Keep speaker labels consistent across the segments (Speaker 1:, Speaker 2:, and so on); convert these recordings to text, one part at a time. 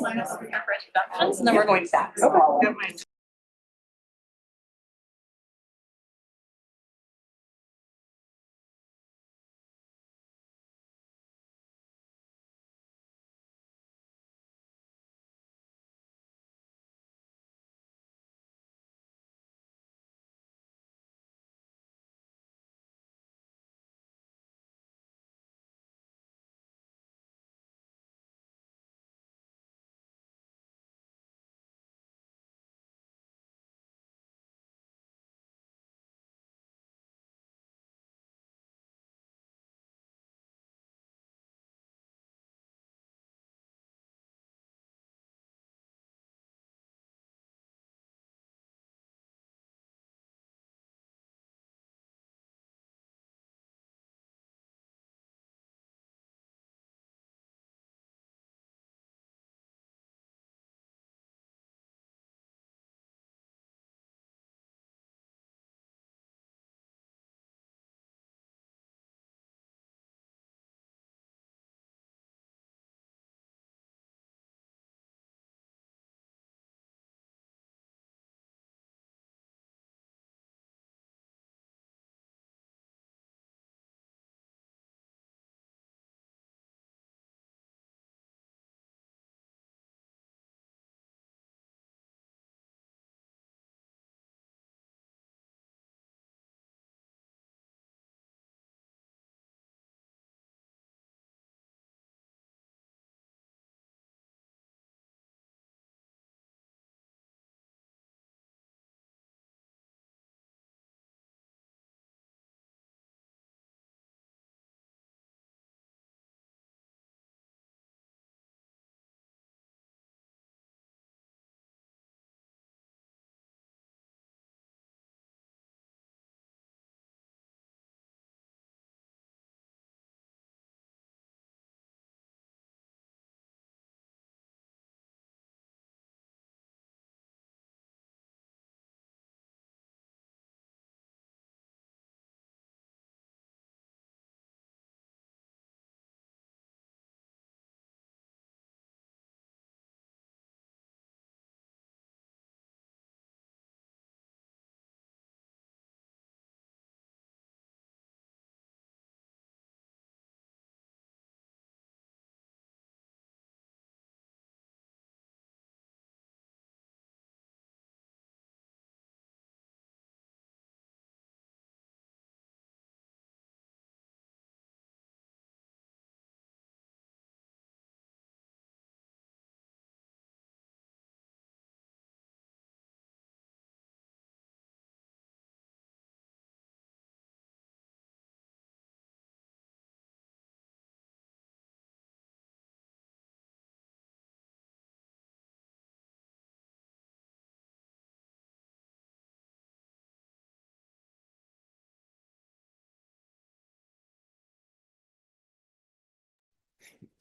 Speaker 1: sign us for introductions, and then we're going back.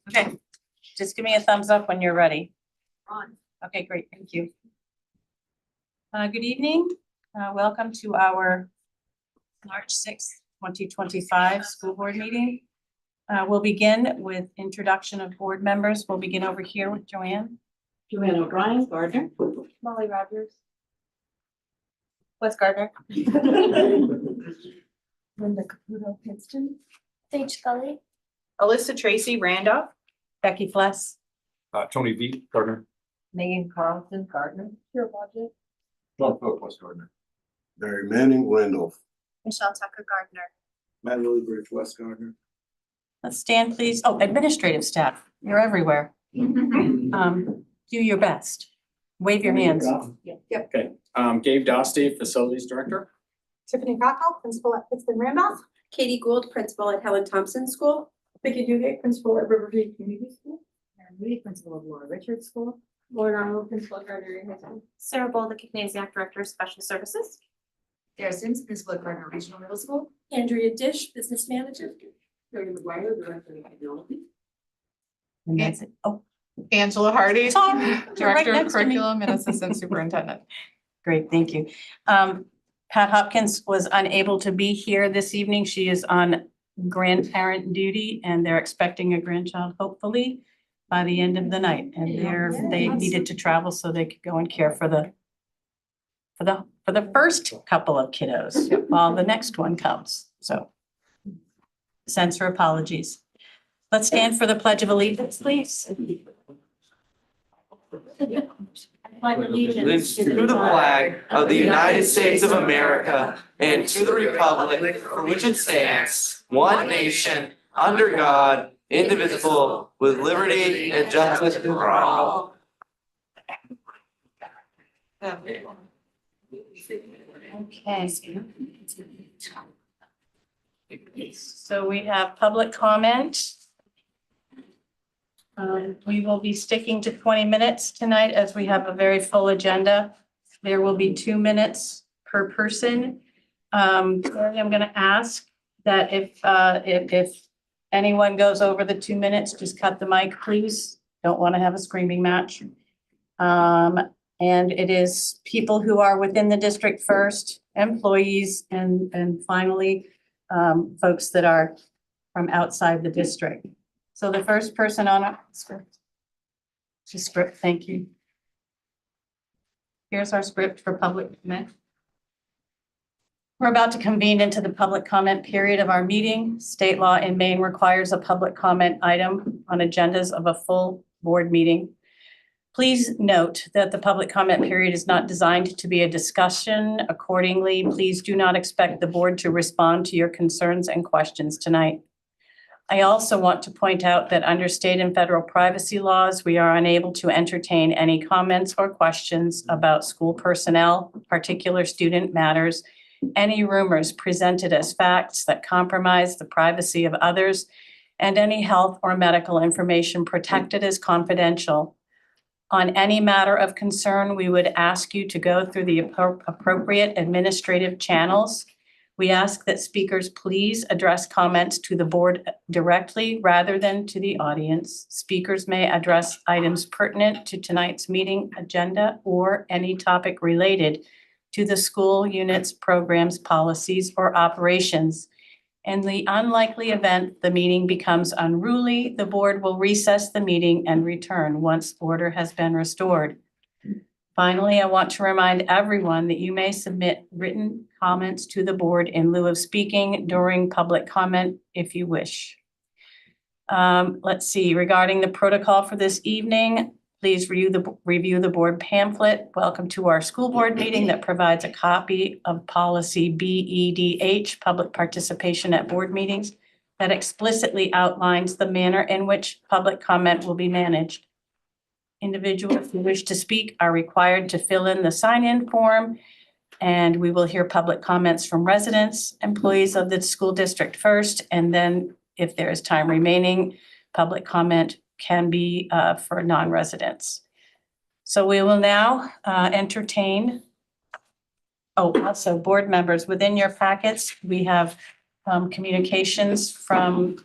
Speaker 1: Okay, just give me a thumbs up when you're ready. On. Okay, great, thank you. Good evening. Welcome to our March 6th, 2025 school board meeting. We'll begin with introduction of board members. We'll begin over here with Joanne.
Speaker 2: Joanne O'Brien, Gardner.
Speaker 1: Molly Rogers. Wes Gardner.
Speaker 3: Linda Caputo Pittston.
Speaker 4: Sage Scully.
Speaker 1: Alyssa Tracy Randolph. Becky Fless.
Speaker 5: Tony V. Gardner.
Speaker 3: Megan Carlson Gardner.
Speaker 4: Your budget.
Speaker 5: John Pope, West Gardner.
Speaker 6: Barry Manning, Randolph.
Speaker 4: Michelle Tucker Gardner.
Speaker 6: Matt Lillibridge, West Gardner.
Speaker 1: Let's stand, please. Oh, administrative staff, you're everywhere. Do your best. Wave your hands.
Speaker 5: Okay, Gabe Dostey, Facilities Director.
Speaker 4: Tiffany Cockrell, principal at Pittston Randolph. Katie Gould, principal at Helen Thompson School. Vicki Dugay, principal at Riverview Community School.
Speaker 3: Erin Moody, principal of Laura Richards School.
Speaker 4: Lauren Arnold, principal at Gardner High School.
Speaker 7: Sarah Bowl, the Knasiak Director of Special Services.
Speaker 3: Sarah Sims, principal at Gardner Regional Middle School.
Speaker 4: Andrea Dish, business manager.
Speaker 3: Jody McGuire, director of technology.
Speaker 1: And that's it. Oh,
Speaker 8: Angela Hardy,
Speaker 1: sorry, you're right
Speaker 8: Director of
Speaker 1: next to me.
Speaker 8: Curriculum and Assistant Superintendent.
Speaker 1: Great, thank you. Pat Hopkins was unable to be here this evening. She is on grandparent duty and they're expecting a grandchild, hopefully. by the end of the night, and they needed to travel so they could go and care for the first couple of kiddos while the next one comes. So sends her apologies. Let's stand for the Pledge of Allegiance, please.
Speaker 9: Allegiance to the flag of the United States of America and to the republic for which it stands, one nation, under God, indivisible, with liberty and justice for all.
Speaker 1: Okay. So we have public comment. We will be sticking to 20 minutes tonight as we have a very full agenda. There will be 2 minutes per person. Carrie, I'm going to ask that if anyone goes over the 2 minutes, just cut the mic, please. Don't want to have a screaming match. And it is people who are within the district first, employees, and finally, folks that are from outside the district. So the first person on our script. Script, thank you. Here's our script for public comment. We're about to convene into the public comment period of our meeting. State law in Maine requires a public comment item on agendas of a full board meeting. Please note that the public comment period is not designed to be a discussion. Accordingly, please do not expect the board to respond to your concerns and questions tonight. I also want to point out that under state and federal privacy laws, we are unable to entertain any comments or questions about school personnel, particular student matters, any rumors presented as facts that compromise the privacy of others, and any health or medical information protected as confidential. On any matter of concern, we would ask you to go through the appropriate administrative channels. We ask that speakers please address comments to the board directly rather than to the audience. Speakers may address items pertinent to tonight's meeting agenda or any topic related to the school unit's programs, policies, or operations. In the unlikely event the meeting becomes unruly, the board will recess the meeting and return once order has been restored. Finally, I want to remind everyone that you may submit written comments to the board in lieu of speaking during public comment if you wish. Let's see, regarding the protocol for this evening, please review the board pamphlet. Welcome to our school board meeting that provides a copy of policy BEDH, public participation at board meetings, that explicitly outlines the manner in which public comment will be managed. Individuals who wish to speak are required to fill in the sign-in form, and we will hear public comments from residents, employees of the school district first, and then if there is time remaining, public comment can be for non-residents. So we will now entertain. Oh, also board members, within your packets, we have communications from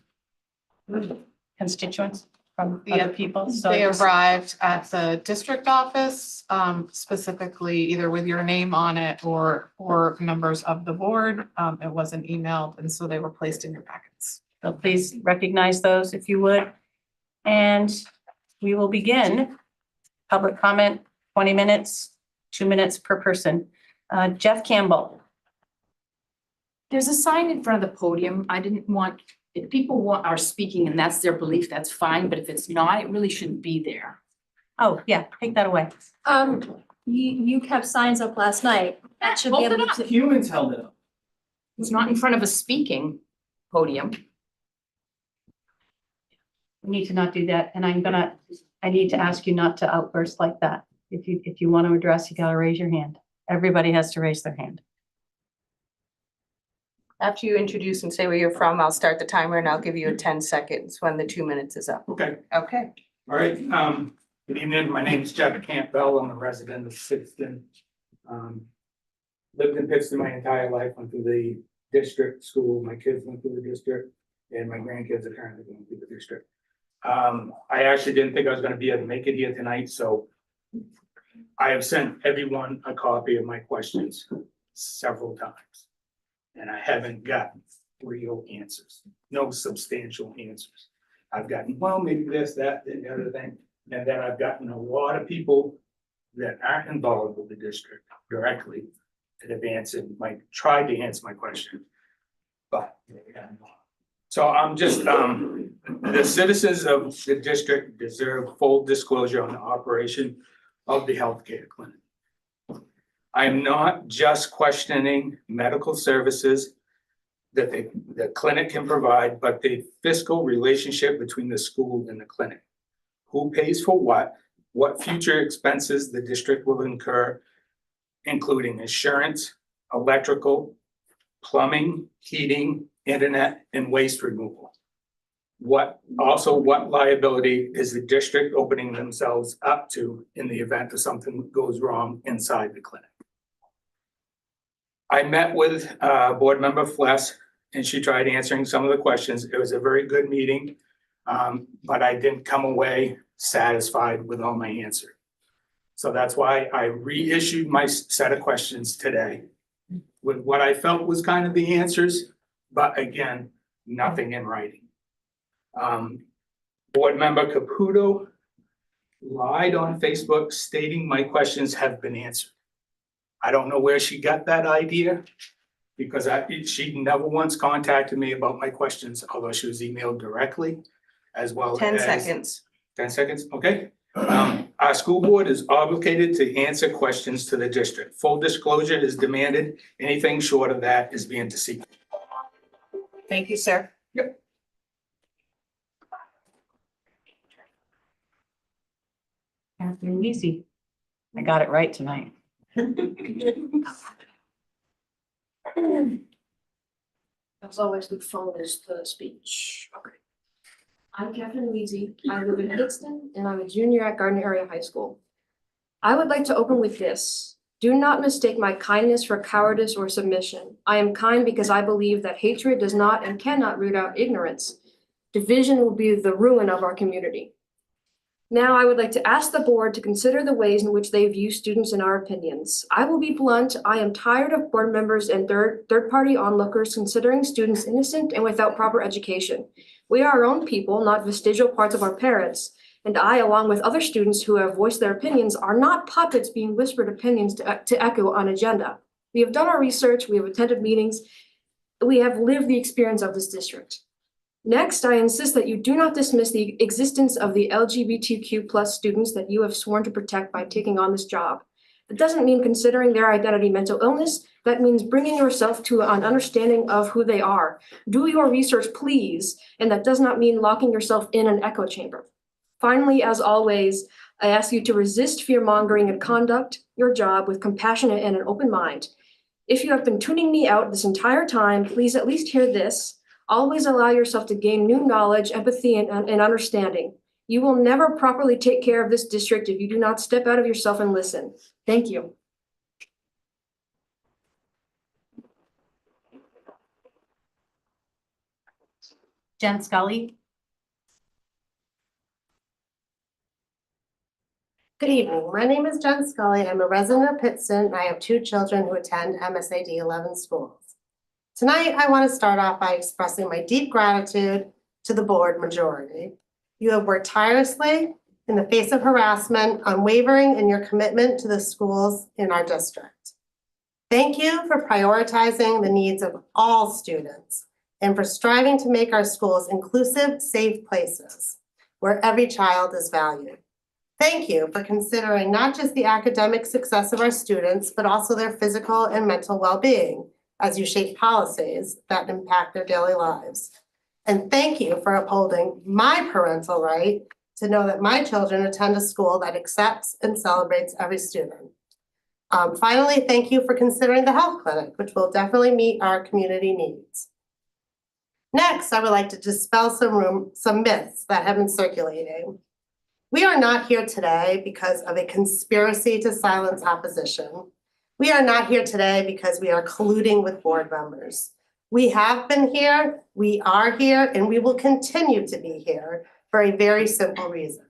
Speaker 1: constituents, from other people. So
Speaker 8: They arrived at the district office, specifically either with your name on it or members of the board. It wasn't emailed, and so they were placed in your packets.
Speaker 1: So please recognize those if you would. And we will begin public comment, 20 minutes, 2 minutes per person. Jeff Campbell.
Speaker 2: There's a sign in front of the podium. I didn't want, if people are speaking and that's their belief, that's fine, but if it's not, it really shouldn't be there.
Speaker 1: Oh, yeah, take that away.
Speaker 4: You kept signs up last night. That should be
Speaker 2: Hold it
Speaker 4: able
Speaker 2: up.
Speaker 4: to.
Speaker 9: Humans held it up.
Speaker 2: It's not in front of a speaking podium.
Speaker 1: We need to not do that, and I need to ask you not to outburst like that. If you want to address, you gotta raise your hand. Everybody has to raise their hand.
Speaker 10: After you introduce and say where you're from, I'll start the timer and I'll give you 10 seconds when the 2 minutes is up.
Speaker 11: Okay,
Speaker 10: Okay.
Speaker 11: all right. Good evening. My name is Jeff Campbell. I'm a resident of Pittston. Lived in Pittston my entire life, went through the district school. My kids went through the district and my grandkids are currently going through the district. I actually didn't think I was gonna be able to make it here tonight, so I have sent everyone a copy of my questions several times. And I haven't gotten real answers, no substantial answers. I've gotten, well, maybe this, that, and the other thing. And then I've gotten a lot of people that aren't involved with the district directly that have tried to answer my question. But, so I'm just, the citizens of the district deserve full disclosure on the operation of the healthcare clinic. I'm not just questioning medical services that the clinic can provide, but the fiscal relationship between the school and the clinic. Who pays for what future expenses the district will incur, including insurance, electrical, plumbing, heating, internet, and waste removal. What liability is the district opening themselves up to in the event that something goes wrong inside the clinic? I met with board member Fless, and she tried answering some of the questions. It was a very good meeting, but I didn't come away satisfied with all my answers. So that's why I reissued my set of questions today with what I felt was kind of the answers, but again, nothing in writing. Board member Caputo lied on Facebook stating my questions have been answered. I don't know where she got that idea because she never once contacted me about my questions, although she was emailed directly as well.
Speaker 10: 10 seconds.
Speaker 11: 10 seconds, okay. Our school board is obligated to answer questions to the district. Full disclosure is demanded. Anything short of that is being deceitful.
Speaker 10: Thank you, sir.
Speaker 11: Yep.
Speaker 1: Catherine Easy. I got it right tonight.
Speaker 12: As always, the phone is the speech. Okay. I'm Catherine Weezy. I live in Hixton and I'm a junior at Gardner Area High School. I would like to open with this. Do not mistake my kindness for cowardice or submission. I am kind because I believe that hatred does not and cannot root out ignorance. Division will be the ruin of our community. Now, I would like to ask the board to consider the ways in which they view students and our opinions. I will be blunt. I am tired of board members and third-party onlookers considering students innocent and without proper education. We are our own people, not vestigial parts of our parents. And I, along with other students who have voiced their opinions, are not puppets being whispered opinions to echo on agenda. We have done our research, we have attended meetings, we have lived the experience of this district. Next, I insist that you do not dismiss the existence of the LGBTQ+ students that you have sworn to protect by taking on this job. It doesn't mean considering their identity mental illness. That means bringing yourself to an understanding of who they are. Do your research, please, and that does not mean locking yourself in an echo chamber. Finally, as always, I ask you to resist fear-mongering and conduct your job with compassion and an open mind. If you have been tuning me out this entire time, please at least hear this. Always allow yourself to gain new knowledge, empathy, and understanding. You will never properly take care of this district if you do not step out of yourself and listen. Thank you.
Speaker 1: Jen Scully.
Speaker 13: Good evening. My name is Jen Scully. I'm a resident of Pittston, and I have two children who attend MSAD11 schools. Tonight, I want to start off by expressing my deep gratitude to the board majority. You have worked tirelessly in the face of harassment, unwavering in your commitment to the schools in our district. Thank you for prioritizing the needs of all students and for striving to make our schools inclusive, safe places where every child is valued. Thank you for considering not just the academic success of our students, but also their physical and mental well-being as you shape policies that impact their daily lives. And thank you for upholding my parental right to know that my children attend a school that accepts and celebrates every student. Finally, thank you for considering the health clinic, which will definitely meet our community needs. Next, I would like to dispel some myths that have been circulating. We are not here today because of a conspiracy to silence opposition. We are not here today because we are colluding with board members. We have been here, we are here, and we will continue to be here for a very simple reason.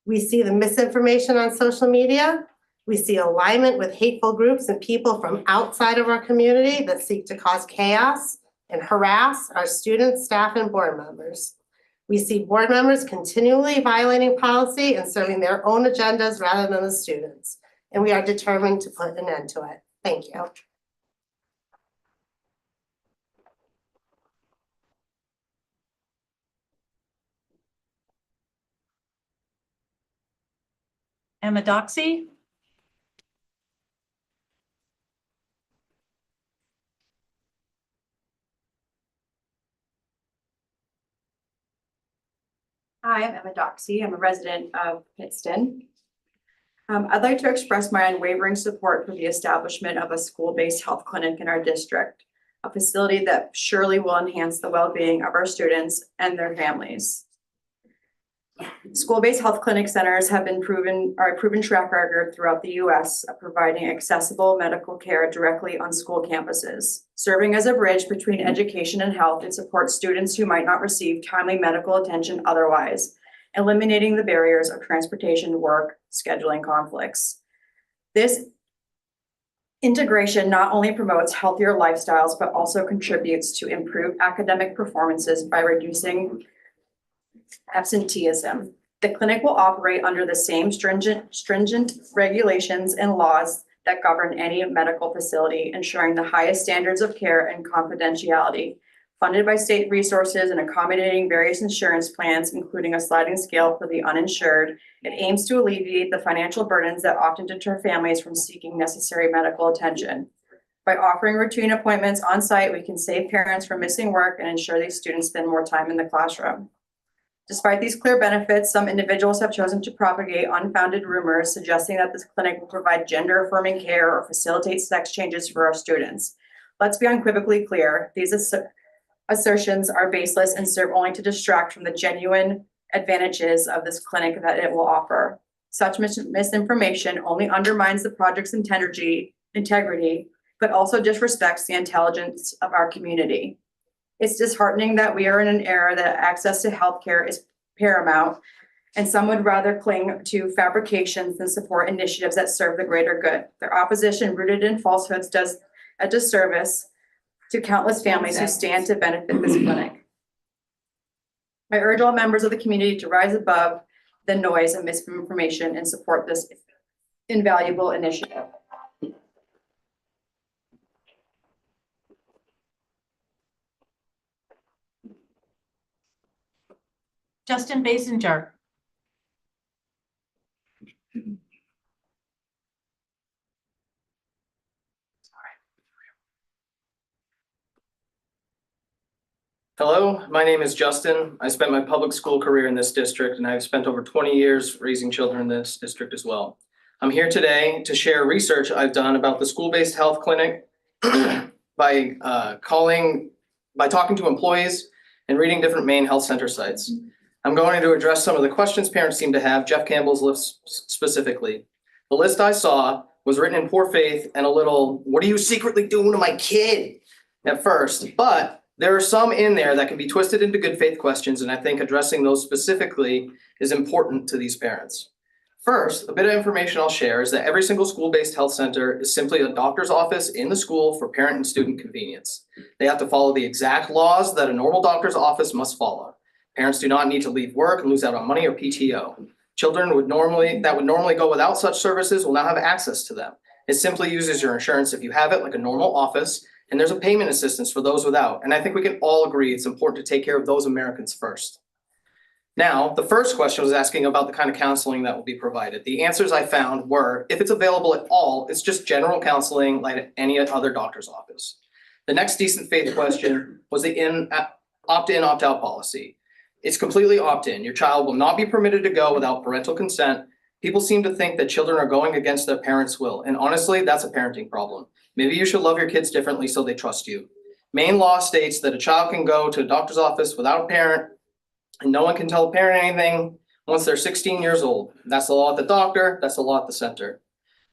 Speaker 13: We see the misinformation on social media. We see alignment with hateful groups and people from outside of our community that seek to cause chaos and harass our students, staff, and board members. We see board members continually violating policy and serving their own agendas rather than the students. And we are determined to put an end to it. Thank you.
Speaker 1: Emma Doxey?
Speaker 14: Hi, I'm Emma Doxey. I'm a resident of Pittston. I'd like to express my unwavering support for the establishment of a school-based health clinic in our district, a facility that surely will enhance the well-being of our students and their families. School-based health clinic centers are a proven track record throughout the U.S. of providing accessible medical care directly on school campuses, serving as a bridge between education and health and support students who might not receive timely medical attention otherwise, eliminating the barriers of transportation, work, scheduling conflicts. This integration not only promotes healthier lifestyles, but also contributes to improved academic performances by reducing absenteeism. The clinic will operate under the same stringent regulations and laws that govern any medical facility, ensuring the highest standards of care and confidentiality. Funded by state resources and accommodating various insurance plans, including a sliding scale for the uninsured, it aims to alleviate the financial burdens that often deter families from seeking necessary medical attention. By offering routine appointments on site, we can save parents from missing work and ensure these students spend more time in the classroom. Despite these clear benefits, some individuals have chosen to propagate unfounded rumors suggesting that this clinic will provide gender-affirming care or facilitate sex changes for our students. Let's be unequivocally clear. These assertions are baseless and serve only to distract from the genuine advantages of this clinic that it will offer. Such misinformation only undermines the project's integrity, but also disrespects the intelligence of our community. It's disheartening that we are in an era that access to healthcare is paramount, and some would rather cling to fabrications than support initiatives that serve the greater good. Their opposition, rooted in falsehoods, does a disservice to countless families who stand to benefit this clinic. I urge all members of the community to rise above the noise and misinformation and support this invaluable initiative.
Speaker 1: Justin Basinger.
Speaker 9: Hello, my name is Justin. I spent my public school career in this district, and I've spent over 20 years raising children in this district as well. I'm here today to share research I've done about the school-based health clinic by talking to employees and reading different Maine health center sites. I'm going to address some of the questions parents seem to have, Jeff Campbell's list specifically. The list I saw was written in poor faith and a little, what are you secretly doing to my kid at first, but there are some in there that can be twisted into good faith questions, and I think addressing those specifically is important to these parents. First, a bit of information I'll share is that every single school-based health center is simply a doctor's office in the school for parent and student convenience. They have to follow the exact laws that a normal doctor's office must follow. Parents do not need to leave work and lose out on money or PTO. Children that would normally go without such services will now have access to them. It simply uses your insurance if you have it, like a normal office, and there's a payment assistance for those without. And I think we can all agree it's important to take care of those Americans first. Now, the first question was asking about the kind of counseling that will be provided. The answers I found were, if it's available at all, it's just general counseling like any other doctor's office. The next decent faith question was the opt-in, opt-out policy. It's completely opt-in. Your child will not be permitted to go without parental consent. People seem to think that children are going against their parents' will, and honestly, that's a parenting problem. Maybe you should love your kids differently so they trust you. Maine law states that a child can go to a doctor's office without a parent, and no one can tell a parent anything once they're 16 years old. That's the law at the doctor, that's the law at the center.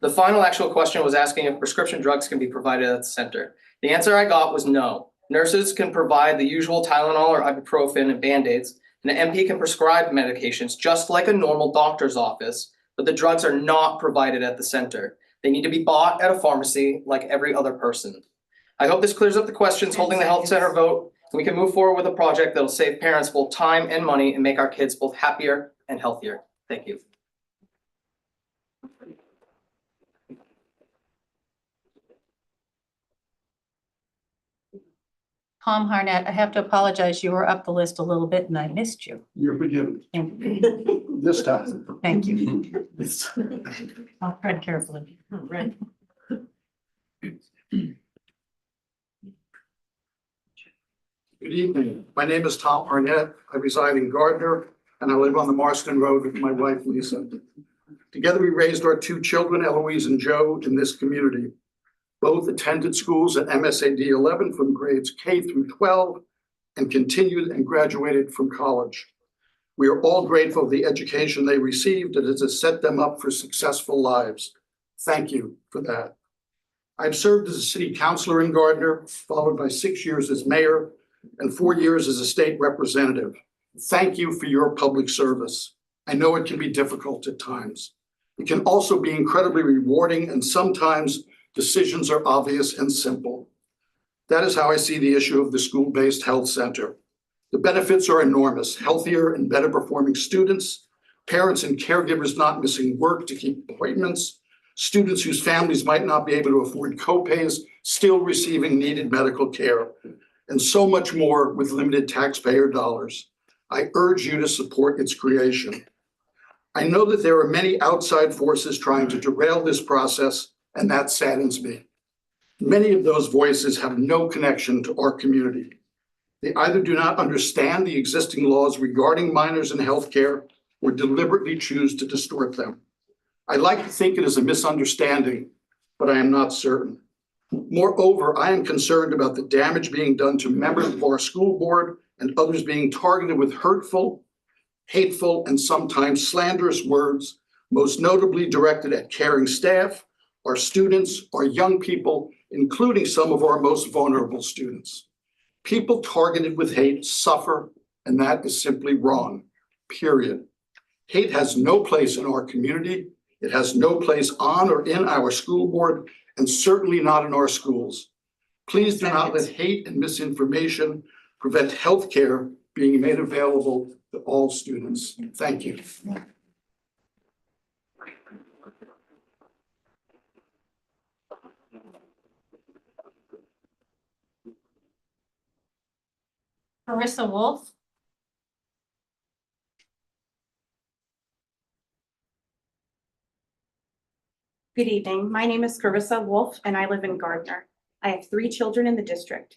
Speaker 9: The final actual question was asking if prescription drugs can be provided at the center. The answer I got was no. Nurses can provide the usual Tylenol or ibuprofen and Band-Aids, and an MP can prescribe medications just like a normal doctor's office, but the drugs are not provided at the center. They need to be bought at a pharmacy like every other person. I hope this clears up the questions holding the health center vote so we can move forward with a project that'll save parents both time and money and make our kids both happier and healthier. Thank you.
Speaker 1: Tom Harnett, I have to apologize. You were up the list a little bit and I missed you.
Speaker 6: You're forgiven
Speaker 1: Thank you.
Speaker 6: this time.
Speaker 1: Thank you. I'll tread carefully. Right.
Speaker 15: Good evening. My name is Tom Arnett. I reside in Gardner and I live on the Marston Road with my wife, Lisa. Together, we raised our two children, Eloise and Joe, in this community. Both attended schools at MSAD11 from grades K through 12 and continued and graduated from college. We are all grateful for the education they received and it has set them up for successful lives. Thank you for that. I've served as a city councilor in Gardner, followed by 6 years as mayor and 4 years as a state representative. Thank you for your public service. I know it can be difficult at times. It can also be incredibly rewarding, and sometimes decisions are obvious and simple. That is how I see the issue of the school-based health center. The benefits are enormous: healthier and better performing students, parents and caregivers not missing work to keep appointments, students whose families might not be able to afford copays still receiving needed medical care, and so much more with limited taxpayer dollars. I urge you to support its creation. I know that there are many outside forces trying to derail this process, and that saddens me. Many of those voices have no connection to our community. They either do not understand the existing laws regarding minors in healthcare or deliberately choose to distort them. I like to think it is a misunderstanding, but I am not certain. Moreover, I am concerned about the damage being done to members of our school board and others being targeted with hurtful, hateful, and sometimes slanderous words, most notably directed at caring staff, our students, our young people, including some of our most vulnerable students. People targeted with hate suffer, and that is simply wrong, period. Hate has no place in our community. It has no place on or in our school board, and certainly not in our schools. Please do not let hate and misinformation prevent healthcare being made available to all students. Thank you.
Speaker 1: Carissa Wolf.
Speaker 7: Good evening. My name is Carissa Wolf and I live in Gardner. I have 3 children in the district.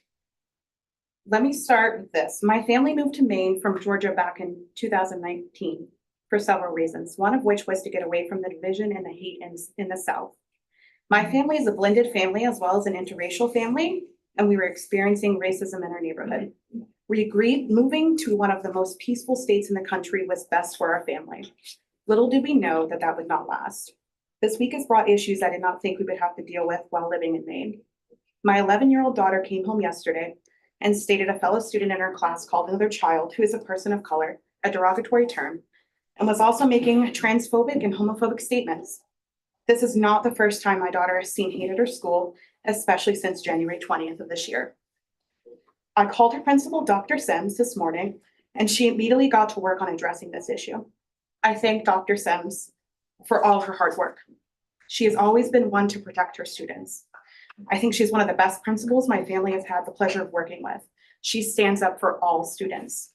Speaker 7: Let me start with this. My family moved to Maine from Georgia back in 2019 for several reasons, one of which was to get away from the division and the hate in the South. My family is a blended family as well as an interracial family, and we were experiencing racism in our neighborhood. We agreed moving to one of the most peaceful states in the country was best for our family. Little did we know that that would not last. This week has brought issues I did not think we would have to deal with while living in Maine. My 11-year-old daughter came home yesterday and stated a fellow student in her class called another child who is a person of color a derogatory term and was also making transphobic and homophobic statements. This is not the first time my daughter has seen hate at her school, especially since January 20th of this year. I called her principal, Dr. Sims, this morning, and she immediately got to work on addressing this issue. I thank Dr. Sims for all her hard work. She has always been one to protect her students. I think she's one of the best principals my family has had the pleasure of working with. She stands up for all students.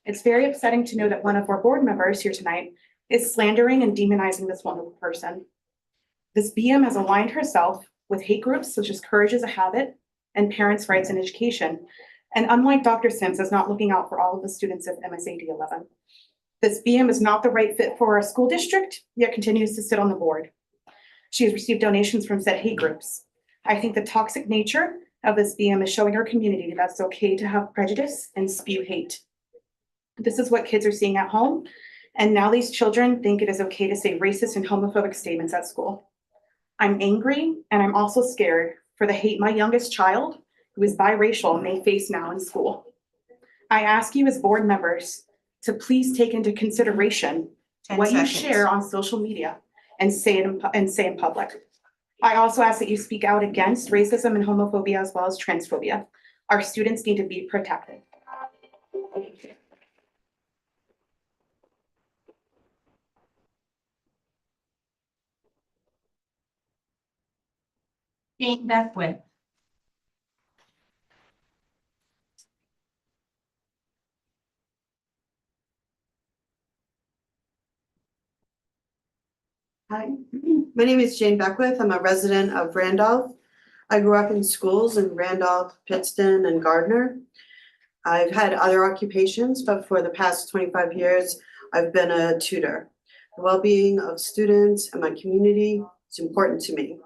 Speaker 7: It's very upsetting to know that one of our board members here tonight is slandering and demonizing this wonderful person. This BM has aligned herself with hate groups such as Courage is a Habit and Parents' Rights in Education. And unlike Dr. Sims, is not looking out for all of the students of MSAD11. This BM is not the right fit for our school district, yet continues to sit on the board. She has received donations from said hate groups. I think the toxic nature of this BM is showing our community that it's okay to have prejudice and spew hate. This is what kids are seeing at home, and now these children think it is okay to say racist and homophobic statements at school. I'm angry, and I'm also scared for the hate my youngest child, who is biracial, may face now in school. I ask you as board members to please take into consideration what you share on social media and say it in public. I also ask that you speak out against racism and homophobia as well as transphobia. Our students need to be protected.
Speaker 1: Jane Beckwith.
Speaker 16: Hi, my name is Jane Beckwith. I'm a resident of Randolph. I grew up in schools in Randolph, Pittston, and Gardner. I've had other occupations, but for the past 25 years, I've been a tutor. The well-being of students and my community is important to me.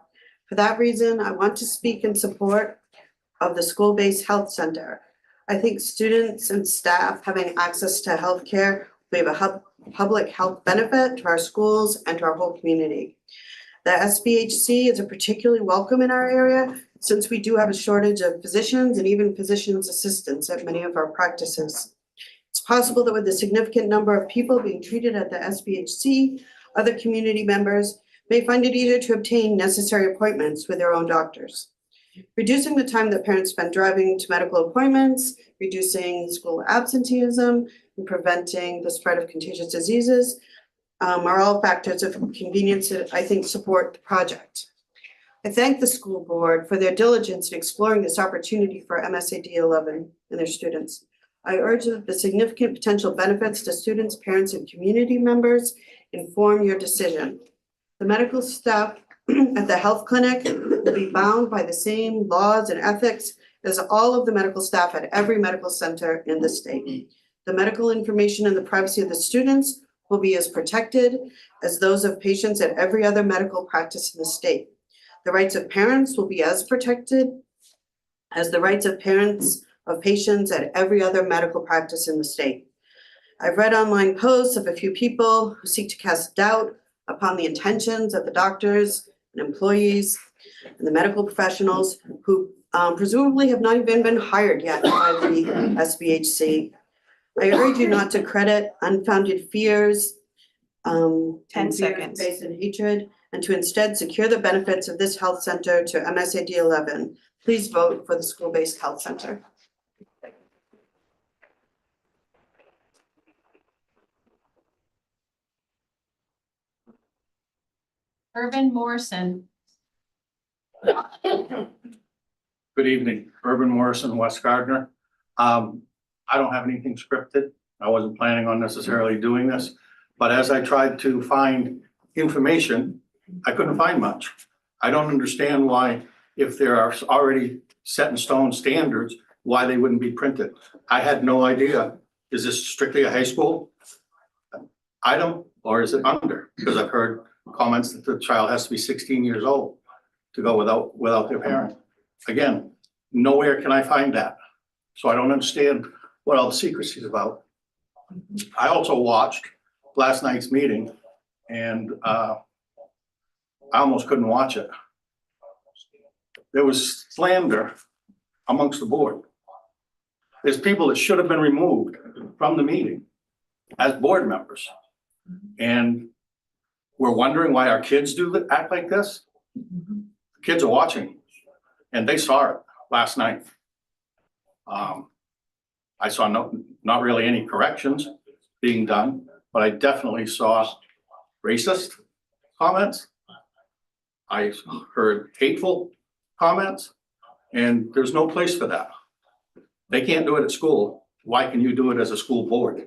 Speaker 16: For that reason, I want to speak in support of the school-based health center. I think students and staff having access to healthcare will be a public health benefit to our schools and to our whole community. The SBHC is a particularly welcome in our area since we do have a shortage of physicians and even physicians' assistants at many of our practices. It's possible that with the significant number of people being treated at the SBHC, other community members may find it easier to obtain necessary appointments with their own doctors. Reducing the time that parents spend driving to medical appointments, reducing school absenteeism, and preventing the spread of contagious diseases are all factors of convenience that I think support the project. I thank the school board for their diligence in exploring this opportunity for MSAD11 and their students. I urge that the significant potential benefits to students, parents, and community members inform your decision. The medical staff at the health clinic will be bound by the same laws and ethics as all of the medical staff at every medical center in the state. The medical information and the privacy of the students will be as protected as those of patients at every other medical practice in the state. The rights of parents will be as protected as the rights of parents of patients at every other medical practice in the state. I've read online posts of a few people who seek to cast doubt upon the intentions of the doctors and employees and the medical professionals who presumably have not even been hired yet by the SBHC. I urge you not to credit unfounded fears,
Speaker 7: 10 seconds.
Speaker 16: Based in hatred, and to instead secure the benefits of this health center to MSAD11. Please vote for the school-based health center.
Speaker 1: Urban Morrison.
Speaker 17: Good evening, Urban Morrison, West Gardner. I don't have anything scripted. I wasn't planning on necessarily doing this, but as I tried to find information, I couldn't find much. I don't understand why, if there are already set in stone standards, why they wouldn't be printed. I had no idea. Is this strictly a high school item or is it under? Because I've heard comments that the child has to be 16 years old to go without their parent. Again, nowhere can I find that. So I don't understand what all the secrecy is about. I also watched last night's meeting and I almost couldn't watch it. There was slander amongst the board. There's people that should have been removed from the meeting as board members. And we're wondering why our kids act like this. The kids are watching and they saw it last night. I saw not really any corrections being done, but I definitely saw racist comments. I heard hateful comments, and there's no place for that. They can't do it at school. Why can you do it as a school board?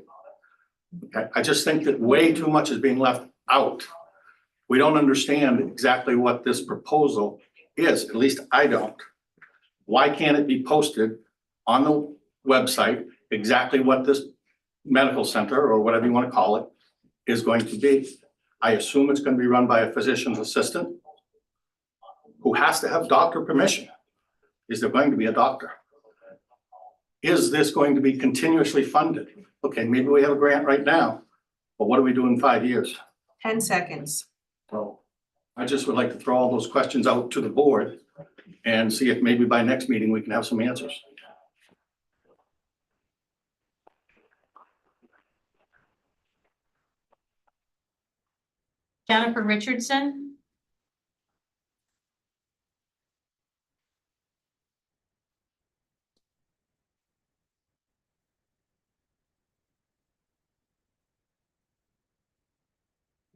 Speaker 17: Okay, I just think that way too much is being left out. We don't understand exactly what this proposal is, at least I don't. Why can't it be posted on the website exactly what this medical center, or whatever you want to call it, is going to be? I assume it's going to be run by a physician's assistant who has to have doctor permission. Is there going to be a doctor? Is this going to be continuously funded? Okay, maybe we have a grant right now, but what do we do in 5 years?
Speaker 7: 10 seconds.
Speaker 17: So I just would like to throw all those questions out to the board and see if maybe by next meeting we can have some answers.
Speaker 1: Jennifer Richardson.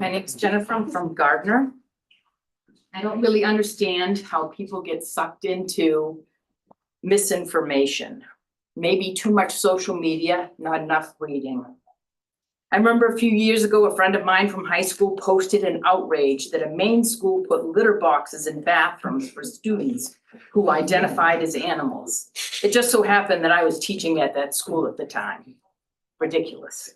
Speaker 2: My name's Jennifer, I'm from Gardner. I don't really understand how people get sucked into misinformation. Maybe too much social media, not enough reading. I remember a few years ago, a friend of mine from high school posted an outrage that a Maine school put litter boxes in bathrooms for students who identified as animals. It just so happened that I was teaching at that school at the time. Ridiculous.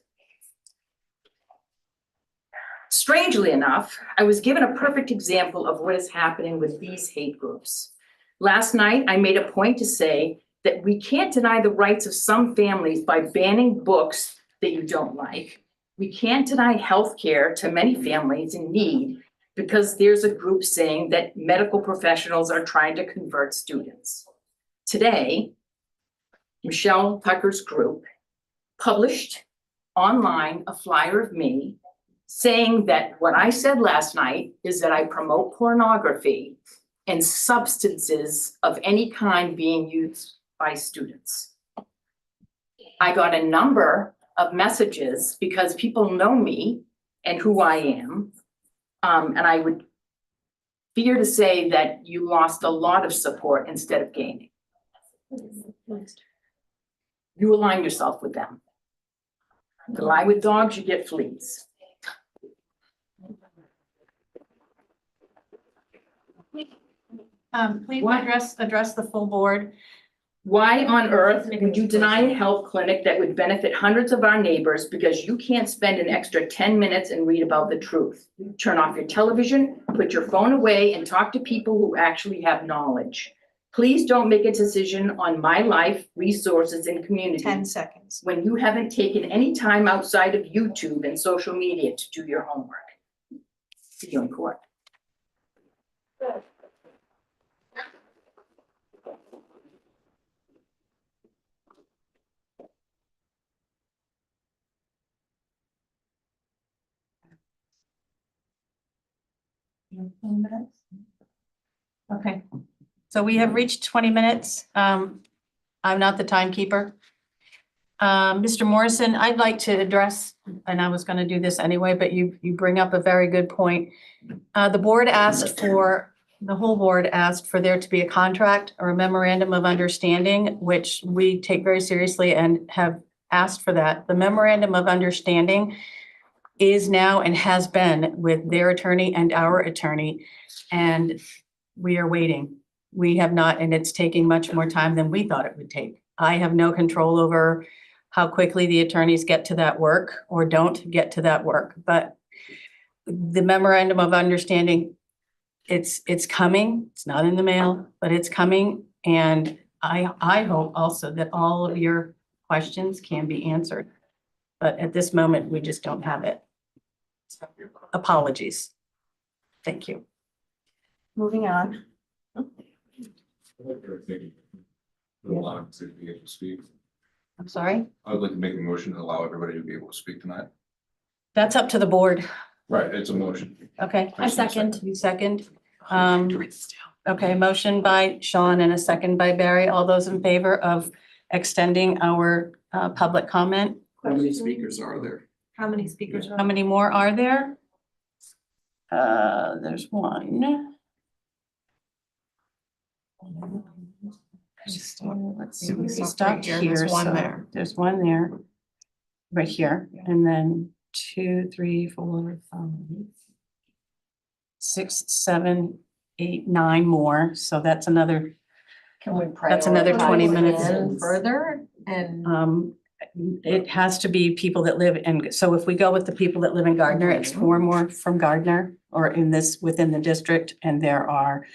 Speaker 2: Strangely enough, I was given a perfect example of what is happening with these hate groups. Last night, I made a point to say that we can't deny the rights of some families by banning books that you don't like. We can't deny health care to many families in need because there's a group saying that medical professionals are trying to convert students. Today, Michelle Tucker's group published online a flyer of me saying that what I said last night is that I promote pornography and substances of any kind being used by students. I got a number of messages because people know me and who I am. And I would fear to say that you lost a lot of support instead of gaining. You align yourself with them. You lie with dogs, you get fleas.
Speaker 1: Please address the full board.
Speaker 2: Why on earth would you deny a health clinic that would benefit hundreds of our neighbors because you can't spend an extra 10 minutes and read about the truth? Turn off your television, put your phone away, and talk to people who actually have knowledge. Please don't make a decision on my life, resources, and community.
Speaker 1: 10 seconds.
Speaker 2: When you haven't taken any time outside of YouTube and social media to do your homework. See you in court.
Speaker 1: Okay, so we have reached 20 minutes. I'm not the timekeeper. Mr. Morrison, I'd like to address, and I was going to do this anyway, but you bring up a very good point. The whole board asked for there to be a contract or a memorandum of understanding, which we take very seriously and have asked for that. The memorandum of understanding is now and has been with their attorney and our attorney, and we are waiting. We have not, and it's taking much more time than we thought it would take. I have no control over how quickly the attorneys get to that work or don't get to that work, but the memorandum of understanding, it's coming. It's not in the mail, but it's coming. And I hope also that all of your questions can be answered. But at this moment, we just don't have it. Apologies. Thank you. Moving on. I'm sorry?
Speaker 18: I would like to make a motion to allow everybody to be able to speak tonight.
Speaker 1: That's up to the board.
Speaker 18: Right, it's a motion.
Speaker 1: Okay.
Speaker 18: I second.
Speaker 1: You second. Okay, motion by Sean and a second by Barry. All those in favor of extending our public comment?
Speaker 6: How many speakers are there?
Speaker 1: How many speakers? How many more are there? There's one. Let's see, we stopped here.
Speaker 8: There's one
Speaker 1: so
Speaker 8: there.
Speaker 1: There's one there. Right here, and then 2, 3, 4, 5, 6, 7, 8, 9 more. So that's another.
Speaker 3: Can we
Speaker 1: That's another 20 minutes.
Speaker 3: further and?
Speaker 1: It has to be people that live in, so if we go with the people that live in Gardner, it's 4 more from Gardner or within the district, and there are 1,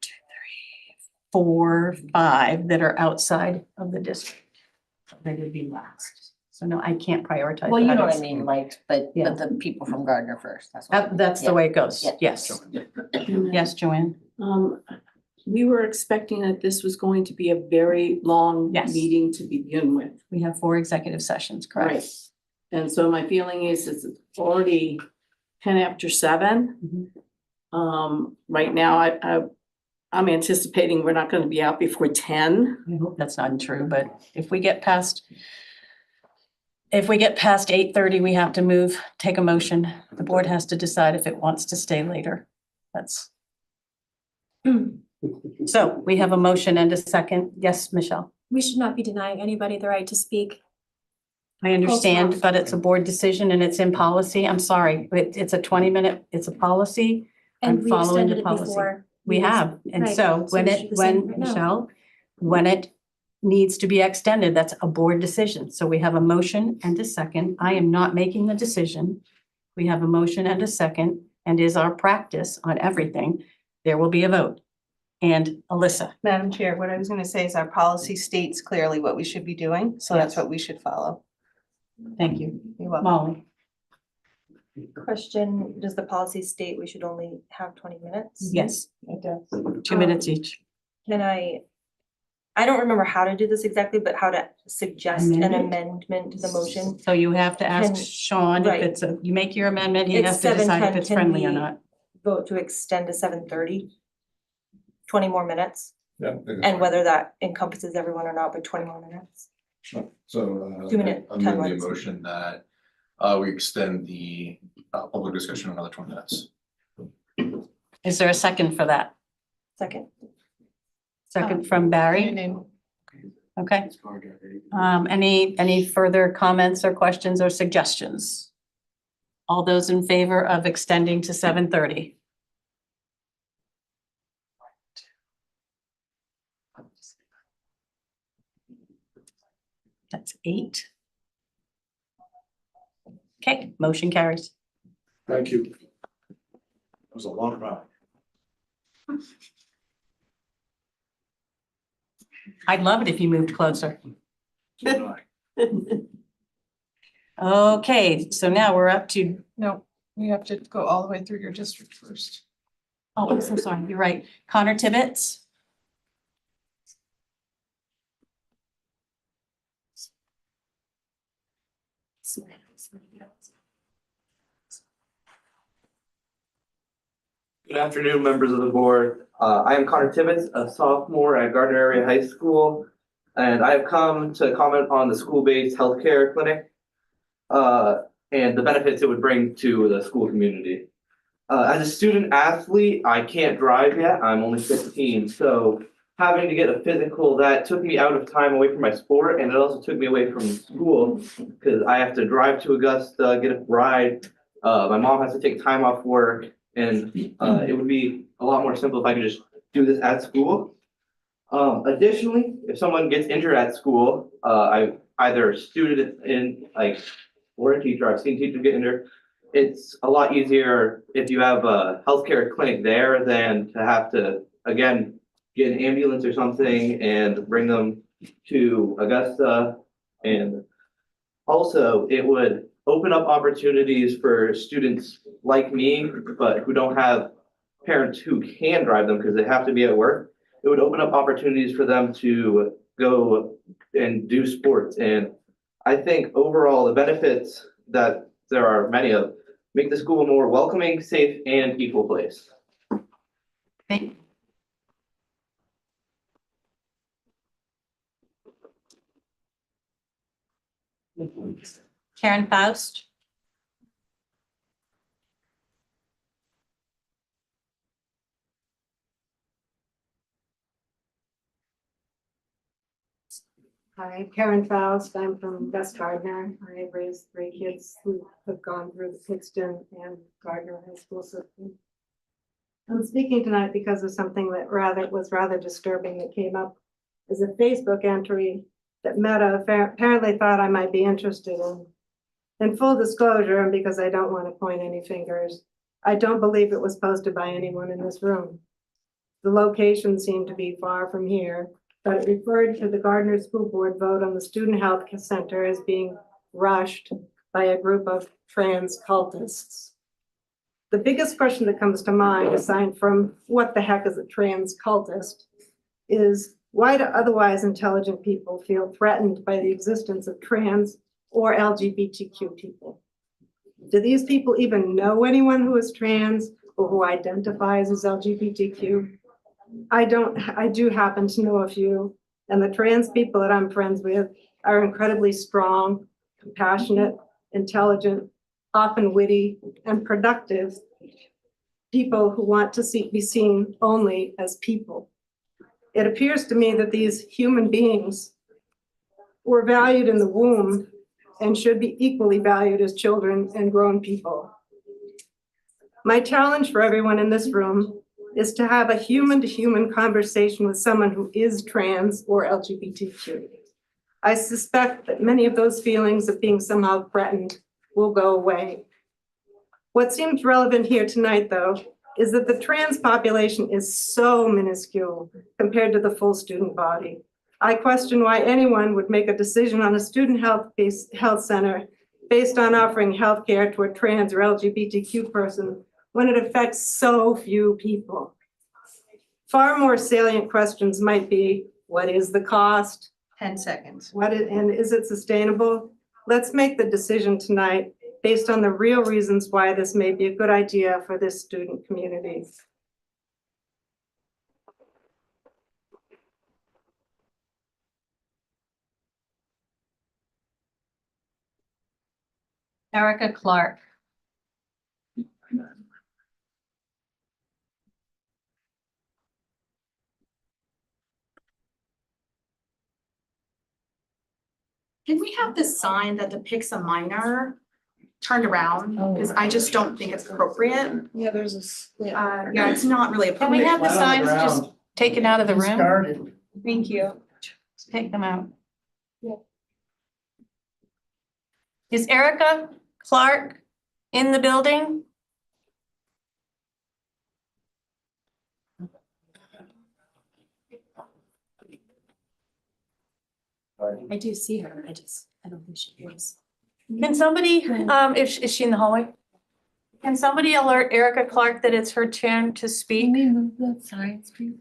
Speaker 1: 2, 3, 4, 5 that are outside of the district. They would be last. So no, I can't prioritize.
Speaker 3: Well, you
Speaker 1: that.
Speaker 3: know what I
Speaker 1: It's-
Speaker 3: mean, like, but the people from Gardner first, that's.
Speaker 1: That's the way it goes.
Speaker 3: Yeah.
Speaker 1: Yes. Yes, Joanne.
Speaker 19: We were expecting that this was going to be a very long
Speaker 1: Yes.
Speaker 19: meeting to begin with.
Speaker 1: We have 4 executive sessions, correct?
Speaker 19: Right. And so my feeling is it's already 10 after 7. Right now, I'm anticipating we're not going to be out before 10.
Speaker 1: I hope that's not true, but if we get past if we get past 8:30, we have to move, take a motion. The board has to decide if it wants to stay later. That's. So we have a motion and a second. Yes, Michelle?
Speaker 4: We should not be denying anybody the right to speak.
Speaker 1: I understand, but it's a board decision and it's in policy. I'm sorry, it's a 20-minute, it's a policy.
Speaker 4: And
Speaker 1: I'm
Speaker 4: we
Speaker 1: following
Speaker 4: extended
Speaker 1: the
Speaker 4: it
Speaker 1: policy.
Speaker 4: before.
Speaker 1: We have, and
Speaker 4: Right.
Speaker 1: so when
Speaker 4: we should do the same right now.
Speaker 1: Michelle, when it needs to be extended, that's a board decision. So we have a motion and a second. I am not making the decision. We have a motion and a second, and is our practice on everything. There will be a vote. And Alyssa,
Speaker 10: Madam Chair, what I was gonna say is our policy states clearly what we should be doing, so that's what we should follow.
Speaker 1: thank you.
Speaker 10: You're welcome.
Speaker 1: Molly,
Speaker 14: Question, does the policy state we should only have 20 minutes?
Speaker 1: yes,
Speaker 10: It does.
Speaker 1: 2 minutes each.
Speaker 14: Can I don't remember how to do this exactly, but how to suggest an
Speaker 1: Amendment?
Speaker 14: amendment to the motion.
Speaker 1: So you have to ask
Speaker 14: Can-
Speaker 1: Sean if
Speaker 14: right.
Speaker 1: it's you make your amendment, he
Speaker 14: It's
Speaker 1: has to decide if
Speaker 14: 7:10,
Speaker 1: it's
Speaker 14: can
Speaker 1: friendly or
Speaker 14: we-
Speaker 1: not.
Speaker 14: Vote to extend to 7:30. 20 more minutes,
Speaker 18: Yeah.
Speaker 14: and whether that encompasses everyone or not, but 20 more minutes.
Speaker 18: So,
Speaker 14: 2 minute
Speaker 18: I'm moving
Speaker 14: timelines.
Speaker 18: the motion that, we extend the, public discussion another 20 minutes.
Speaker 1: Is there a second for that?
Speaker 14: Second.
Speaker 1: Second from Barry? Okay. Any further comments or questions or suggestions? All those in favor of extending to 7:30? That's 8. Okay, motion carries.
Speaker 15: Thank you. That was a long ride.
Speaker 1: I'd love it if you moved closer. Okay, so now we're up to,
Speaker 8: No, we have to go all the way through your district first.
Speaker 1: oh, I'm so sorry, you're right. Connor Tibbetts.
Speaker 9: Good afternoon, members of the board. I am Connor Tibbetts, a sophomore at Gardner Area High School, and I have come to comment on the school-based healthcare clinic and the benefits it would bring to the school community. As a student athlete, I can't drive yet. I'm only 15, so having to get a physical, that took me out of time away from my sport, and it also took me away from school because I have to drive to Augusta, get a ride. My mom has to take time off work. And it would be a lot more simple if I could just do this at school. Additionally, if someone gets injured at school, I've either a student in or a teacher, I've seen teachers get injured. It's a lot easier if you have a healthcare clinic there than to have to, again, get an ambulance or something and bring them to Augusta. And also, it would open up opportunities for students like me, but who don't have parents who can drive them because they have to be at work. It would open up opportunities for them to go and do sports. And I think overall, the benefits that there are many of make the school a more welcoming, safe, and equal place.
Speaker 1: Thank you. Karen Faust.
Speaker 20: Hi, Karen Faust. I'm from West Gardner. I raised 3 kids who have gone through the Pittston and Gardner High School system. I'm speaking tonight because of something that was rather disturbing that came up as a Facebook entry that Meta apparently thought I might be interested in. In full disclosure, and because I don't want to point any fingers, I don't believe it was posted by anyone in this room. The location seemed to be far from here, but it referred to the Gardner School Board vote on the Student Health Center as being rushed by a group of trans cultists. The biggest question that comes to mind, aside from what the heck is a trans cultist, is why do otherwise intelligent people feel threatened by the existence of trans or LGBTQ people? Do these people even know anyone who is trans or who identifies as LGBTQ? I do happen to know a few, and the trans people that I'm friends with are incredibly strong compassionate, intelligent, often witty, and productive people who want to be seen only as people. It appears to me that these human beings were valued in the womb and should be equally valued as children and grown people. My challenge for everyone in this room is to have a human-to-human conversation with someone who is trans or LGBTQ. I suspect that many of those feelings of being somehow threatened will go away. What seems relevant here tonight, though, is that the trans population is so minuscule compared to the full student body. I question why anyone would make a decision on a student health center based on offering healthcare to a trans or LGBTQ person when it affects so few people. Far more salient questions might be, what is the cost?
Speaker 3: 10 seconds.
Speaker 20: And is it sustainable? Let's make the decision tonight based on the real reasons why this may be a good idea for this student community.
Speaker 1: Erica Clark.
Speaker 7: Can we have this sign that depicts a minor turned around? Because I just don't think it's appropriate.
Speaker 3: Yeah, there's a split.
Speaker 7: Yeah, it's not really
Speaker 1: Can we
Speaker 7: appropriate.
Speaker 1: have the signs just taken out of the room?
Speaker 3: Discarded.
Speaker 1: Thank you. Take them out. Is Erica Clark in the building?
Speaker 14: I do see her, I don't think she is.
Speaker 1: Can somebody, is she in the hallway? Can somebody alert Erica Clark that it's her turn to speak?
Speaker 3: Can we move the signs, please?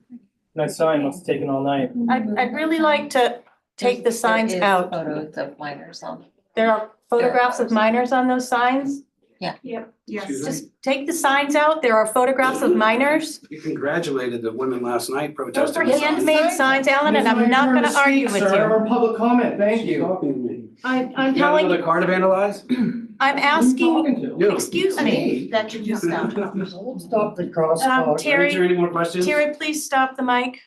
Speaker 11: That sign must have taken all night.
Speaker 1: I'd really like to take the signs
Speaker 3: There is
Speaker 1: out.
Speaker 3: Photos of minors on.
Speaker 1: There are photographs of minors on those signs.
Speaker 20: Yes.
Speaker 1: Just take the signs out. There are photographs of minors.
Speaker 6: You congratulated the women last night
Speaker 1: Those
Speaker 6: protesting.
Speaker 1: are handmade signs, Alan, and I'm not gonna argue with you.
Speaker 11: Public comment, thank you.
Speaker 1: I'm telling
Speaker 6: The
Speaker 1: you,
Speaker 6: car to vandalize?
Speaker 1: I'm asking,
Speaker 6: You.
Speaker 1: excuse me.
Speaker 3: That you just stop.
Speaker 11: Stop the crosswalk.
Speaker 1: Terry,
Speaker 6: Is there any more questions?
Speaker 1: Terry, please stop the mic.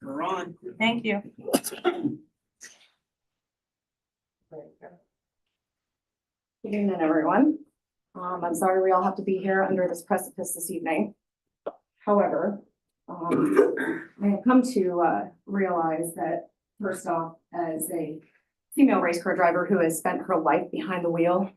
Speaker 11: We're on.
Speaker 1: Thank you.
Speaker 14: Good evening, everyone. I'm sorry we all have to be here under this precipice this evening. However, I have come to realize that first off, as a female race car driver who has spent her life behind the wheel,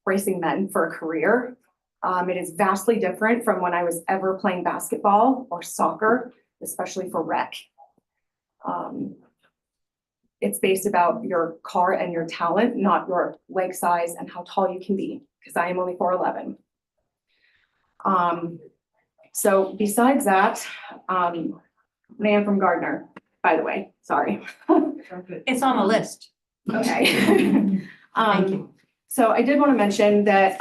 Speaker 14: racing men for a career, it is vastly different from when I was ever playing basketball or soccer, especially for rec. It's based about your car and your talent, not your leg size and how tall you can be, because I am only 4'11". So besides that, I am from Gardner, by the way, sorry.
Speaker 1: It's on the list.
Speaker 14: Okay.
Speaker 1: Thank you.
Speaker 14: So I did want to mention that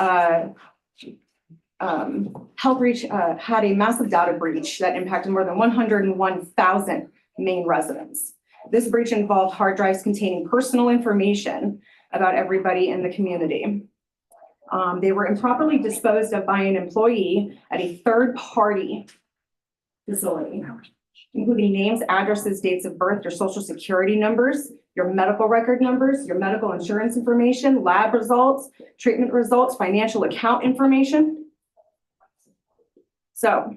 Speaker 14: Health Reach had a massive data breach that impacted more than 101,000 Maine residents. This breach involved hard drives containing personal information about everybody in the community. They were improperly disposed of by an employee at a third-party facility, including names, addresses, dates of birth, your social security numbers, your medical record numbers, your medical insurance information, lab results, treatment results, financial account information. So,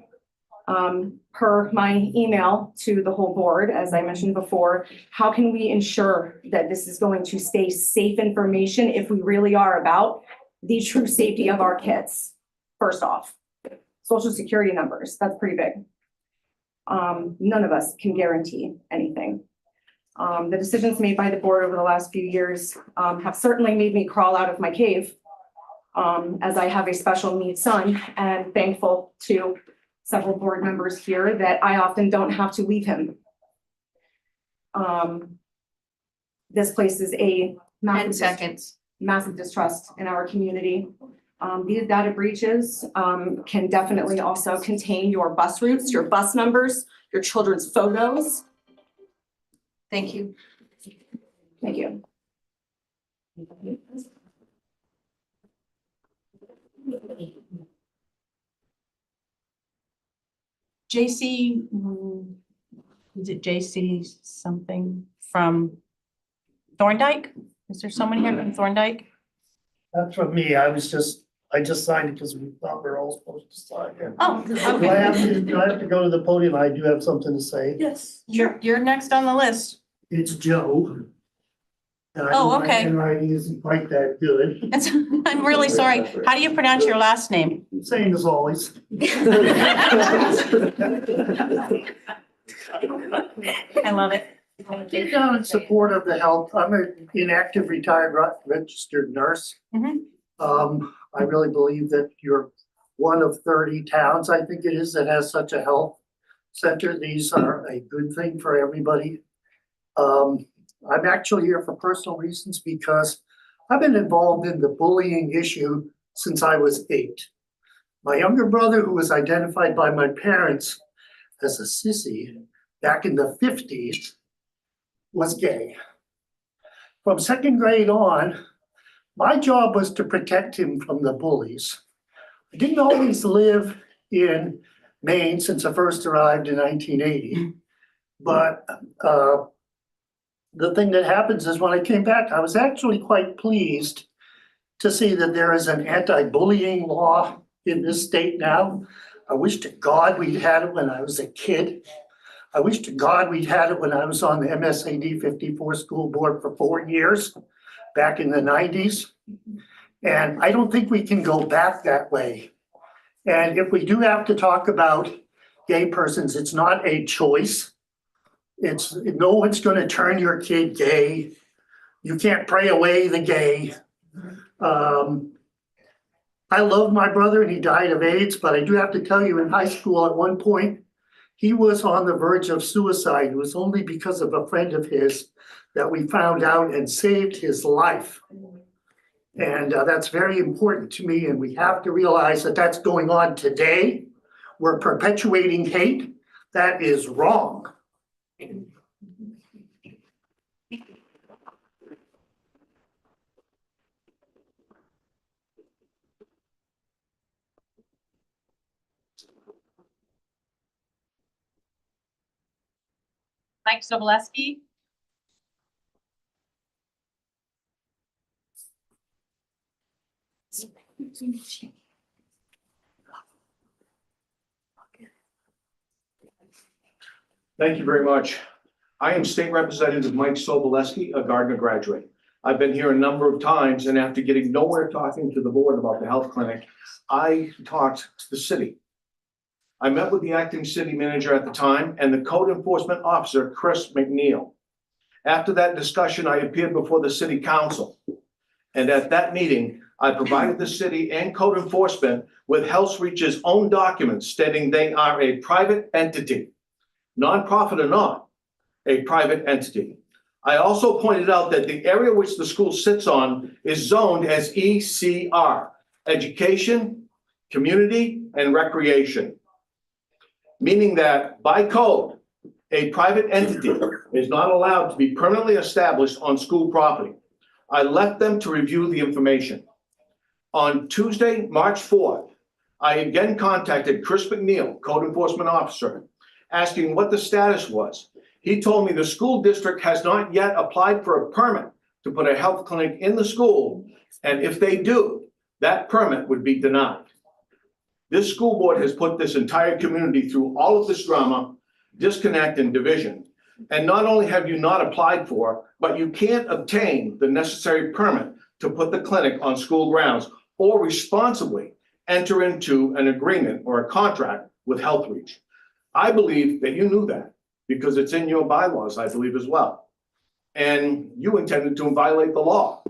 Speaker 14: per my email to the whole board, as I mentioned before, how can we ensure that this is going to stay safe information if we really are about the true safety of our kids? First off, social security numbers, that's pretty big. None of us can guarantee anything. The decisions made by the board over the last few years have certainly made me crawl out of my cave, as I have a special needs son, and thankful to several board members here that I often don't have to leave him. This places a
Speaker 10: 10 seconds.
Speaker 14: massive distrust in our community. These data breaches can definitely also contain your bus routes, your bus numbers, your children's photos.
Speaker 10: Thank you.
Speaker 14: Thank you.
Speaker 1: JC, is it JC something from Thorndike? Is there someone here from Thorndike?
Speaker 21: That's from me. I just signed it because we thought we were all supposed to sign it.
Speaker 1: Oh,
Speaker 21: Do I have
Speaker 1: okay.
Speaker 21: to go to the podium? I do have something to say.
Speaker 1: Yes. You're next on the list.
Speaker 21: It's Joe. And I
Speaker 1: Oh,
Speaker 21: know my
Speaker 1: okay.
Speaker 21: handwriting isn't quite that good.
Speaker 1: I'm really sorry. How do you pronounce your last name?
Speaker 21: Same as always.
Speaker 1: I love it.
Speaker 21: Get down in support of the health. I'm an inactive retired registered nurse. I really believe that you're one of 30 towns, I think it is, that has such a health center. These are a good thing for everybody. I'm actually here for personal reasons because I've been involved in the bullying issue since I was 8. My younger brother, who was identified by my parents as a sissy back in the 50s, was gay. From 2nd grade on, my job was to protect him from the bullies. I didn't always live in Maine since I first arrived in 1980, but the thing that happens is when I came back, I was actually quite pleased to see that there is an anti-bullying law in this state now. I wish to God we'd had it when I was a kid. I wish to God we'd had it when I was on the MSAD 54 school board for 4 years back in the 90s. And I don't think we can go back that way. And if we do have to talk about gay persons, it's not a choice. No one's going to turn your kid gay. You can't pray away the gay. I love my brother and he died of AIDS, but I do have to tell you in high school at one point, he was on the verge of suicide. It was only because of a friend of his that we found out and saved his life. And that's very important to me. And we have to realize that that's going on today. We're perpetuating hate. That is wrong.
Speaker 1: Mike Sobolewski.
Speaker 17: Thank you very much. I am State Representative Mike Sobolewski, a Gardner graduate. I've been here a number of times, and after getting nowhere talking to the board about the health clinic, I talked to the city. I met with the acting city manager at the time and the code enforcement officer, Chris McNeil. After that discussion, I appeared before the city council. And at that meeting, I provided the city and code enforcement with Health Reach's own documents stating they are a private entity, nonprofit or not, a private entity. I also pointed out that the area which the school sits on is zoned as ECR, Education, Community, and Recreation. Meaning that by code, a private entity is not allowed to be permanently established on school property. I left them to review the information. On Tuesday, March 4th, I again contacted Chris McNeil, code enforcement officer, asking what the status was. He told me the school district has not yet applied for a permit to put a health clinic in the school, and if they do, that permit would be denied. This school board has put this entire community through all of this drama, disconnect and division. And not only have you not applied for, but you can't obtain the necessary permit to put the clinic on school grounds or responsibly enter into an agreement or a contract with Health Reach. I believe that you knew that because it's in your bylaws, I believe as well. And you intended to violate the law,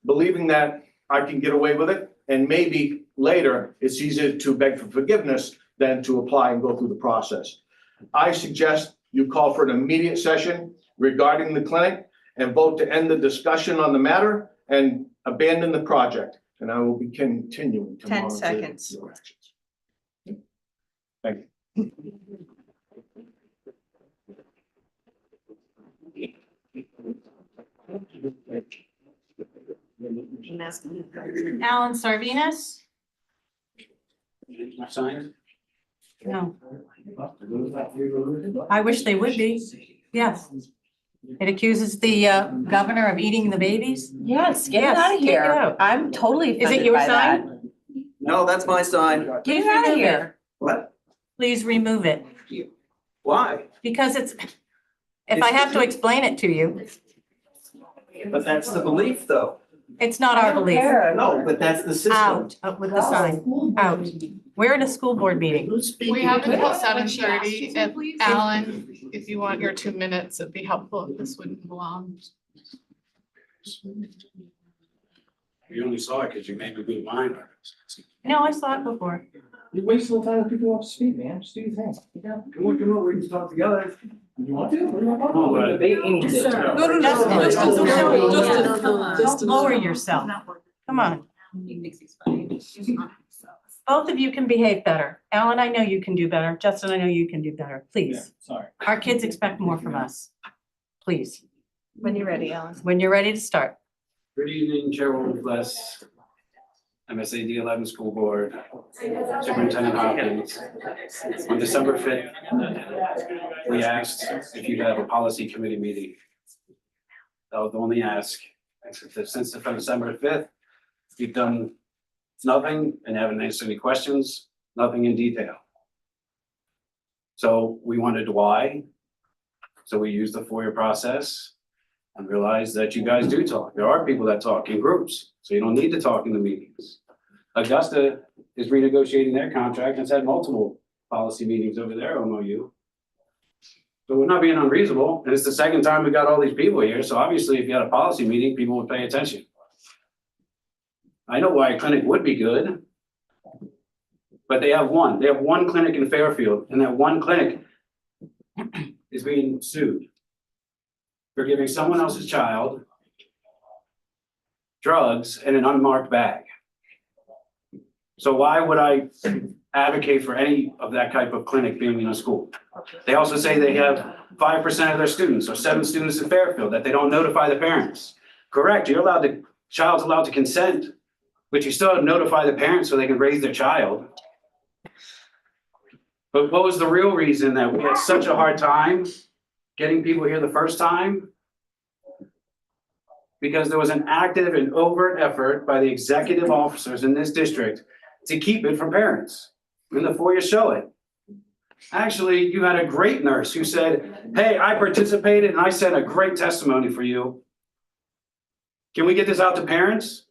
Speaker 17: believing that I can get away with it. And maybe later it's easier to beg for forgiveness than to apply and go through the process. I suggest you call for an immediate session regarding the clinic and vote to end the discussion on the matter and abandon the project. And I will be continuing to
Speaker 1: 10
Speaker 17: monitor
Speaker 1: seconds.
Speaker 17: your actions. Thank you.
Speaker 1: Alan Sarvinas?
Speaker 6: Signed?
Speaker 1: No. I wish they would be. Yes. It accuses the governor of eating the babies?
Speaker 3: Yes, get it
Speaker 1: Yes,
Speaker 3: out of
Speaker 1: take it
Speaker 3: here.
Speaker 1: out.
Speaker 3: I'm totally
Speaker 1: Is it
Speaker 3: offended
Speaker 1: your
Speaker 3: by that.
Speaker 1: sign?
Speaker 9: No, that's my sign.
Speaker 3: Get it out of here.
Speaker 9: What?
Speaker 1: Please remove it,
Speaker 9: Why?
Speaker 1: because it's, if I have to explain it to you,
Speaker 9: But that's the belief, though.
Speaker 1: it's not our belief.
Speaker 9: No, but that's the system.
Speaker 1: Out with the sign, out. We're in a school board meeting.
Speaker 8: We have until 7:30. If Alan, if you want your 2 minutes, it'd be helpful if this wouldn't go on.
Speaker 6: You only saw it because you made me read mine.
Speaker 1: No, I saw it before.
Speaker 9: You're wasting the time of people off to speak, man. Just do your thing. Come on, we can talk together. You want to?
Speaker 6: No, but-
Speaker 9: Debate anything.
Speaker 1: Just lower yourself. Come on. Both of you can behave better. Alan, I know you can do better. Justin, I know you can do better. Please.
Speaker 6: Sorry.
Speaker 1: Our kids expect more from us. Please,
Speaker 3: When you're ready, Alan.
Speaker 1: when you're ready to start.
Speaker 6: Good evening, Chairwoman Bliss, MSAD11 School Board, Superintendent Hopkins. On December 5th, we asked if you could have a policy committee meeting. That was the only ask. Since December 5th, you've done nothing and haven't answered any questions, nothing in detail. So we wondered why. So we used the FOIA process and realized that you guys do talk. There are people that talk in groups, so you don't need to talk in the meetings. Augusta is renegotiating their contract and has had multiple policy meetings over their MOU. So we're not being unreasonable, and it's the second time we got all these people here, so obviously if you had a policy meeting, people would pay attention. I know why a clinic would be good, but they have one clinic in Fairfield, and that one clinic is being sued for giving someone else's child drugs in an unmarked bag. So why would I advocate for any of that type of clinic being in a school? They also say they have 5% of their students or 7 students in Fairfield that they don't notify the parents. Correct, you're allowed to, child's allowed to consent, but you still have to notify the parents so they can raise their child. But what was the real reason that we had such a hard time getting people here the first time? Because there was an active and overt effort by the executive officers in this district to keep it from parents. And the FOIA show it. Actually, you had a great nurse who said, hey, I participated and I sent a great testimony for you. Can we get this out to parents?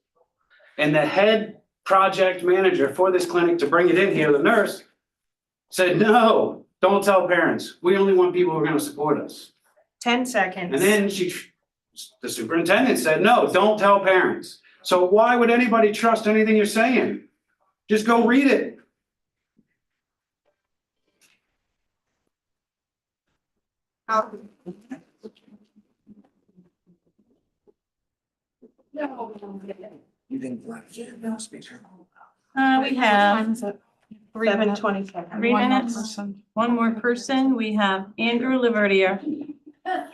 Speaker 6: And the head project manager for this clinic to bring it in here, the nurse, said, no, don't tell parents. We only want people who are going to support us.
Speaker 1: 10 seconds.
Speaker 17: And then the superintendent said, no, don't tell parents. So why would anybody trust anything you're saying? Just go read it.
Speaker 1: We have
Speaker 8: 7:27.
Speaker 1: 3
Speaker 8: One more
Speaker 1: minutes.
Speaker 8: person.
Speaker 1: One more person. We have Andrew Laverdier.
Speaker 9: There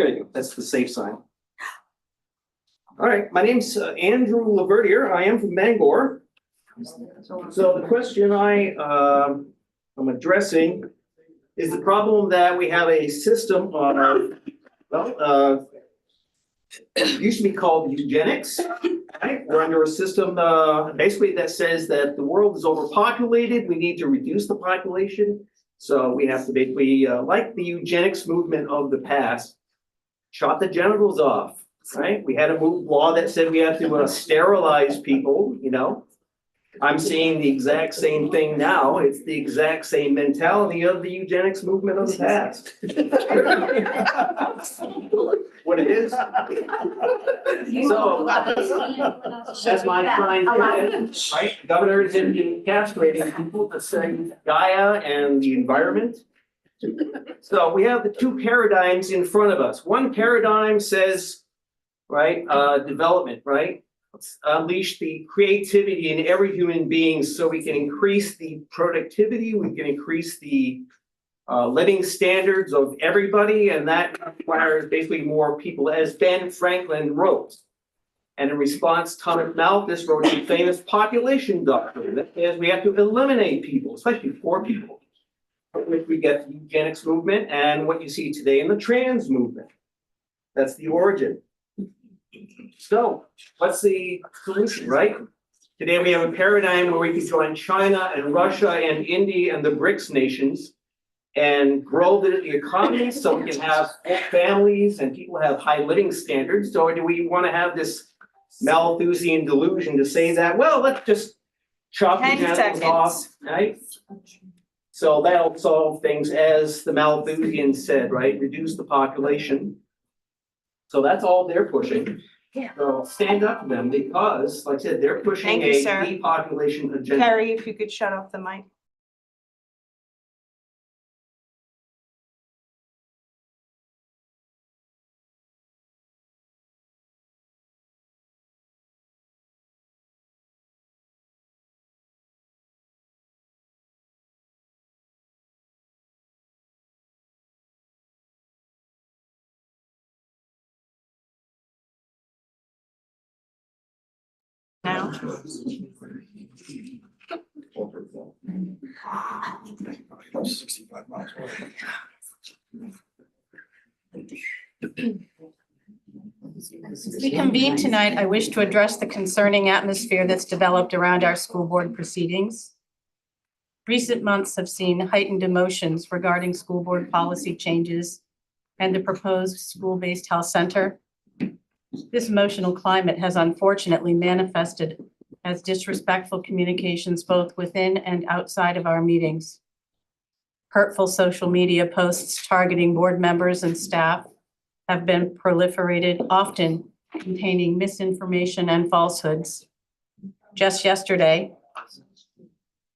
Speaker 9: you go. That's the safe sign. All right, my name's Andrew Laverdier. I am from Bangor. So the question I'm addressing is the problem that we have a system of,
Speaker 5: It used to be called eugenics, right? We're under a system, basically that says that the world is overpopulated, we need to reduce the population. So we have to basically, like the eugenics movement of the past, chop the genitals off, right? We had a law that said we had to sterilize people, you know? I'm seeing the exact same thing now. It's the exact same mentality of the eugenics movement of the past. What it is. So that's my sign, right? Governor is in castrating people to save Gaia and the environment. So we have the two paradigms in front of us. One paradigm says, right, development, right? Let's unleash the creativity in every human being so we can increase the productivity, we can increase the living standards of everybody, and that requires basically more people, as Ben Franklin wrote. And in response, Thomas Malthus wrote the famous population doctrine that says we have to eliminate people, especially poor people. Which we get the eugenics movement and what you see today in the trans movement. That's the origin. So what's the solution, right? Today we have a paradigm where we can join China and Russia and India and the BRICS nations and grow the economy so we can have full families and people have high living standards. So do we want to have this Malthusian delusion to say that, well, let's just chop the
Speaker 1: 10
Speaker 5: genitals off,
Speaker 1: seconds.
Speaker 5: right? So that'll solve things, as the Malthusians said, right? Reduce the population. So that's all they're pushing. So stand up to them because, like I said, they're pushing
Speaker 7: Thank you,
Speaker 5: a
Speaker 7: sir.
Speaker 5: depopulation agenda.
Speaker 7: Carrie, if you could shut off the mic. Now.
Speaker 1: As we convene tonight, I wish to address the concerning atmosphere that's developed around our school board proceedings. Recent months have seen heightened emotions regarding school board policy changes and the proposed school-based health center. This emotional climate has unfortunately manifested as disrespectful communications both within and outside of our meetings. Hurtful social media posts targeting board members and staff have been proliferated, often containing misinformation and falsehoods. Just yesterday,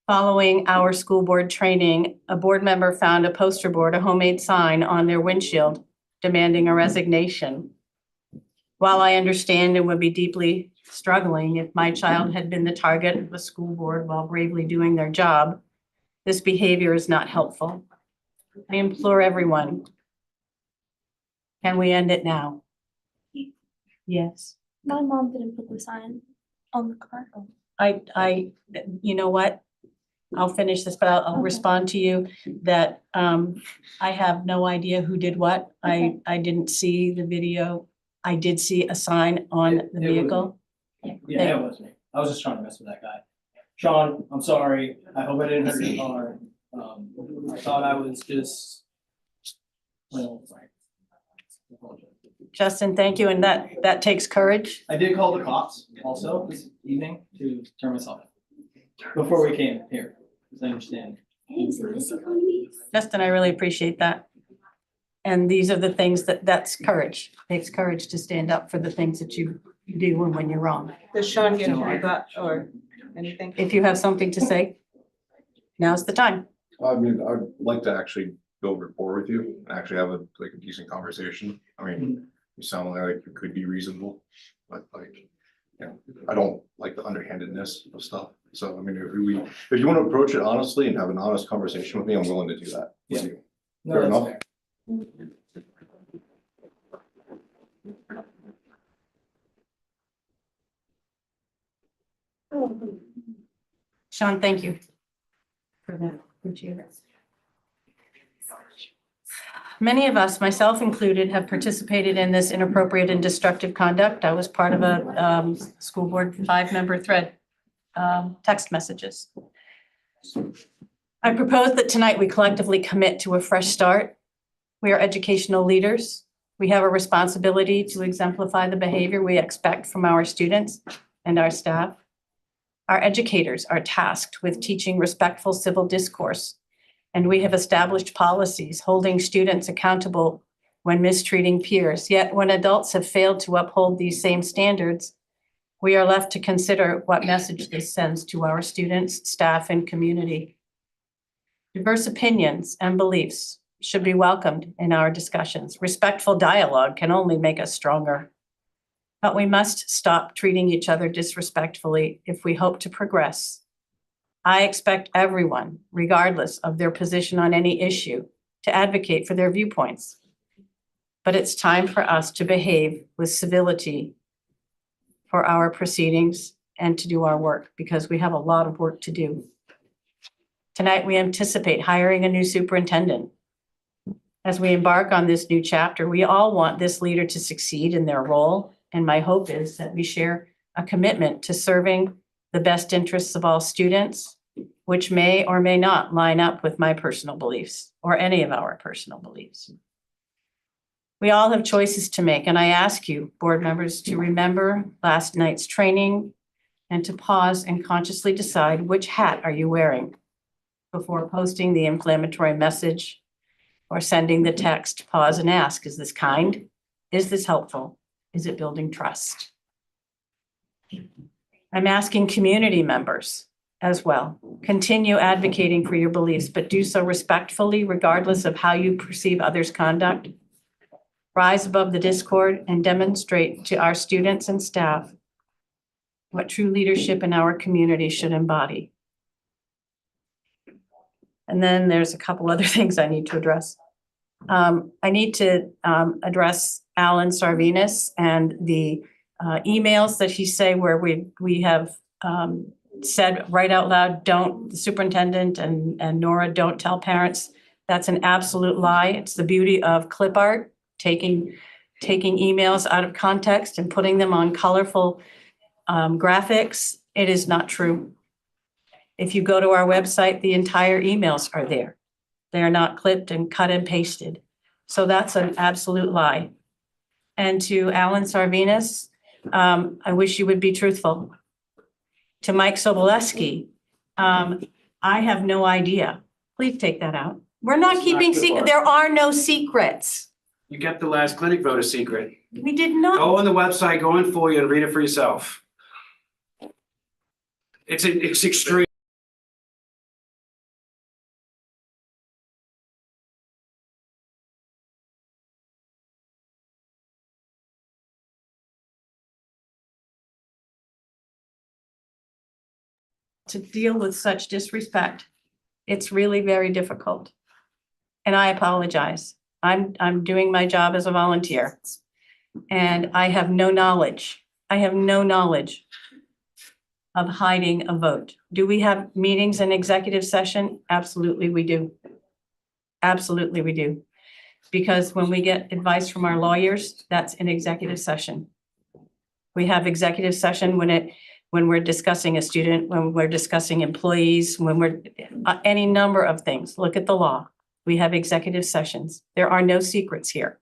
Speaker 1: following our school board training, a board member found a poster board, a homemade sign on their windshield demanding a resignation. While I understand and would be deeply struggling if my child had been the target of a school board while bravely doing their job, this behavior is not helpful. I implore everyone, can we end it now? Yes.
Speaker 12: My mom didn't put the sign on the car.
Speaker 1: You know what? I'll finish this, but I'll respond to you that I have no idea who did what. I didn't see the video. I did see a sign on the vehicle.
Speaker 22: Yeah, it was me. I was just trying to mess with that guy. Sean, I'm sorry. I hope I didn't hurt your car. I thought I was just. Well, sorry.
Speaker 1: Justin, thank you. And that takes courage.
Speaker 22: I did call the cops also this evening to turn myself in before we came here, because I understand.
Speaker 1: Justin, I really appreciate that. And these are the things that's courage. It takes courage to stand up for the things that you do when you're wrong.
Speaker 7: Does Sean get a that or anything?
Speaker 1: If you have something to say, now's the time.
Speaker 18: I mean, I'd like to actually build rapport with you and actually have a decent conversation. I mean, you sound like you could be reasonable, but I don't like the underhandedness of stuff. So I mean, if you want to approach it honestly and have an honest conversation with me, I'm willing to do that with you. Fair enough?
Speaker 1: Sean, thank you for that. Appreciate it. Many of us, myself included, have participated in this inappropriate and destructive conduct. I was part of a school board 5-member thread, text messages. I propose that tonight we collectively commit to a fresh start. We are educational leaders. We have a responsibility to exemplify the behavior we expect from our students and our staff. Our educators are tasked with teaching respectful civil discourse, and we have established policies holding students accountable when mistreating peers. Yet when adults have failed to uphold these same standards, we are left to consider what message this sends to our students, staff, and community. Diverse opinions and beliefs should be welcomed in our discussions. Respectful dialogue can only make us stronger. But we must stop treating each other disrespectfully if we hope to progress. I expect everyone, regardless of their position on any issue, to advocate for their viewpoints. But it's time for us to behave with civility for our proceedings and to do our work, because we have a lot of work to do. Tonight, we anticipate hiring a new superintendent. As we embark on this new chapter, we all want this leader to succeed in their role, and my hope is that we share a commitment to serving the best interests of all students, which may or may not line up with my personal beliefs or any of our personal beliefs. We all have choices to make, and I ask you, board members, to remember last night's training and to pause and consciously decide which hat are you wearing before posting the inflammatory message or sending the text. Pause and ask, is this kind? Is this helpful? Is it building trust? I'm asking community members as well. Continue advocating for your beliefs, but do so respectfully, regardless of how you perceive others' conduct. Rise above the discord and demonstrate to our students and staff what true leadership in our community should embody. And then there's a couple other things I need to address. I need to address Alan Sarvinas and the emails that he say where we have said right out loud, don't, the superintendent and Nora, don't tell parents. That's an absolute lie. It's the beauty of clip art, taking emails out of context and putting them on colorful graphics. It is not true. If you go to our website, the entire emails are there. They are not clipped and cut and pasted. So that's an absolute lie. And to Alan Sarvinas, I wish you would be truthful. To Mike Sobolewski, I have no idea. Please take that out. We're not keeping secret. There are no secrets.
Speaker 6: You kept the last clinic vote a secret.
Speaker 1: We did not.
Speaker 6: Go on the website, go in for you and read it for yourself. It's extreme.
Speaker 1: To deal with such disrespect, it's really very difficult. And I apologize. I'm doing my job as a volunteer. And I have no knowledge. I have no knowledge of hiding a vote. Do we have meetings in executive session? Absolutely, we do. Absolutely, we do. Because when we get advice from our lawyers, that's in executive session. We have executive session when we're discussing a student, when we're discussing employees, when we're any number of things. Look at the law. We have executive sessions. There are no secrets here.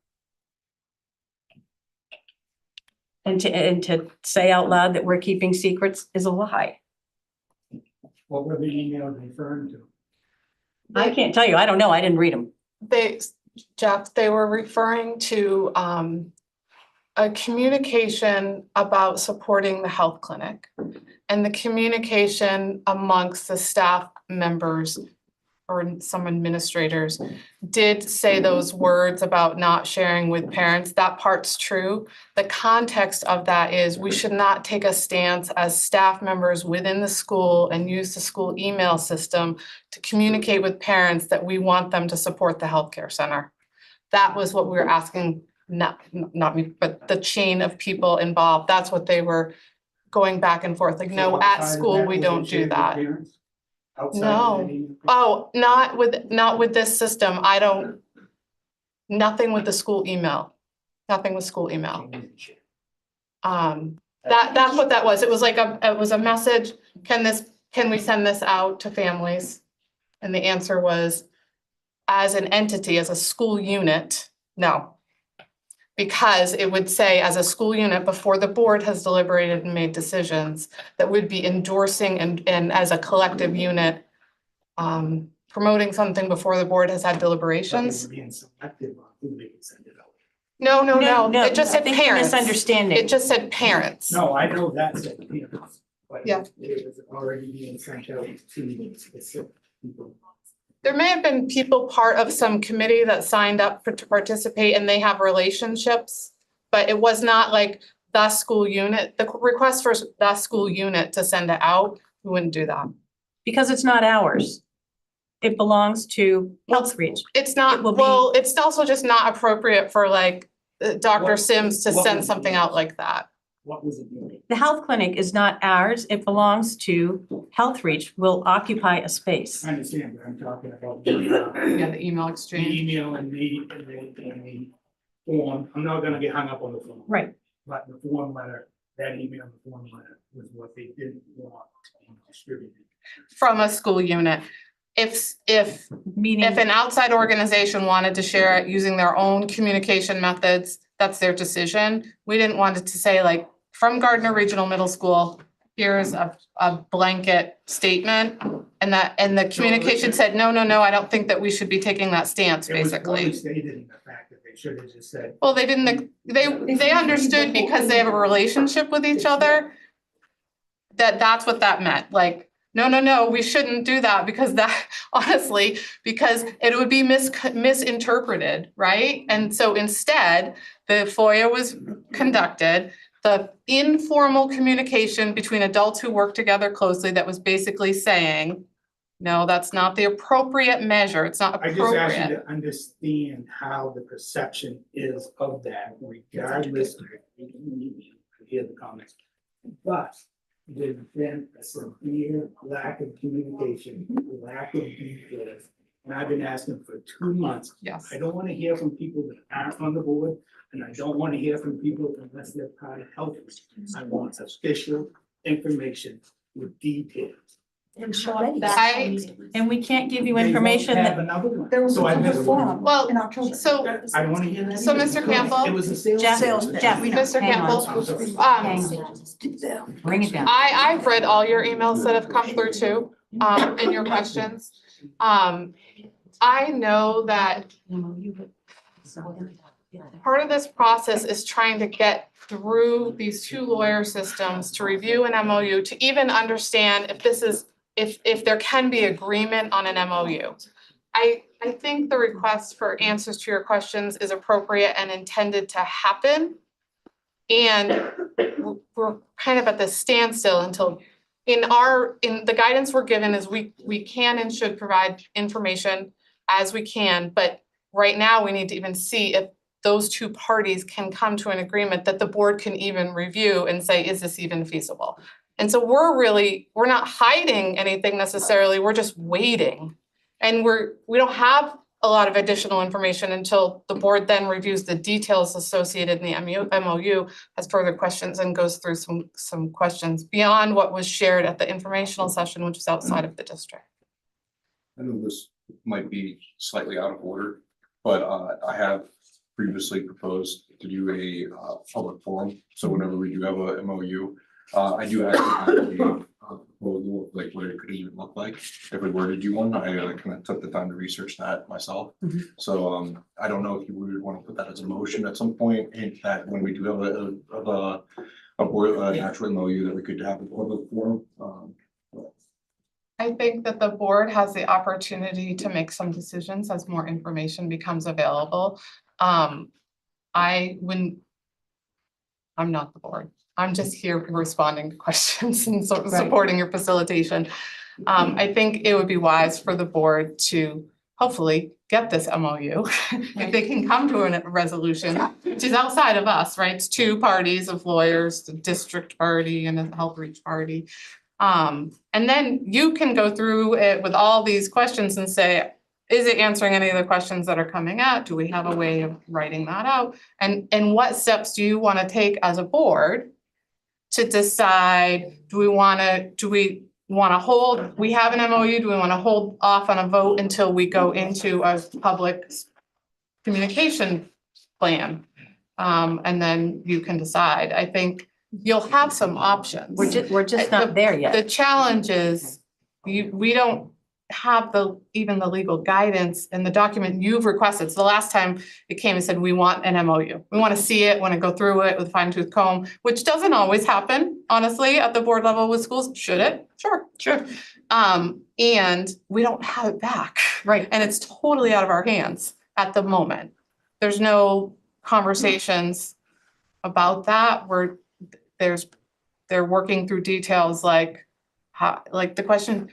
Speaker 1: And to say out loud that we're keeping secrets is a lie.
Speaker 22: What were the emails referring to?
Speaker 1: I can't tell you. I don't know. I didn't read them.
Speaker 8: Jeff, they were referring to a communication about supporting the health clinic and the communication amongst the staff members or some administrators did say those words about not sharing with parents. That part's true. The context of that is we should not take a stance as staff members within the school and use the school email system to communicate with parents that we want them to support the healthcare center. That was what we were asking, not me, but the chain of people involved. That's what they were going back and forth. Like, no, at school, we don't do that. No. Oh, not with this system. I don't, Nothing with the school email. Nothing with school email. That's what that was. It was like it was a message, can we send this out to families? And the answer was, as an entity, as a school unit, no. Because it would say, as a school unit, before the board has deliberated and made decisions, that would be endorsing and as a collective unit, promoting something before the board has had deliberations.
Speaker 11: Being selective on who they can send it out.
Speaker 8: No, it just
Speaker 1: I
Speaker 8: said
Speaker 1: think you're
Speaker 8: parents.
Speaker 1: misunderstanding.
Speaker 8: It just said parents.
Speaker 11: No, I know that's it, but
Speaker 8: Yeah.
Speaker 11: it was already being sent out to specific people.
Speaker 8: There may have been people part of some committee that signed up to participate and they have relationships, but it was not like the school unit, the request for the school unit to send it out, we wouldn't do that.
Speaker 1: Because it's not ours. It belongs to Health Reach.
Speaker 8: It's not, well, it's also just not appropriate for like Dr. Sims to send something out like that.
Speaker 11: What was it doing?
Speaker 1: The health clinic is not ours. It belongs to Health Reach. Will occupy a space.
Speaker 11: I understand, but I'm talking about
Speaker 8: Yeah, the email
Speaker 11: the
Speaker 8: exchange.
Speaker 11: email and the form. I'm not gonna get hung up on the phone.
Speaker 1: Right.
Speaker 11: But the form letter, that email, the form letter was what they didn't want to be distributed.
Speaker 8: From a school unit. If an outside organization wanted to share it using their own communication methods, that's their decision. We didn't want it to say like, from Gardner Regional Middle School, here's a blanket statement. And the communication said, no, I don't think that we should be taking that stance, basically.
Speaker 11: It was clearly stated in the fact that they should have just said.
Speaker 8: Well, they didn't, they understood because they have a relationship with each other, that's what that meant, like, no, we shouldn't do that because that, honestly, because it would be misinterpreted, right? And so instead, the FOIA was conducted, the informal communication between adults who work together closely that was basically saying, no, that's not the appropriate measure, it's not
Speaker 11: I just asked you
Speaker 8: appropriate.
Speaker 11: to understand how the perception is of that, regardless of you hear the comments. But there's been a severe lack of communication, lack of details. And I've been asking for 2 months.
Speaker 8: Yes.
Speaker 11: I don't want to hear from people that aren't on the board, and I don't want to hear from people unless they're part of health. I want official information with details.
Speaker 1: And we can't give you information
Speaker 11: They won't have
Speaker 1: that.
Speaker 11: another one. So I missed one.
Speaker 8: Well, so,
Speaker 11: I don't want to hear that.
Speaker 8: So,
Speaker 11: either,
Speaker 8: Mr.
Speaker 11: because
Speaker 8: Campbell?
Speaker 11: It was a sales.
Speaker 1: Jeff,
Speaker 8: Mr.
Speaker 1: hang on.
Speaker 8: Campbell,
Speaker 1: Bring it down.
Speaker 8: I've read all your emails that have come through too, and your questions. I know that part of this process is trying to get through these two lawyer systems to review an MOU, to even understand if there can be agreement on an MOU. I think the request for answers to your questions is appropriate and intended to happen. And we're kind of at this standstill until, in the guidance we're given is we can and should provide information as we can, but right now we need to even see if those two parties can come to an agreement that the board can even review and say, is this even feasible? And so we're not hiding anything necessarily, we're just waiting. And we don't have a lot of additional information until the board then reviews the details associated in the MOU, has further questions and goes through some questions beyond what was shared at the informational session, which is outside of the district.
Speaker 18: I know this might be slightly out of order, but I have previously proposed to do a public forum. So whenever we do have a MOU, I do actually have a proposal of like what it could even look like if we were to do one. I kind of took the time to research that myself. So I don't know if you would want to put that as a motion at some point, and that when we do have a board, an actual MOU, that we could have a public forum.
Speaker 8: I think that the board has the opportunity to make some decisions as more information becomes available. I'm not the board. I'm just here responding to questions and supporting your facilitation. I think it would be wise for the board to hopefully get this MOU. If they can come to a resolution, which is outside of us, right? It's two parties of lawyers, the district party and a health reach party. And then you can go through it with all these questions and say, is it answering any of the questions that are coming out? Do we have a way of writing that out? And what steps do you want to take as a board to decide, do we want to hold, we have an MOU, do we want to hold off on a vote until we go into a public communication plan? And then you can decide. I think you'll have some options.
Speaker 1: We're just not there yet.
Speaker 8: The challenge is, we don't have even the legal guidance and the document you've requested. So the last time it came and said, we want an MOU. We want to see it, want to go through it with a fine tooth comb, which doesn't always happen, honestly, at the board level with schools. Should it? Sure. And we don't have it back.
Speaker 1: Right.
Speaker 8: And it's totally out of our hands at the moment. There's no conversations about that where they're working through details like the question,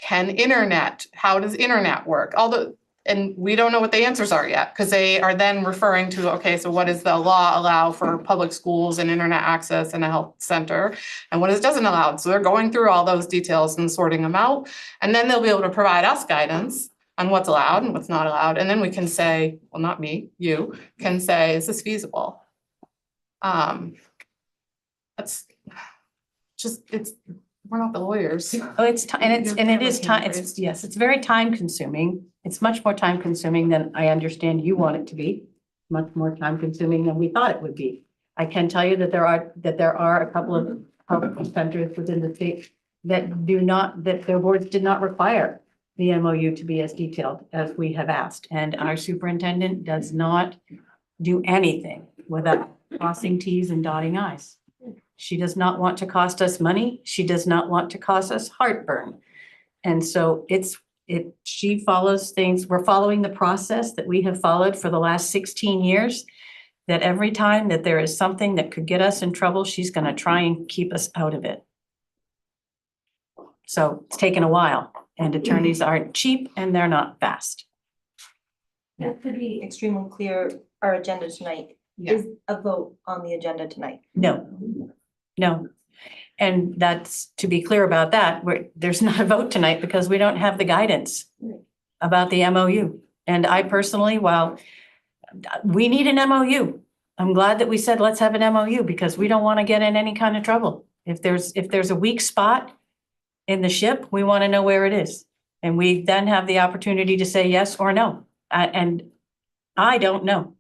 Speaker 8: how does internet work? And we don't know what the answers are yet, because they are then referring to, okay, so what does the law allow for public schools and internet access in a health center? And what it doesn't allow? So they're going through all those details and sorting them out. And then they'll be able to provide us guidance on what's allowed and what's not allowed. And then we can say, well, not me, you can say, is this feasible? That's just, we're not the lawyers.
Speaker 1: Oh, it's very time consuming. It's much more time consuming than I understand you want it to be. Much more time consuming than we thought it would be. I can tell you that there are a couple of health centers within the state that their boards did not require the MOU to be as detailed as we have asked. And our superintendent does not do anything without crossing Ts and dotting Is. She does not want to cost us money. She does not want to cause us heartburn. And so she follows things. We're following the process that we have followed for the last 16 years, that every time that there is something that could get us in trouble, she's going to try and keep us out of it. So it's taken a while, and attorneys aren't cheap and they're not fast.
Speaker 14: To be extremely clear, our agenda tonight is a vote on the agenda tonight.
Speaker 1: No. And that's, to be clear about that, there's not a vote tonight because we don't have the guidance about the MOU. And I personally, while we need an MOU, I'm glad that we said, let's have an MOU, because we don't want to get in any kind of trouble. If there's a weak spot in the ship, we want to know where it is. And we then have the opportunity to say yes or no. And I don't know.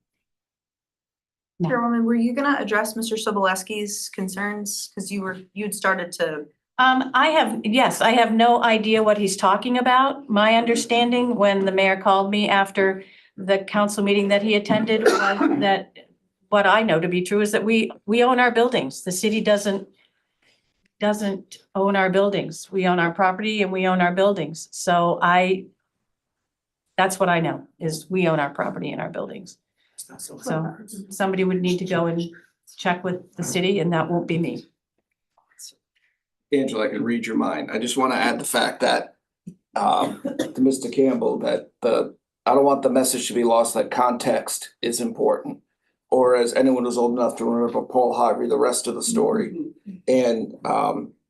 Speaker 1: No.
Speaker 14: Chairwoman, were you gonna address Mr. Sobolewski's concerns? Because you'd started to.
Speaker 1: I have no idea what he's talking about. My understanding, when the mayor called me after the council meeting that he attended, was that what I know to be true is that we own our buildings. The city doesn't own our buildings. We own our property and we own our buildings. So that's what I know, is we own our property and our buildings. So somebody would need to go and check with the city, and that won't be me.
Speaker 13: Angela, I can read your mind. I just want to add the fact that to Mr. Campbell, that I don't want the message to be lost that context is important. Or as anyone who's old enough to remember Paul Harvey, the rest of the story. And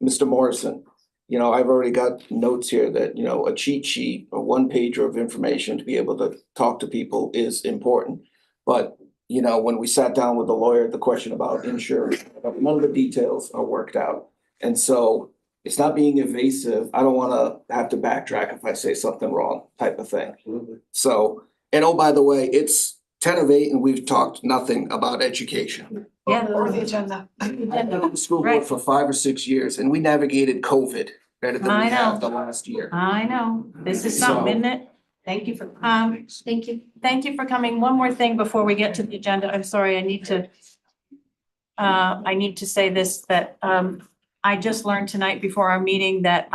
Speaker 13: Mr. Morrison, I've already got notes here that, a cheat sheet, a one-pager of information to be able to talk to people is important. But, when we sat down with the lawyer, the question about insurance, none of the details are worked out. And so it's not being evasive. I don't want to have to backtrack if I say something wrong, type of thing. So, and oh, by the way, it's 10 of 8 and we've talked nothing about education.
Speaker 1: Yeah.
Speaker 8: Or the agenda.
Speaker 13: I've been on the school board for 5 or 6 years and we navigated COVID better than we have the last year.
Speaker 1: I know. This is something, isn't it? Thank you for, thank you for coming. One more thing before we get to the agenda. I'm sorry, I need to say this, that, I just learned tonight before our meeting that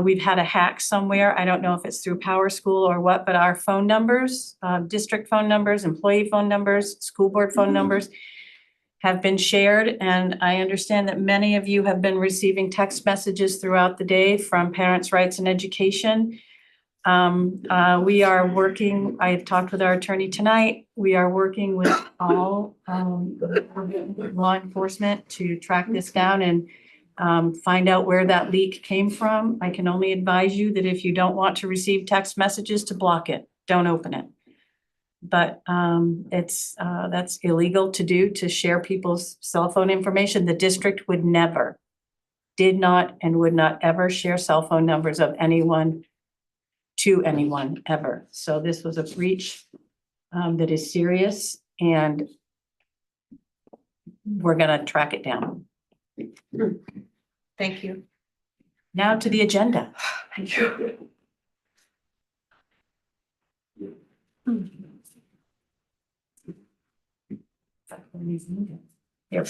Speaker 1: we've had a hack somewhere. I don't know if it's through Power School or what, but our phone numbers, district phone numbers, employee phone numbers, school board phone numbers have been shared. And I understand that many of you have been receiving text messages throughout the day from Parents' Rights and Education. We are working, I talked with our attorney tonight. We are working with all law enforcement to track this down. And find out where that leak came from. I can only advise you that if you don't want to receive text messages, to block it. Don't open it. But that's illegal to do, to share people's cell phone information. The district would never, did not, and would not ever share cell phone numbers of anyone to anyone ever. So this was a breach that is serious, and we're gonna track it down.
Speaker 10: Thank you.
Speaker 1: Now to the agenda.
Speaker 10: Thank you.
Speaker 1: Here.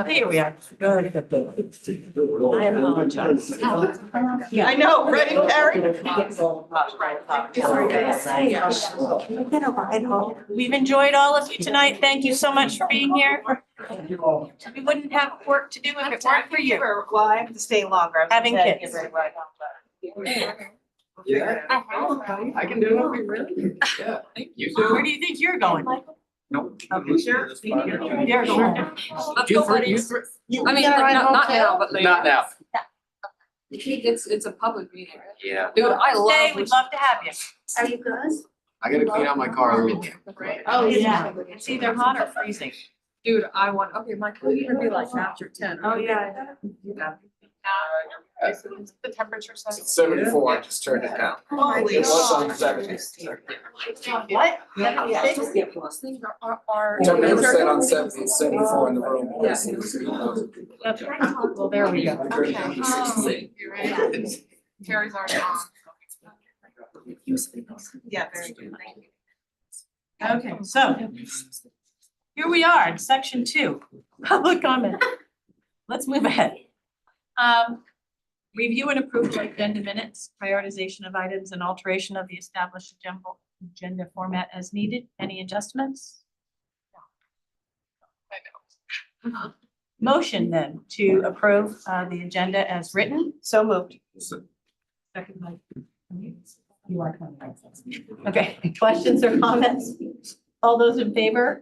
Speaker 1: Here we are. Good. I apologize.
Speaker 10: Yeah, I know, right, Carrie?
Speaker 1: We've enjoyed all of you tonight. Thank you so much for being here. We wouldn't have work to do if it weren't for you.
Speaker 7: Well, I have to stay longer.
Speaker 1: Having kids.
Speaker 5: Yeah. I can do it. Yeah. You do.
Speaker 1: Where do you think you're going?
Speaker 5: Nope.
Speaker 1: Okay, sure. You're going.
Speaker 12: I mean, not now, but later.
Speaker 5: Not now.
Speaker 12: It's a public meeting.
Speaker 5: Yeah.
Speaker 12: Dude, I love.
Speaker 1: Hey, we'd love to have you.
Speaker 4: Are you good?
Speaker 18: I gotta clean out my car a little bit.
Speaker 1: Oh, yeah. It's either hot or freezing.
Speaker 12: Dude, I want, okay, my could even be like after 10.
Speaker 1: Oh, yeah.
Speaker 8: The temperature says.
Speaker 13: It's 74, I just turned it down.
Speaker 1: Holy
Speaker 13: It was on 70.
Speaker 1: What?
Speaker 13: Temperature said on 70, it's 74 in the room.
Speaker 1: Well, there we go.
Speaker 8: Okay. You're right. Terry's already on.
Speaker 7: Yeah, very good.
Speaker 1: Okay, so here we are in section 2, public comment. Let's move ahead. Review and approve of agenda minutes, prioritization of items and alteration of the established agenda format as needed. Any adjustments? Motion then to approve the agenda as written.
Speaker 7: So moved.
Speaker 1: Second by you are coming. Okay, questions or comments? All those in favor?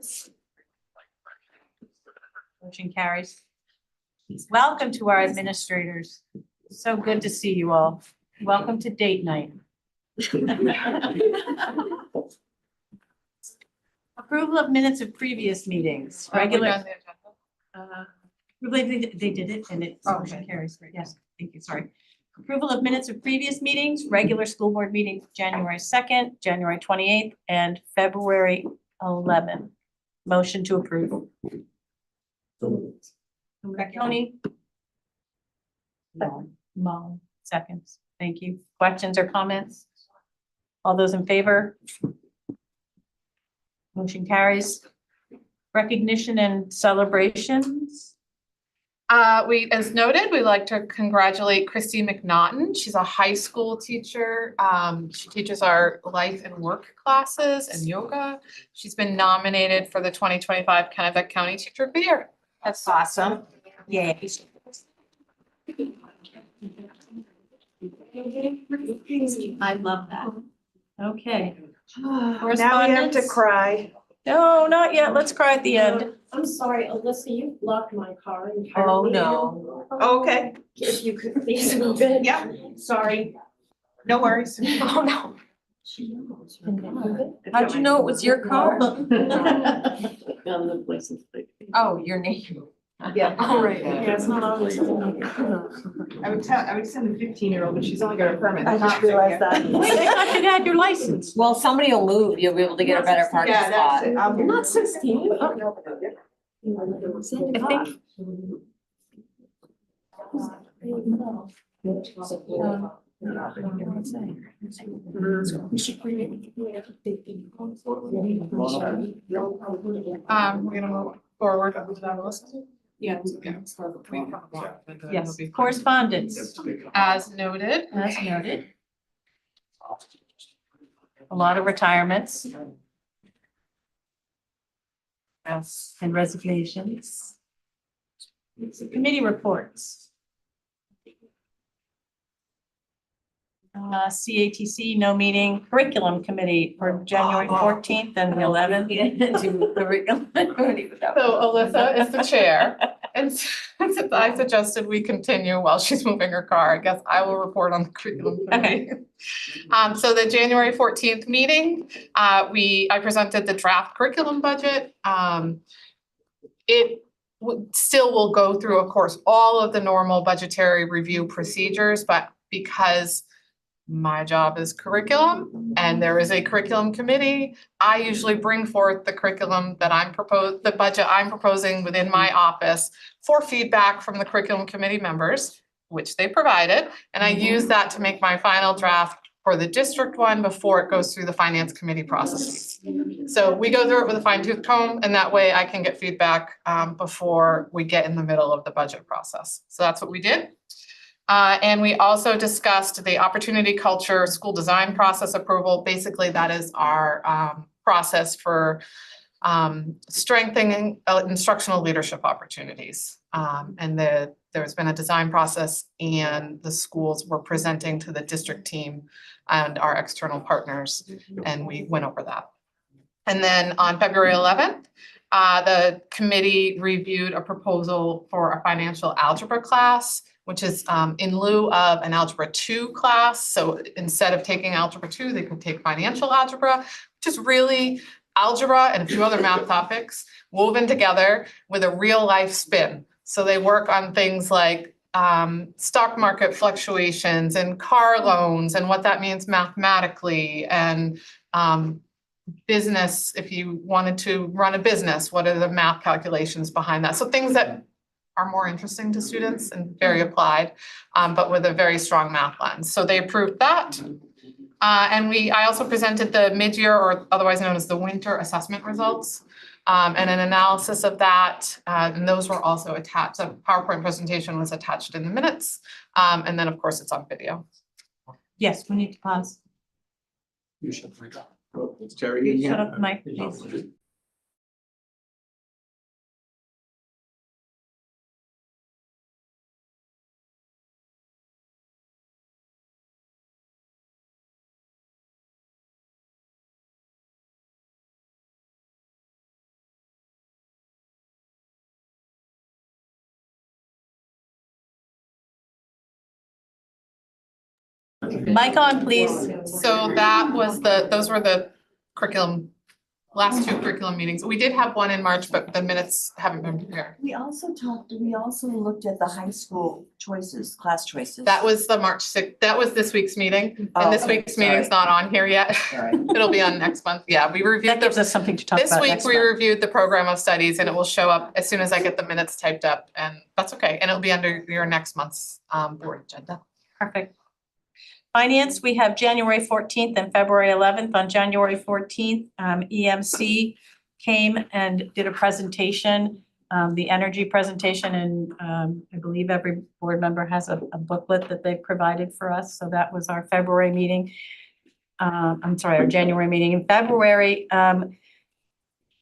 Speaker 1: Motion carries. Welcome to our administrators. So good to see you all. Welcome to date night. Approval of minutes of previous meetings, regular. They did it and it motion carries. Yes, thank you, sorry. Approval of minutes of previous meetings, regular school board meetings, January 2nd, January 28th, and February 11th. Motion to approve. Tony? Molly, seconds. Thank you. Questions or comments? All those in favor? Motion carries. Recognition and celebrations.
Speaker 8: As noted, we'd like to congratulate Christy McNaughton. She's a high school teacher. She teaches our life and work classes and yoga. She's been nominated for the 2025 Kennebec County Teacher of the Year.
Speaker 1: That's awesome. Yay. I love that. Okay.
Speaker 7: Now we have to cry.
Speaker 1: No, not yet. Let's cry at the end.
Speaker 12: I'm sorry, Alyssa, you blocked my car
Speaker 10: Oh,
Speaker 12: entirely.
Speaker 10: no.
Speaker 7: Okay.
Speaker 12: If you could please move it.
Speaker 7: Yeah.
Speaker 12: Sorry.
Speaker 7: No worries.
Speaker 12: Oh, no.
Speaker 10: How'd you know it was your car?
Speaker 12: Oh, your name.
Speaker 7: Yeah.
Speaker 12: All right.
Speaker 7: Yeah, it's not always. I would send a 15-year-old, but she's only got a permit.
Speaker 20: I just realized that.
Speaker 1: Wait, I thought you had your license.
Speaker 10: Well, somebody will move, you'll be able to get a better parking
Speaker 7: Yeah, that's
Speaker 10: spot.
Speaker 7: it. I'm
Speaker 12: You're not 16.
Speaker 1: I think.
Speaker 8: We're gonna move forward with that list.
Speaker 1: Yeah. Yes, correspondence,
Speaker 8: As noted.
Speaker 1: as noted. A lot of retirements. And resignations. Committee reports. CATC, no meeting. Curriculum committee for January 14th and the 11th.
Speaker 8: So Alyssa is the chair, and since I suggested we continue while she's moving her car, I guess I will report on the curriculum committee. So the January 14th meeting, I presented the draft curriculum budget. It still will go through, of course, all of the normal budgetary review procedures, but because my job is curriculum and there is a curriculum committee, I usually bring forth the curriculum that the budget I'm proposing within my office for feedback from the curriculum committee members, which they provided, and I use that to make my final draft for the district one before it goes through the finance committee process. So we go through it with a fine tooth comb, and that way I can get feedback before we get in the middle of the budget process. So that's what we did. And we also discussed the opportunity culture school design process approval. Basically, that is our process for strengthening instructional leadership opportunities. And there's been a design process, and the schools were presenting to the district team and our external partners, and we went over that. And then on February 11th, the committee reviewed a proposal for a financial algebra class, which is in lieu of an Algebra 2 class. So instead of taking Algebra 2, they could take financial algebra, which is really algebra and a few other math topics woven together with a real life spin. So they work on things like stock market fluctuations and car loans and what that means mathematically, and business, if you wanted to run a business, what are the math calculations behind that? So things that are more interesting to students and very applied, but with a very strong math lens. So they approved that. And I also presented the mid-year, or otherwise known as the winter assessment results, and an analysis of that. And those were also attached. A PowerPoint presentation was attached in the minutes. And then of course it's on video.
Speaker 1: Yes, we need to pause.
Speaker 11: You shut the mic off. It's Terry again.
Speaker 1: Shut up the mic, please. Mic on, please.
Speaker 8: So that was those were the last two curriculum meetings. We did have one in March, but the minutes haven't been prepared.
Speaker 3: We also looked at the high school choices, class choices.
Speaker 8: That was the March 6th, that was this week's meeting, and this week's meeting's not on here yet. It'll be on next month. Yeah, we reviewed.
Speaker 1: That gives us something to talk about
Speaker 8: This week,
Speaker 1: next
Speaker 8: we
Speaker 1: month.
Speaker 8: reviewed the program of studies, and it will show up as soon as I get the minutes typed up, and that's okay. And it'll be under your next month's board agenda.
Speaker 1: Perfect. Finance, we have January 14th and February 11th. On January 14th, EMC came and did a presentation, the energy presentation, and I believe every board member has a booklet that they provided for us. So that was our February meeting. Our January meeting. In February,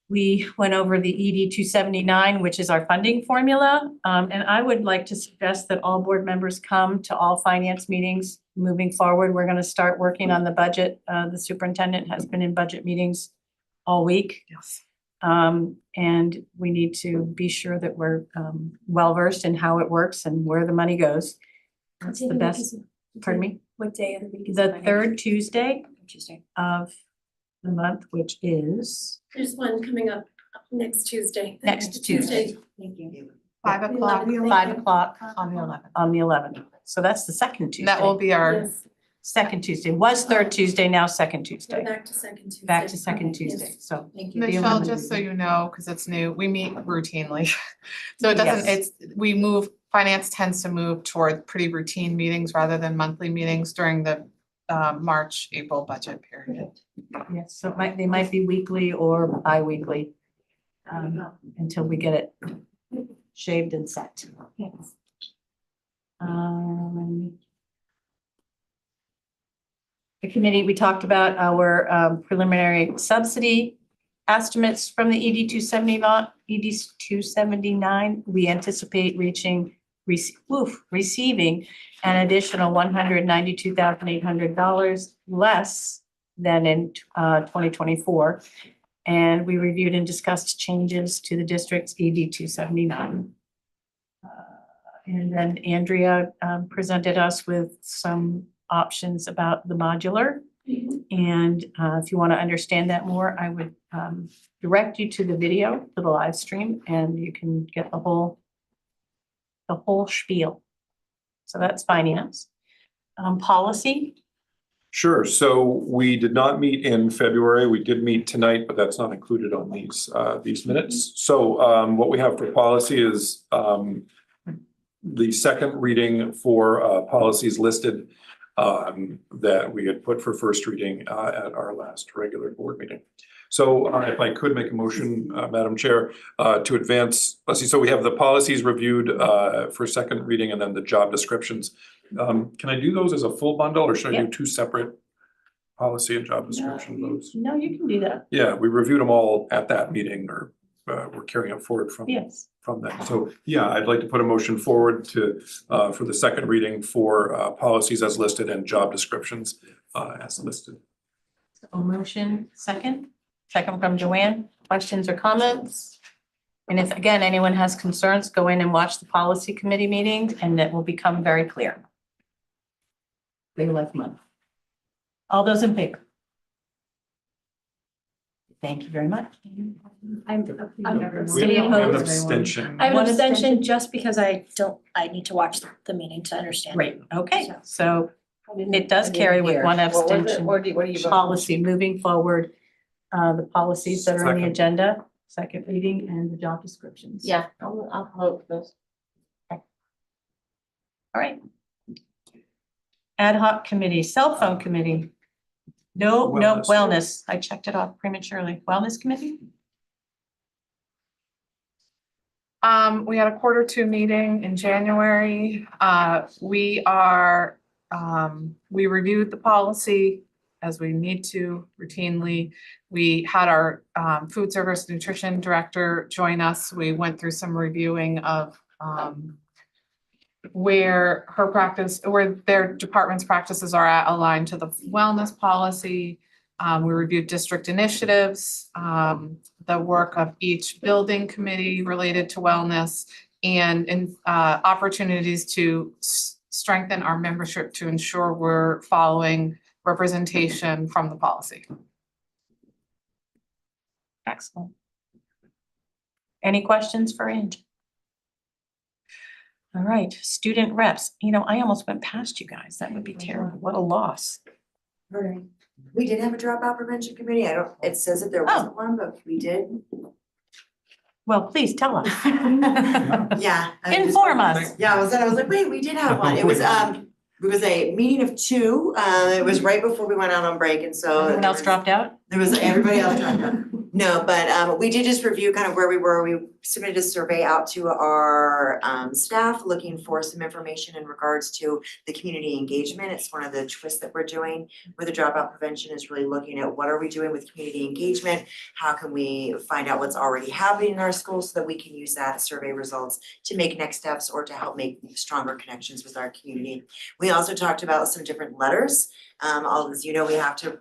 Speaker 1: we went over the ED 279, which is our funding formula. And I would like to suggest that all board members come to all finance meetings moving forward. We're going to start working on the budget. The superintendent has been in budget meetings all week.
Speaker 8: Yes.
Speaker 1: And we need to be sure that we're well-versed in how it works and where the money goes. That's the best. Pardon me?
Speaker 4: What day of the week is
Speaker 1: The third Tuesday of the month, which is
Speaker 4: There's one coming up next Tuesday.
Speaker 1: next Tuesday.
Speaker 4: Thank you.
Speaker 8: 5 o'clock.
Speaker 1: 5 o'clock
Speaker 8: on the 11th.
Speaker 1: on the 11th. So that's the second Tuesday.
Speaker 8: That will be our
Speaker 4: Yes,
Speaker 1: Second Tuesday. Was third Tuesday, now second Tuesday.
Speaker 4: back to second Tuesday.
Speaker 1: Back to second
Speaker 4: Okay,
Speaker 1: Tuesday.
Speaker 4: yes.
Speaker 1: So
Speaker 4: Thank you.
Speaker 1: The
Speaker 8: Michelle,
Speaker 1: 11th.
Speaker 8: just so you know, because it's new, we meet routinely. So it doesn't,
Speaker 1: Yes.
Speaker 8: finance tends to move toward pretty routine meetings rather than monthly meetings during the March, April budget period.
Speaker 1: yes, so they might be weekly or bi-weekly until we get it shaved and set. The committee, we talked about our preliminary subsidy estimates from the ED 279, we anticipate receiving an additional $192,800 less than in 2024. And we reviewed and discussed changes to the district's ED 279. And then Andrea presented us with some options about the modular. And if you want to understand that more, I would direct you to the video, to the live stream, and you can get the whole spiel. So that's finance. Policy.
Speaker 2: Sure. So we did not meet in February. We did meet tonight, but that's not included on these minutes. So what we have for policy is the second reading for policies listed that we had put for first reading at our last regular board meeting. So if I could make a motion, Madam Chair, to advance, let's see, so we have the policies reviewed for second reading and then the job descriptions. Can I do those as a full bundle or should I do two separate policy and job description votes?
Speaker 1: No, you can do that.
Speaker 2: Yeah, we reviewed them all at that meeting or we're carrying it forward from that. So yeah, I'd like to put a motion forward to for the second reading for policies as listed and job descriptions as listed.
Speaker 1: So motion second from Joanne. Questions or comments? And if again, anyone has concerns, go in and watch the policy committee meetings and it will become very clear. Big life month. All those in favor? Thank you very much.
Speaker 2: We have
Speaker 1: Any
Speaker 2: an
Speaker 1: opposed?
Speaker 2: abstention.
Speaker 16: I have
Speaker 1: One
Speaker 16: an abstention just because I need to watch the meeting to understand.
Speaker 1: Great, okay, so it does carry with one abstention.
Speaker 10: What do you vote?
Speaker 1: Policy moving forward, the policies that are on the
Speaker 2: Second.
Speaker 1: agenda, second reading and the job descriptions.
Speaker 10: Yeah, I'll vote for those.
Speaker 1: All right. Ad hoc committee, cell phone committee. No, wellness. I checked it off prematurely. Wellness committee?
Speaker 8: We had a Q2 meeting in January. We reviewed the policy as we need to routinely. We had our food service nutrition director join us. We went through some reviewing of where their department's practices are aligned to the wellness policy. We reviewed district initiatives, the work of each building committee related to wellness, and opportunities to strengthen our membership to ensure we're following representation from the policy.
Speaker 1: Excellent. Any questions for Angie? All right, student reps. You know, I almost went past you guys. That would be terrible. What a loss.
Speaker 3: Right. We did have a dropout prevention committee. It says that there wasn't one, but we did.
Speaker 1: Well, please tell us.
Speaker 3: Yeah.
Speaker 1: Inform us.
Speaker 3: Yeah, I was like, wait, we did have one. It was a meeting of two. It was right before we went out on break, and so
Speaker 1: Everyone else dropped out?
Speaker 3: There was everybody else dropped out. No, but we did just review kind of where we were. We submitted a survey out to our staff looking for some information in regards to the community engagement. It's one of the twists that we're doing with the dropout prevention is really looking at what are we doing with community engagement? How can we find out what's already happening in our schools so that we can use that survey results to make next steps or to help make stronger connections with our community. We also talked about some different letters. As you know, we have to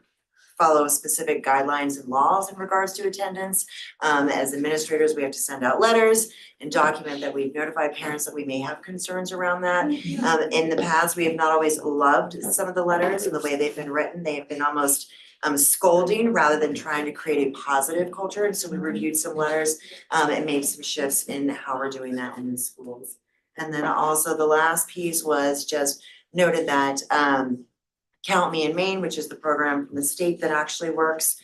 Speaker 3: follow specific guidelines and laws in regards to attendance. As administrators, we have to send out letters and document that we've notified parents that we may have concerns around that. In the past, we have not always loved some of the letters and the way they've been written. They have been almost scolding rather than trying to create a positive culture. And so we reviewed some letters and made some shifts in how we're doing that in the schools. And then also the last piece was just noted that Count Me in Maine, which is the program from the state that actually works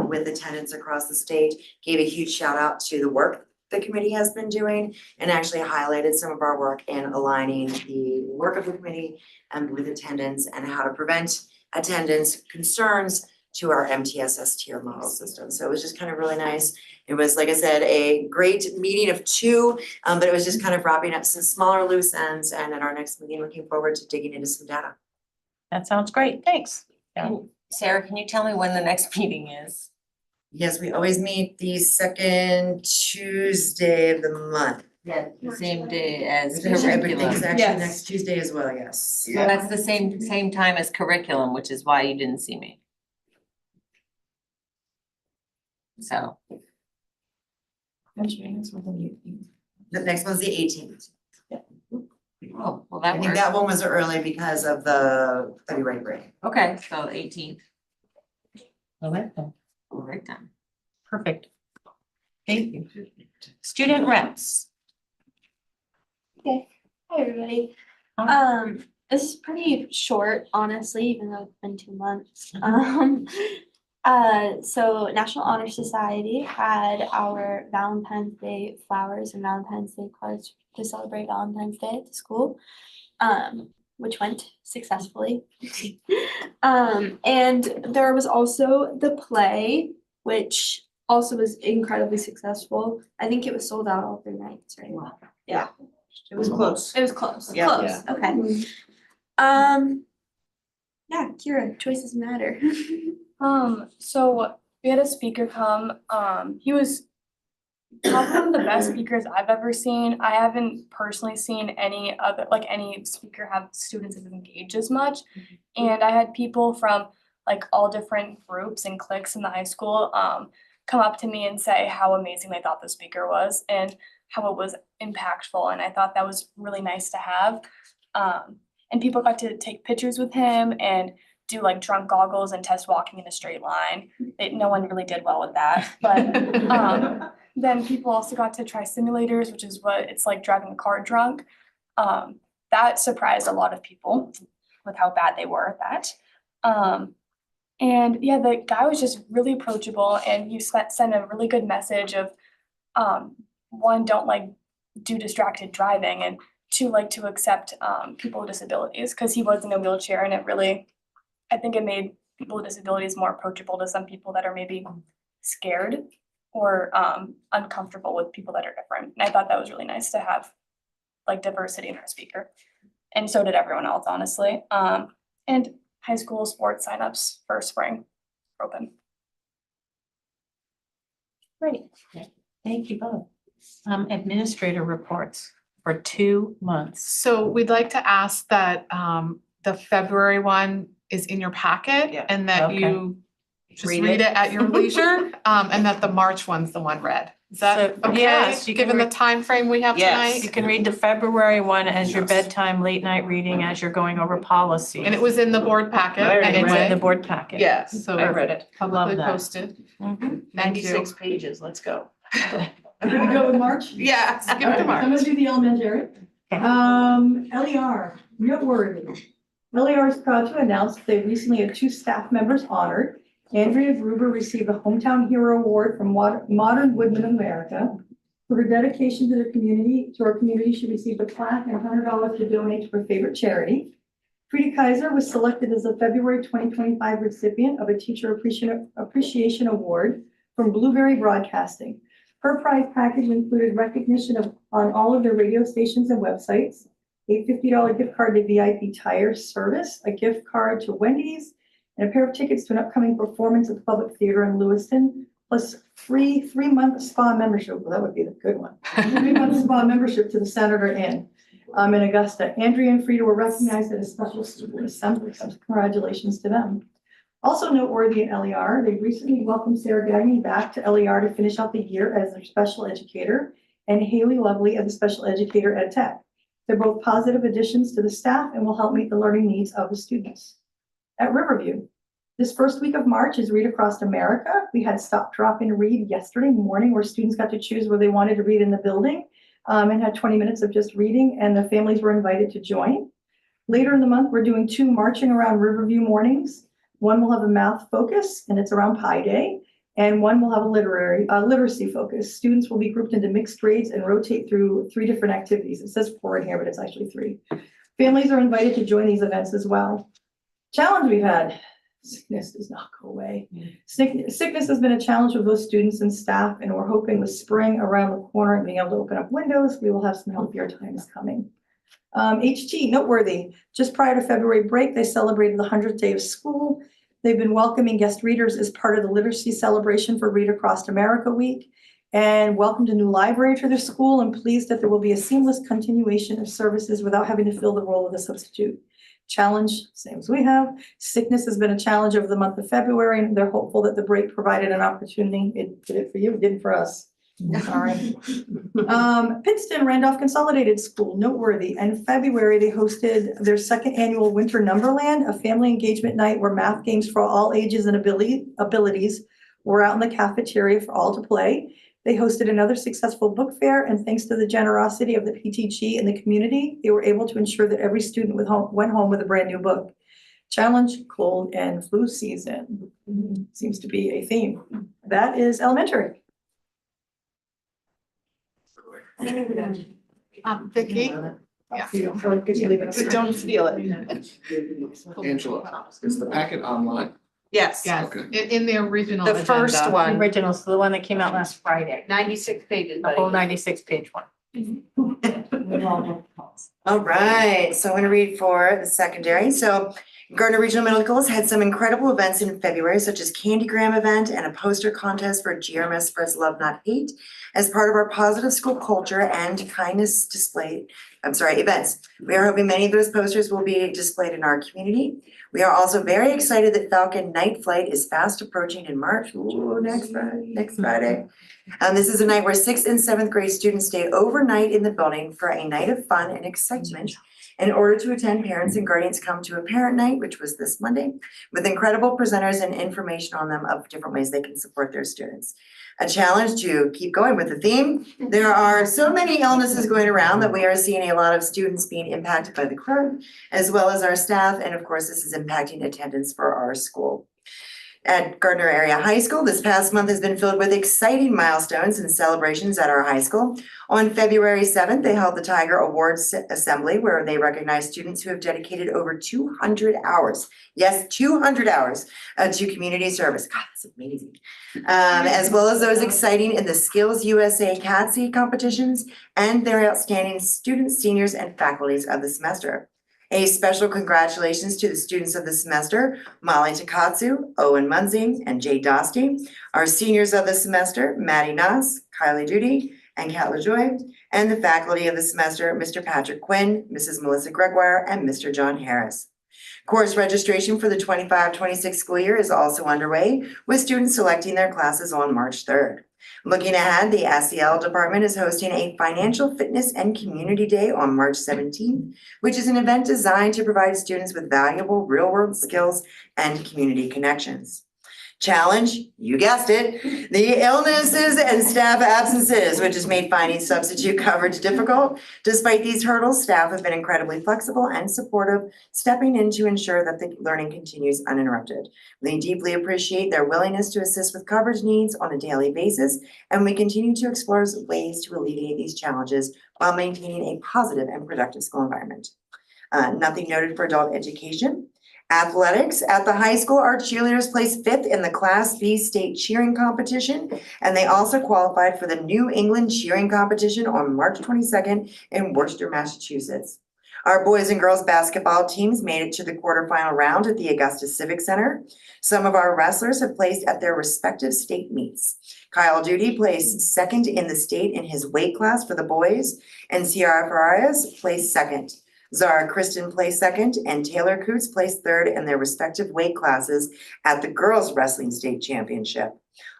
Speaker 3: with attendance across the state, gave a huge shout out to the work the committee has been doing and actually highlighted some of our work in aligning the work of the committee with attendance and how to prevent attendance concerns to our MTSS tier model system. So it was just kind of really nice. It was, like I said, a great meeting of two, but it was just kind of wrapping up some smaller loose ends, and at our next meeting, looking forward to digging into some data.
Speaker 1: That sounds great. Thanks.
Speaker 14: Sarah, can you tell me when the next meeting is?
Speaker 3: Yes, we always meet the second Tuesday of the month.
Speaker 10: Yeah, the same day as
Speaker 3: Everything's
Speaker 10: curriculum.
Speaker 3: actually
Speaker 14: Yes.
Speaker 3: next Tuesday as well, yes.
Speaker 10: So that's the same time as curriculum, which is why you didn't see me. So.
Speaker 3: The next one's the 18th.
Speaker 10: Oh, well,
Speaker 3: I
Speaker 10: that
Speaker 3: think
Speaker 10: works.
Speaker 3: that one was early because of the February break.
Speaker 10: Okay, so 18th.
Speaker 1: All right then.
Speaker 10: All right then.
Speaker 1: Perfect. Thank you. Student reps.
Speaker 4: Okay, hi everybody. This is pretty short, honestly, even though it's been 2 months. So National Honor Society had our Valentine's Day flowers and Valentine's Day cards to celebrate Valentine's Day at the school, which went successfully. And there was also the play, which also was incredibly successful. I think it was sold out all 3 nights, right? Wow. Yeah.
Speaker 3: It was close.
Speaker 4: It was close.
Speaker 3: Yeah.
Speaker 4: Close. Okay. Yeah, Kira, choices matter.
Speaker 15: So we had a speaker come, he was probably one of the best speakers I've ever seen. I haven't personally seen any other, like any speaker have students have engaged as much. And I had people from like all different groups and cliques in the high school, come up to me and say how amazing they thought the speaker was and how it was impactful. And I thought that was really nice to have. And people got to take pictures with him and do like drunk goggles and test walking in a straight line. No one really did well with that, but then people also got to try simulators, which is what it's like driving a car drunk. That surprised a lot of people with how bad they were at that. And yeah, the guy was just really approachable and he sent a really good message of one, don't like do distracted driving, and 2, like to accept people with disabilities, because he was in a wheelchair, and it really, I think it made people with disabilities more approachable to some people that are maybe scared or uncomfortable with people that are different. And I thought that was really nice to have like diversity in our speaker. And so did everyone else, honestly. And high school sports signups for spring are open.
Speaker 1: Great. Thank you both. Administrator reports for 2 months.
Speaker 8: So we'd like to ask that the February one is in your packet and that
Speaker 1: Okay.
Speaker 8: you just
Speaker 1: Read
Speaker 8: read
Speaker 1: it.
Speaker 8: it at your leisure, and that the March one's the one read. Is that
Speaker 1: So,
Speaker 8: okay,
Speaker 1: yes, you can
Speaker 8: given the
Speaker 1: read-
Speaker 8: time frame we have
Speaker 1: Yes,
Speaker 8: tonight?
Speaker 1: you can read the February one as your bedtime late night reading as you're going over policy.
Speaker 8: And it was in the board packet
Speaker 1: And it's in
Speaker 8: anyway.
Speaker 1: the board packet.
Speaker 8: Yes, so
Speaker 1: I read it.
Speaker 8: publicly
Speaker 1: Love that.
Speaker 8: posted.
Speaker 1: Mhm.
Speaker 8: Thank you.
Speaker 1: 96 pages, let's go.
Speaker 20: I'm gonna go with March?
Speaker 8: Yes, give it to
Speaker 20: Alright,
Speaker 8: March.
Speaker 20: I'm gonna do the elementary. LER, noteworthy. LER is proud to announce that they recently had 2 staff members honored. Andrea Gruber received the Hometown Hero Award from Modern Woodmen of America. For her dedication to our community, she received a plaque and $100 to donate to her favorite charity. Frida Kaiser was selected as the February 2025 recipient of a Teacher Appreciation Award from Blueberry Broadcasting. Her prize package included recognition on all of their radio stations and websites, a $50 gift card to VIP Tire Service, a gift card to Wendy's, and a pair of tickets to an upcoming performance at the Public Theater in Lewiston, plus three-month spa membership. Well, that would be the good one. 3-month spa membership to the Senator Inn in Augusta. Andrea and Frida were recognized at a special student assembly, so congratulations to them. Also noteworthy at LER, they recently welcomed Sarah Gagnon back to LER to finish out the year as their special educator, and Haley Lovely as a special educator at Tech. They're both positive additions to the staff and will help meet the learning needs of the students. At Riverview, this first week of March is Read Across America. We had Stop, Drop, and Read yesterday morning where students got to choose where they wanted to read in the building and had 20 minutes of just reading, and the families were invited to join. Later in the month, we're doing 2 marching around Riverview mornings. One will have a math focus, and it's around Pi Day, and one will have a literacy focus. Students will be grouped into mixed grades and rotate through 3 different activities. It says 4 in here, but it's actually 3. Families are invited to join these events as well. Challenge we've had, sickness does not go away. Sickness has been a challenge for both students and staff, and we're hoping with spring around the corner and being able to open up windows, we will have some healthier times coming. HT, noteworthy, just prior to February break, they celebrated the 100th day of school.
Speaker 19: They've been welcoming guest readers as part of the literacy celebration for Read Across America Week, and welcomed a new library to their school, and pleased that there will be a seamless continuation of services without having to fill the role of a substitute. Challenge, same as we have. Sickness has been a challenge over the month of February, and they're hopeful that the break provided an opportunity. It did it for you, it didn't for us. Sorry. Pittston Randolph Consolidated School, noteworthy. In February, they hosted their second annual Winter Numberland, a family engagement night where math games for all ages and abilities were out in the cafeteria for all to play. They hosted another successful book fair, and thanks to the generosity of the PTG and the community, they were able to ensure that every student went home with a brand new book. Challenge, cold and flu season. Seems to be a theme. That is elementary.
Speaker 8: Vicky? Yeah. Don't steal it.
Speaker 13: Angela, is the packet online?
Speaker 10: Yes.
Speaker 13: Okay.
Speaker 8: In the original
Speaker 10: The first
Speaker 8: agenda.
Speaker 10: one.
Speaker 1: Original, so the one that came out last Friday,
Speaker 10: 96 pages.
Speaker 1: the whole 96-page one.
Speaker 3: All right, so I'm gonna read for the secondary. So Gardner Regional Middle Schools had some incredible events in February, such as Candygram event and a poster contest for GRMS Spreads Love Not Hate as part of our positive school culture and kindness events. We are hoping many of those posters will be displayed in our community. We are also very excited that Falcon Night Flight is fast approaching in March. Ooh, next Friday. This is a night where 6th and 7th grade students stay overnight in the building for a night of fun and excitement. In order to attend, parents and guardians come to a parent night, which was this Monday, with incredible presenters and information on them of different ways they can support their students. A challenge to keep going with the theme. There are so many illnesses going around that we are seeing a lot of students being impacted by the crowd, as well as our staff, and of course, this is impacting attendance for our school. At Gardner Area High School, this past month has been filled with exciting milestones and celebrations at our high school. On February 7th, they held the Tiger Awards Assembly, where they recognized students who have dedicated over 200 hours. Yes, 200 hours to community service. God, that's amazing. As well as those exciting in the Skills USA CATSI competitions and their outstanding students, seniors, and faculties of the semester. A special congratulations to the students of the semester, Molly Takatsu, Owen Munzing, and Jay Dosty. Our seniors of the semester, Maddie Noss, Kylie Duty, and Kat LaJoy. And the faculty of the semester, Mr. Patrick Quinn, Mrs. Melissa Gregoire, and Mr. John Harris. Course registration for the 25-26 school year is also underway, with students selecting their classes on March 3rd. Looking ahead, the SEL department is hosting a Financial Fitness and Community Day on March 17th, which is an event designed to provide students with valuable real-world skills and community connections. Challenge, you guessed it, the illnesses and staff absences, which has made finding substitute coverage difficult. Despite these hurdles, staff have been incredibly flexible and supportive, stepping in to ensure that the learning continues uninterrupted. We deeply appreciate their willingness to assist with coverage needs on a daily basis, and we continue to explore ways to alleviate these challenges while maintaining a positive and productive school environment. Nothing noted for adult education. Athletics at the high school, our cheerleaders placed 5th in the Class B state cheering competition, and they also qualified for the New England cheering competition on March 22nd in Worcester, Massachusetts. Our boys and girls basketball teams made it to the quarterfinal round at the Augusta Civic Center. Some of our wrestlers have placed at their respective state meets. Kyle Duty placed 2nd in the state in his weight class for the boys, and Ciara Farias placed 2nd. Zara Kristen placed 2nd, and Taylor Coots placed 3rd in their respective weight classes at the Girls Wrestling State Championship.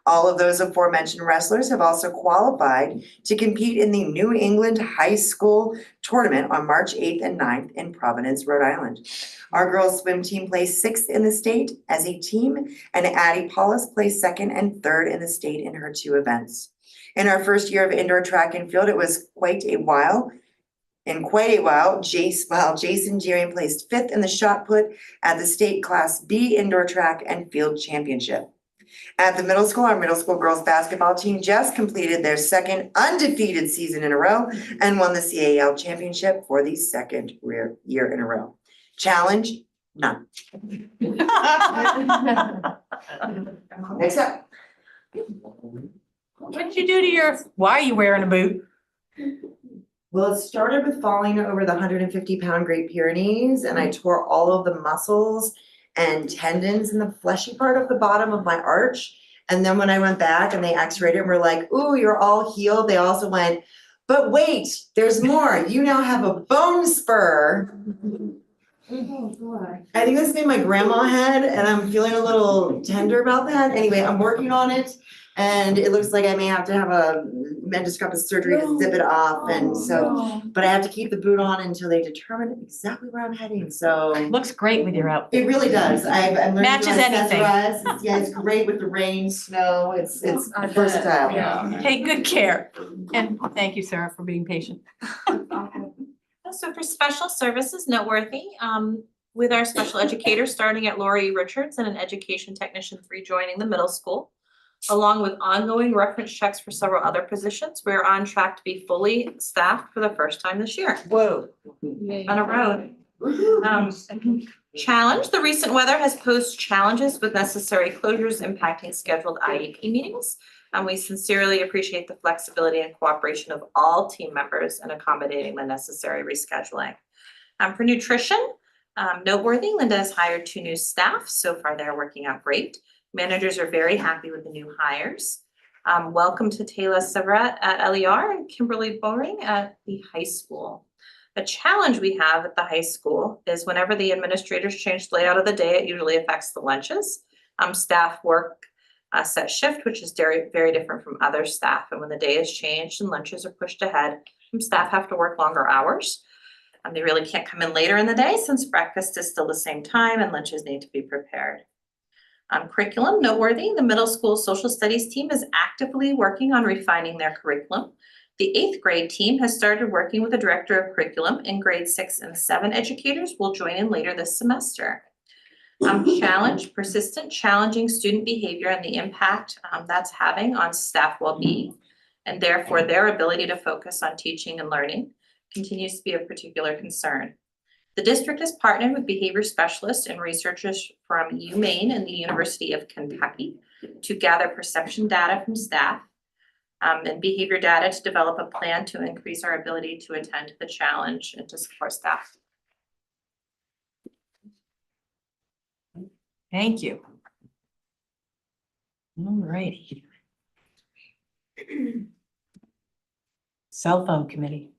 Speaker 3: All of those aforementioned wrestlers have also qualified to compete in the New England High School Tournament on March 8th and 9th in Providence, Rhode Island. Our girls swim team placed 6th in the state as a team, and Addie Paulus placed 2nd and 3rd in the state in her 2 events. In our first year of indoor track and field, it was quite a while, Jason Gearing placed 5th in the shot put at the state Class B indoor track and field championship. At the middle school, our middle school girls basketball team just completed their 2nd undefeated season in a row and won the CAL championship for the 2nd year in a row. Challenge, none. Next up.
Speaker 1: What did you do to your, why are you wearing a boot?
Speaker 3: Well, it started with falling over the 150-pound Great Pyrenees, and I tore all of the muscles and tendons in the fleshy part of the bottom of my arch. And then when I went back and they x-rayed it and were like, ooh, you're all healed, they also went, but wait, there's more. You now have a bone spur. I think this made my grandma head, and I'm feeling a little tender about that. Anyway, I'm working on it, and it looks like I may have to have a endoscopic surgery to zip it off, and so, but I have to keep the boot on until they determine exactly where I'm heading, so.
Speaker 1: Looks great with your outfit.
Speaker 3: It really does. I'm learning to
Speaker 1: Matches anything.
Speaker 3: accessorize. Yeah, it's great with the rain, snow. It's versatile.
Speaker 1: Yeah. Take good care. And thank you, Sarah, for being patient.
Speaker 17: So for special services noteworthy, with our special educators starting at Lori Richards and an education technician 3 joining the middle school, along with ongoing reference checks for several other positions, we're on track to be fully staffed for the first time this year.
Speaker 1: Whoa.
Speaker 17: On a road. Challenge, the recent weather has posed challenges with necessary closures impacting scheduled IEP meetings. And we sincerely appreciate the flexibility and cooperation of all team members in accommodating the necessary rescheduling. For nutrition, noteworthy, Linda has hired 2 new staff. So far, they're working out great. Managers are very happy with the new hires. Welcome to Taylor Severet at LER and Kimberly Boring at the high school. The challenge we have at the high school is whenever the administrators change the layout of the day, it usually affects the lunches. Staff work a set shift, which is very, very different from other staff. And when the day is changed and lunches are pushed ahead, staff have to work longer hours. They really can't come in later in the day since breakfast is still the same time and lunches need to be prepared. Curriculum, noteworthy, the middle school social studies team is actively working on refining their curriculum. The 8th grade team has started working with the director of curriculum, and grade 6 and 7 educators will join in later this semester. Challenge, persistent challenging student behavior and the impact that's having on staff well-being, and therefore their ability to focus on teaching and learning continues to be of particular concern. The district has partnered with behavior specialists and researchers from UMaine and the University of Kentucky to gather perception data from staff and behavior data to develop a plan to increase our ability to attend to the challenge and to support staff.
Speaker 1: Thank you. All righty. Cell phone committee.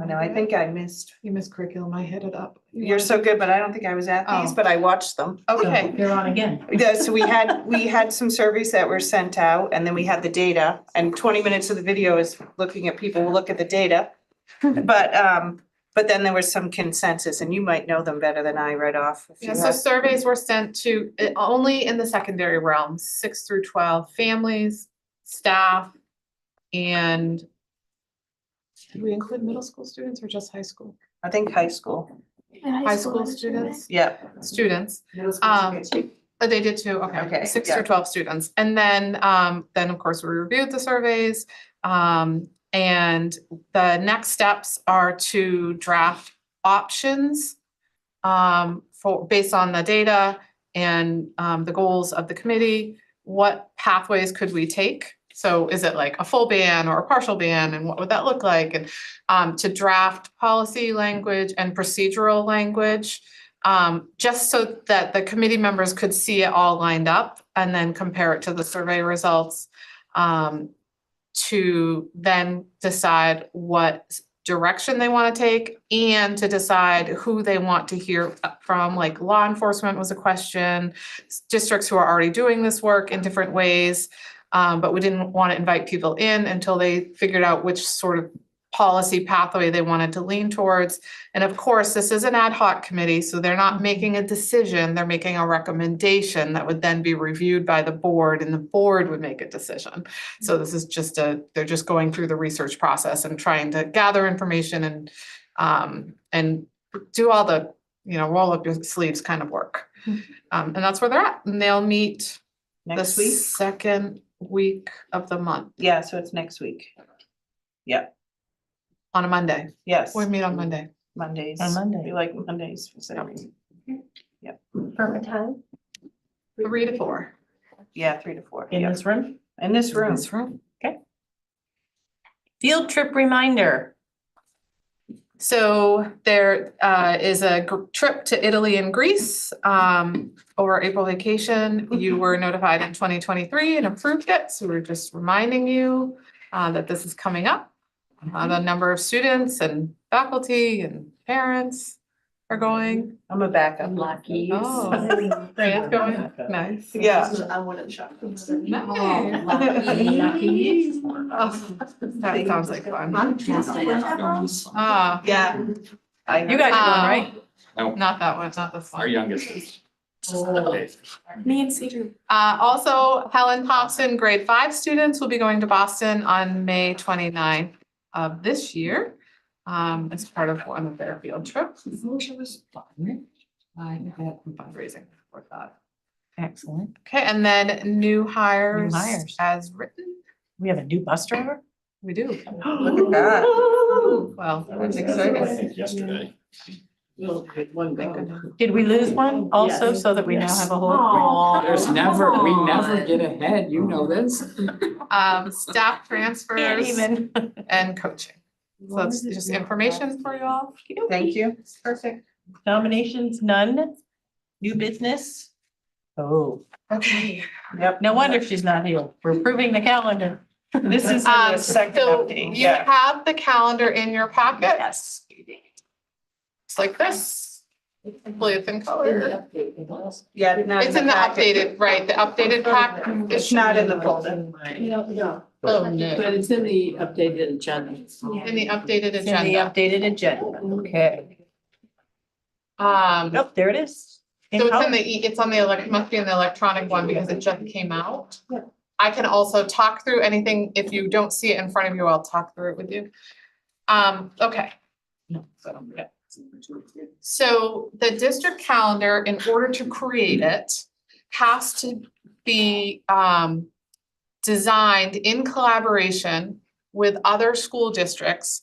Speaker 7: I know, I think I missed.
Speaker 8: You missed curriculum, I hit it up.
Speaker 7: You're so good, but I don't think I was at these,
Speaker 8: Oh.
Speaker 7: but I watched them. Okay.
Speaker 1: You're on again.
Speaker 7: Yeah, so we had some surveys that were sent out and then we had the data and 20 minutes of the video is looking at people who look at the data. But then there was some consensus and you might know them better than I right off. if you
Speaker 8: Yeah, so
Speaker 7: have-
Speaker 8: surveys were sent to only in the secondary realm, 6 through 12 families, staff, and did we include middle school students or just high school?
Speaker 7: I think high school.
Speaker 8: High school students?
Speaker 7: Yeah.
Speaker 8: Students.
Speaker 3: Middle school too.
Speaker 8: They did too, okay,
Speaker 7: Okay,
Speaker 8: 6
Speaker 7: yeah.
Speaker 8: through 12 students. And then of course, we reviewed the surveys. And the next steps are to draft options based on the data and the goals of the committee. What pathways could we take? So is it like a full ban or a partial ban, and what would that look like? And to draft policy language and procedural language, just so that the committee members could see it all lined up and then compare it to the survey results, to then decide what direction they want to take and to decide who they want to hear from. Like law enforcement was a question, districts who are already doing this work in different ways. But we didn't want to invite people in until they figured out which sort of policy pathway they wanted to lean towards. And of course, this is an ad hoc committee, so they're not making a decision, they're making a recommendation that would then be reviewed by the board and the board would make a decision. So this is just they're just going through the research process and trying to gather information and do all the, roll up your sleeves kind of work. And that's where they're at. And they'll meet
Speaker 7: Next
Speaker 8: the
Speaker 7: week?
Speaker 8: second week of the month.
Speaker 7: Yeah, so it's next week. Yeah.
Speaker 8: On a Monday.
Speaker 7: Yes.
Speaker 8: We meet on Monday.
Speaker 7: Mondays.
Speaker 1: On Monday.
Speaker 7: We like Mondays for some reason. Yep.
Speaker 16: Perfect time.
Speaker 8: 3 to 4.
Speaker 7: Yeah, 3 to 4.
Speaker 1: In
Speaker 7: Yep.
Speaker 1: this room?
Speaker 7: In this room.
Speaker 8: This room.
Speaker 1: Okay. Field trip reminder.
Speaker 8: So there is a trip to Italy and Greece over April vacation. You were notified in 2023 and approved it, so we're just reminding you that this is coming up. The number of students and faculty and parents are going.
Speaker 1: I'm a backup. Lucky.
Speaker 8: Oh, Rand's going, nice, yeah.
Speaker 12: I wanted to shop.
Speaker 8: Nice. Oh, that sounds like fun.
Speaker 1: Yeah. You guys are going, right?
Speaker 18: No.
Speaker 8: Not that one, not this one.
Speaker 18: Our youngest is.
Speaker 8: Me and Cedar. Also, Helen Thompson, grade 5 students will be going to Boston on May 29th of this year. As part of one of their field trips. It was fun. I had some fundraising for that.
Speaker 1: Excellent.
Speaker 8: Okay, and then new hires
Speaker 1: hires.
Speaker 8: as written.
Speaker 1: We have a new bus driver?
Speaker 8: We do.
Speaker 1: Look at that.
Speaker 8: Well, that's exciting.
Speaker 18: I think yesterday.
Speaker 1: Did we lose one also so that we now have a whole?
Speaker 9: There's never, we never get ahead, you know this.
Speaker 8: Staff transfers
Speaker 1: Can't even.
Speaker 8: and coaching. So that's just information for you all.
Speaker 1: Thank you.
Speaker 8: Perfect.
Speaker 1: Nominations, none. New business? Oh,
Speaker 8: Okay.
Speaker 1: yep. No wonder she's not here. We're approving the calendar. This is in the second
Speaker 8: So
Speaker 1: update.
Speaker 8: you have the calendar in your pocket.
Speaker 1: Yes.
Speaker 8: It's like this. Hopefully it's in color.
Speaker 7: Yeah, not
Speaker 8: It's in the updated, right, the updated pack.
Speaker 7: It's not in the folder.
Speaker 9: No,
Speaker 8: Oh, no.
Speaker 9: but it's in the updated agenda.
Speaker 8: In the updated
Speaker 1: It's in the
Speaker 8: agenda.
Speaker 1: updated agenda. Okay.
Speaker 8: Oh,
Speaker 1: Nope, there it is.
Speaker 8: so it's in the, it's on the must be in the electronic one because it just came out.
Speaker 9: Yeah.
Speaker 8: I can also talk through anything, if you don't see it in front of you, I'll talk through it with you. Okay. So the district calendar, in order to create it, has to be designed in collaboration with other school districts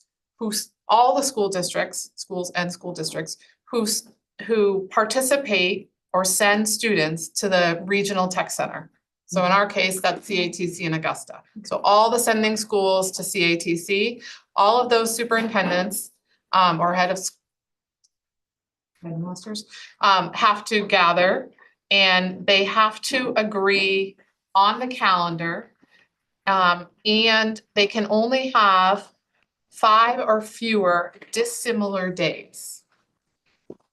Speaker 8: all the school districts, schools and school districts who participate or send students to the regional tech center. So in our case, that's CATC in Augusta. So all the sending schools to CATC, all of those superintendents or headmasters have to gather and they have to agree on the calendar. And they can only have 5 or fewer dissimilar days.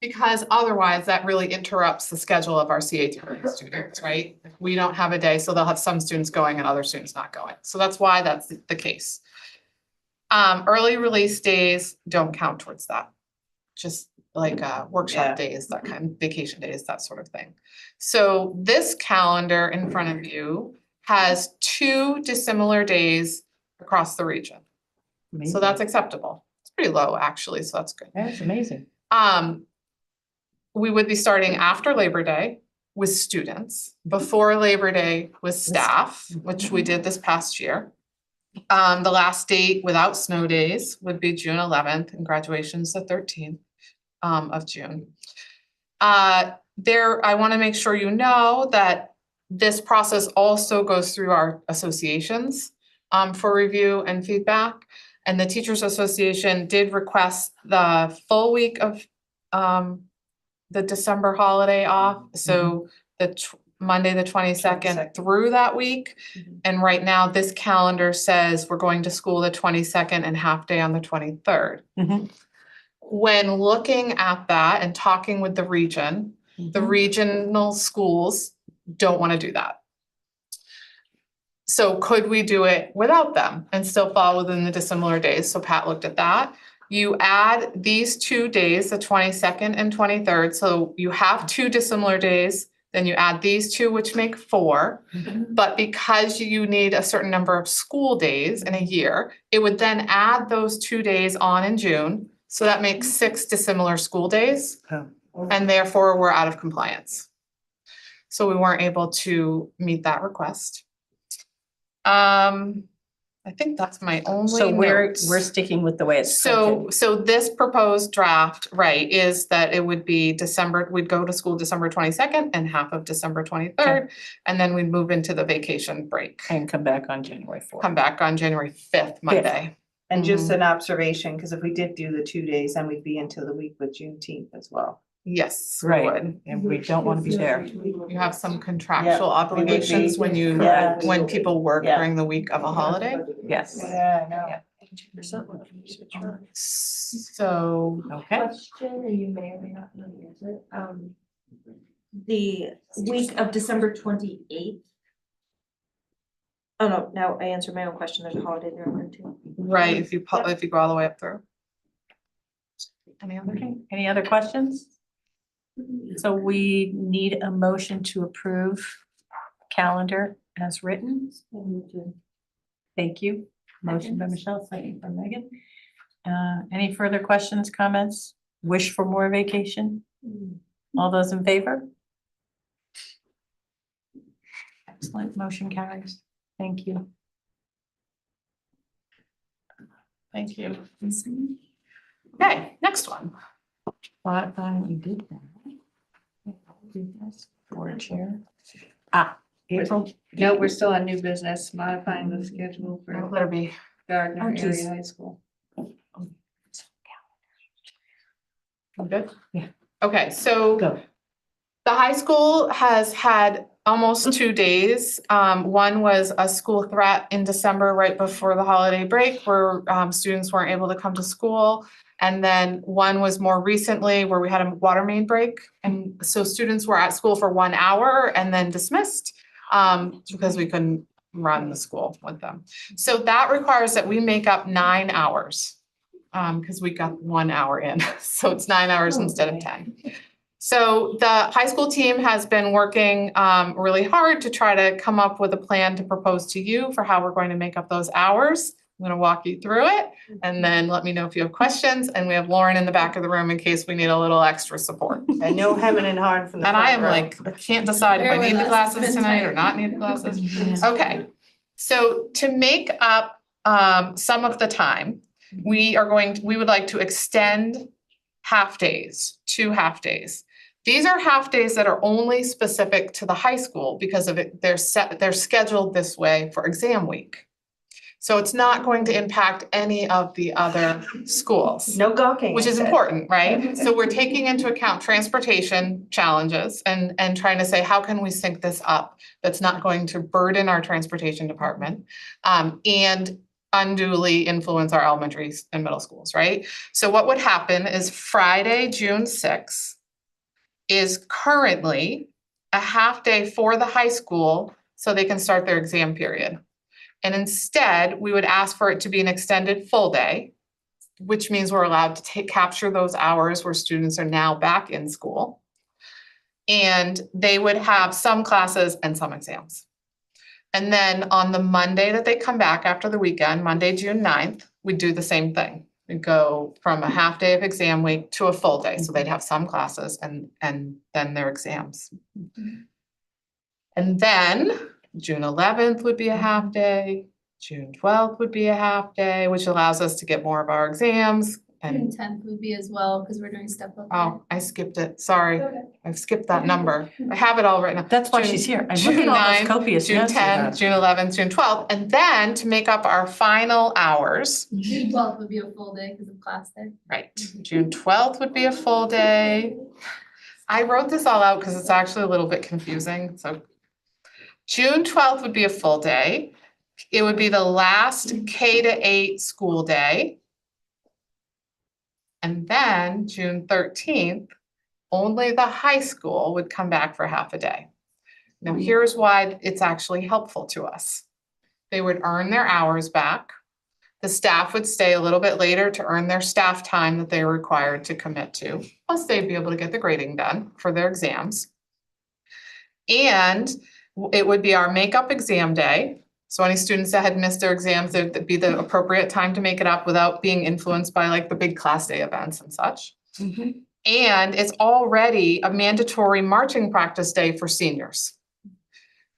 Speaker 8: Because otherwise that really interrupts the schedule of our CAT students, right? We don't have a day, so they'll have some students going and other students not going. So that's why that's the case. Early release days don't count towards that. Just like workshop days, that kind of vacation days, that sort of thing. So this calendar in front of you has 2 dissimilar days across the region. So that's acceptable. It's pretty low actually, so that's good.
Speaker 1: That's amazing.
Speaker 8: We would be starting after Labor Day with students, before Labor Day with staff, which we did this past year. The last date without snow days would be June 11th and graduation's the 13th of June. I want to make sure you know that this process also goes through our associations for review and feedback. And the Teachers Association did request the full week of the December holiday off. So Monday, the 22nd through that week. And right now, this calendar says we're going to school the 22nd and half day on the 23rd. When looking at that and talking with the region, the regional schools don't want to do that. So could we do it without them and still fall within the dissimilar days? So Pat looked at that. You add these 2 days, the 22nd and 23rd. So you have 2 dissimilar days, then you add these 2, which make 4. But because you need a certain number of school days in a year, it would then add those 2 days on in June. So that makes 6 dissimilar school days. And therefore we're out of compliance. So we weren't able to meet that request. I think that's my only
Speaker 1: So we're
Speaker 8: note.
Speaker 1: sticking with the way it's.
Speaker 8: So this proposed draft, right, is that it would be we'd go to school December 22nd and half of December 23rd. And then we'd move into the vacation break.
Speaker 1: And come back on January 4th.
Speaker 8: Come back on January 5th, Monday.
Speaker 10: And just
Speaker 8: Mhm.
Speaker 10: an observation, because if we did do the 2 days, then we'd be into the week with Juneteenth as well.
Speaker 8: Yes, we
Speaker 10: Right.
Speaker 8: would.
Speaker 10: And we don't want to be there.
Speaker 8: You have some contractual
Speaker 10: Yeah, we would be-
Speaker 8: obligations when you,
Speaker 10: Correct.
Speaker 8: when people work
Speaker 10: Yeah.
Speaker 8: during the week of a holiday.
Speaker 10: Yes.
Speaker 14: Yeah, I know.
Speaker 8: So,
Speaker 10: Okay.
Speaker 16: Question, and you may or may not know the answer. The week of December 28th. Oh, no, now I answered my own question. There's a holiday there on there too.
Speaker 8: right, if you go all the way up through. Any other?
Speaker 1: Okay, any other questions? So we need a motion to approve calendar as written. Thank you. Motion by Michelle, second by Megan. Any further questions, comments? Wish for more vacation? All those in favor? Excellent, motion carries. Thank you.
Speaker 8: Thank you. Okay, next one.
Speaker 1: You did that. Board chair. April.
Speaker 12: No, we're still on new business, modifying the schedule for
Speaker 8: Better be.
Speaker 12: Gardner
Speaker 1: Oh,
Speaker 12: Area
Speaker 1: geez.
Speaker 12: High School.
Speaker 8: I'm good?
Speaker 1: Yeah.
Speaker 8: Okay, so
Speaker 1: Go.
Speaker 8: the high school has had almost 2 days. One was a school threat in December, right before the holiday break, where students weren't able to come to school. And then one was more recently where we had a water main break. And so students were at school for 1 hour and then dismissed because we couldn't run the school with them. So that requires that we make up 9 hours because we got 1 hour in. So it's 9 hours instead of 10. So the high school team has been working really hard to try to come up with a plan to propose to you for how we're going to make up those hours. I'm gonna walk you through it and then let me know if you have questions. And we have Lauren in the back of the room in case we need a little extra support.
Speaker 10: And no hemming and hawing from the
Speaker 8: And
Speaker 10: front
Speaker 8: I am
Speaker 10: row.
Speaker 8: like, I can't decide if I need the glasses tonight or not need the glasses. Okay, so to make up some of the time, we would like to extend half days, 2 half days. These are half days that are only specific to the high school because of it, they're scheduled this way for exam week. So it's not going to impact any of the other schools.
Speaker 10: No gawking.
Speaker 8: Which is important, right? So we're taking into account transportation challenges and trying to say, how can we sync this up? That's not going to burden our transportation department and unduly influence our elementary and middle schools, right? So what would happen is Friday, June 6th is currently a half day for the high school so they can start their exam period. And instead, we would ask for it to be an extended full day, which means we're allowed to capture those hours where students are now back in school. And they would have some classes and some exams. And then on the Monday that they come back after the weekend, Monday, June 9th, we do the same thing. We go from a half day of exam week to a full day. So they'd have some classes and then their exams. And then June 11th would be a half day, June 12th would be a half day, which allows us to get more of our exams.
Speaker 15: June
Speaker 8: And,
Speaker 15: 10th would be as well, because we're doing step up.
Speaker 8: oh, I skipped it, sorry,
Speaker 15: Okay.
Speaker 8: I've skipped that number. I have it all written.
Speaker 1: That's why
Speaker 8: June-
Speaker 1: she's here. I'm
Speaker 8: June
Speaker 1: looking at all those
Speaker 8: 9th,
Speaker 1: copious
Speaker 8: June
Speaker 1: notes you
Speaker 8: 10th,
Speaker 1: have.
Speaker 8: June 11th, June 12th, and then to make up our final hours,
Speaker 15: June 12th would be a full day because of class day.
Speaker 8: right, June 12th would be a full day. I wrote this all out because it's actually a little bit confusing, so. June 12th would be a full day. It would be the last K-8 school day. And then June 13th, only the high school would come back for half a day. Now, here's why it's actually helpful to us. They would earn their hours back. The staff would stay a little bit later to earn their staff time that they were required to commit to. Plus, they'd be able to get the grading done for their exams. And it would be our makeup exam day. So any students that had missed their exams, it'd be the appropriate time to make it up without being influenced by like the big class day events and such. And it's already a mandatory marching practice day for seniors.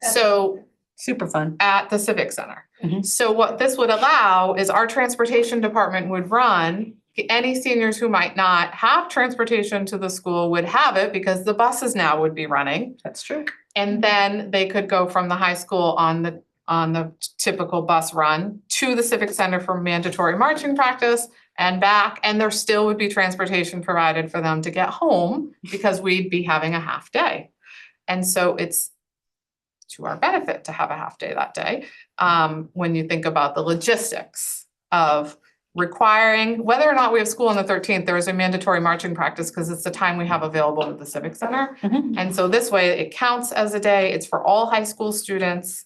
Speaker 8: So
Speaker 1: super fun
Speaker 8: at the Civic Center. So what this would allow is our transportation department would run, any seniors who might not have transportation to the school would have it because the buses now would be running.
Speaker 1: That's true.
Speaker 8: And then they could go from the high school on the on the typical bus run to the Civic Center for mandatory marching practice and back, and there still would be transportation provided for them to get home because we'd be having a half day. And so it's to our benefit to have a half day that day. When you think about the logistics of requiring, whether or not we have school on the 13th, there is a mandatory marching practice because it's the time we have available at the Civic Center. And so this way it counts as a day. It's for all high school students.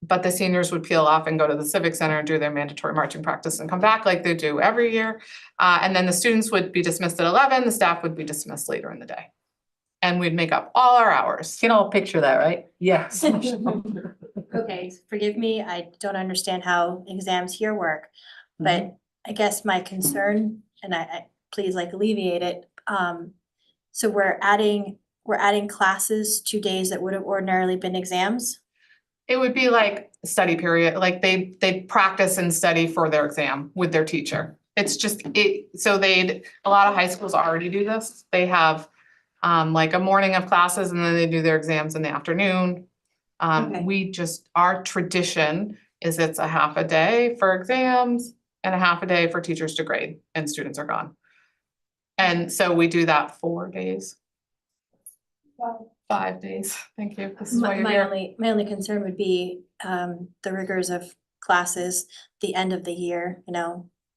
Speaker 8: But the seniors would peel off and go to the Civic Center and do their mandatory marching practice and come back like they do every year. And then the students would be dismissed at 11, the staff would be dismissed later in the day. And we'd make up all our hours.
Speaker 1: You can all picture that, right?
Speaker 8: Yes.
Speaker 6: Okay, forgive me, I don't understand how exams here work, but I guess my concern, and I please like alleviate it. So we're adding classes to days that would have ordinarily been exams?
Speaker 8: It would be like a study period, like they practice and study for their exam with their teacher. It's just, so a lot of high schools already do this. They have like a morning of classes and then they do their exams in the afternoon. Our tradition is it's a half a day for exams and a half a day for teachers to grade and students are gone. And so we do that 4 days. 5 days, thank you. This is why you're here.
Speaker 6: My only concern would be the rigors of classes, the end of the year,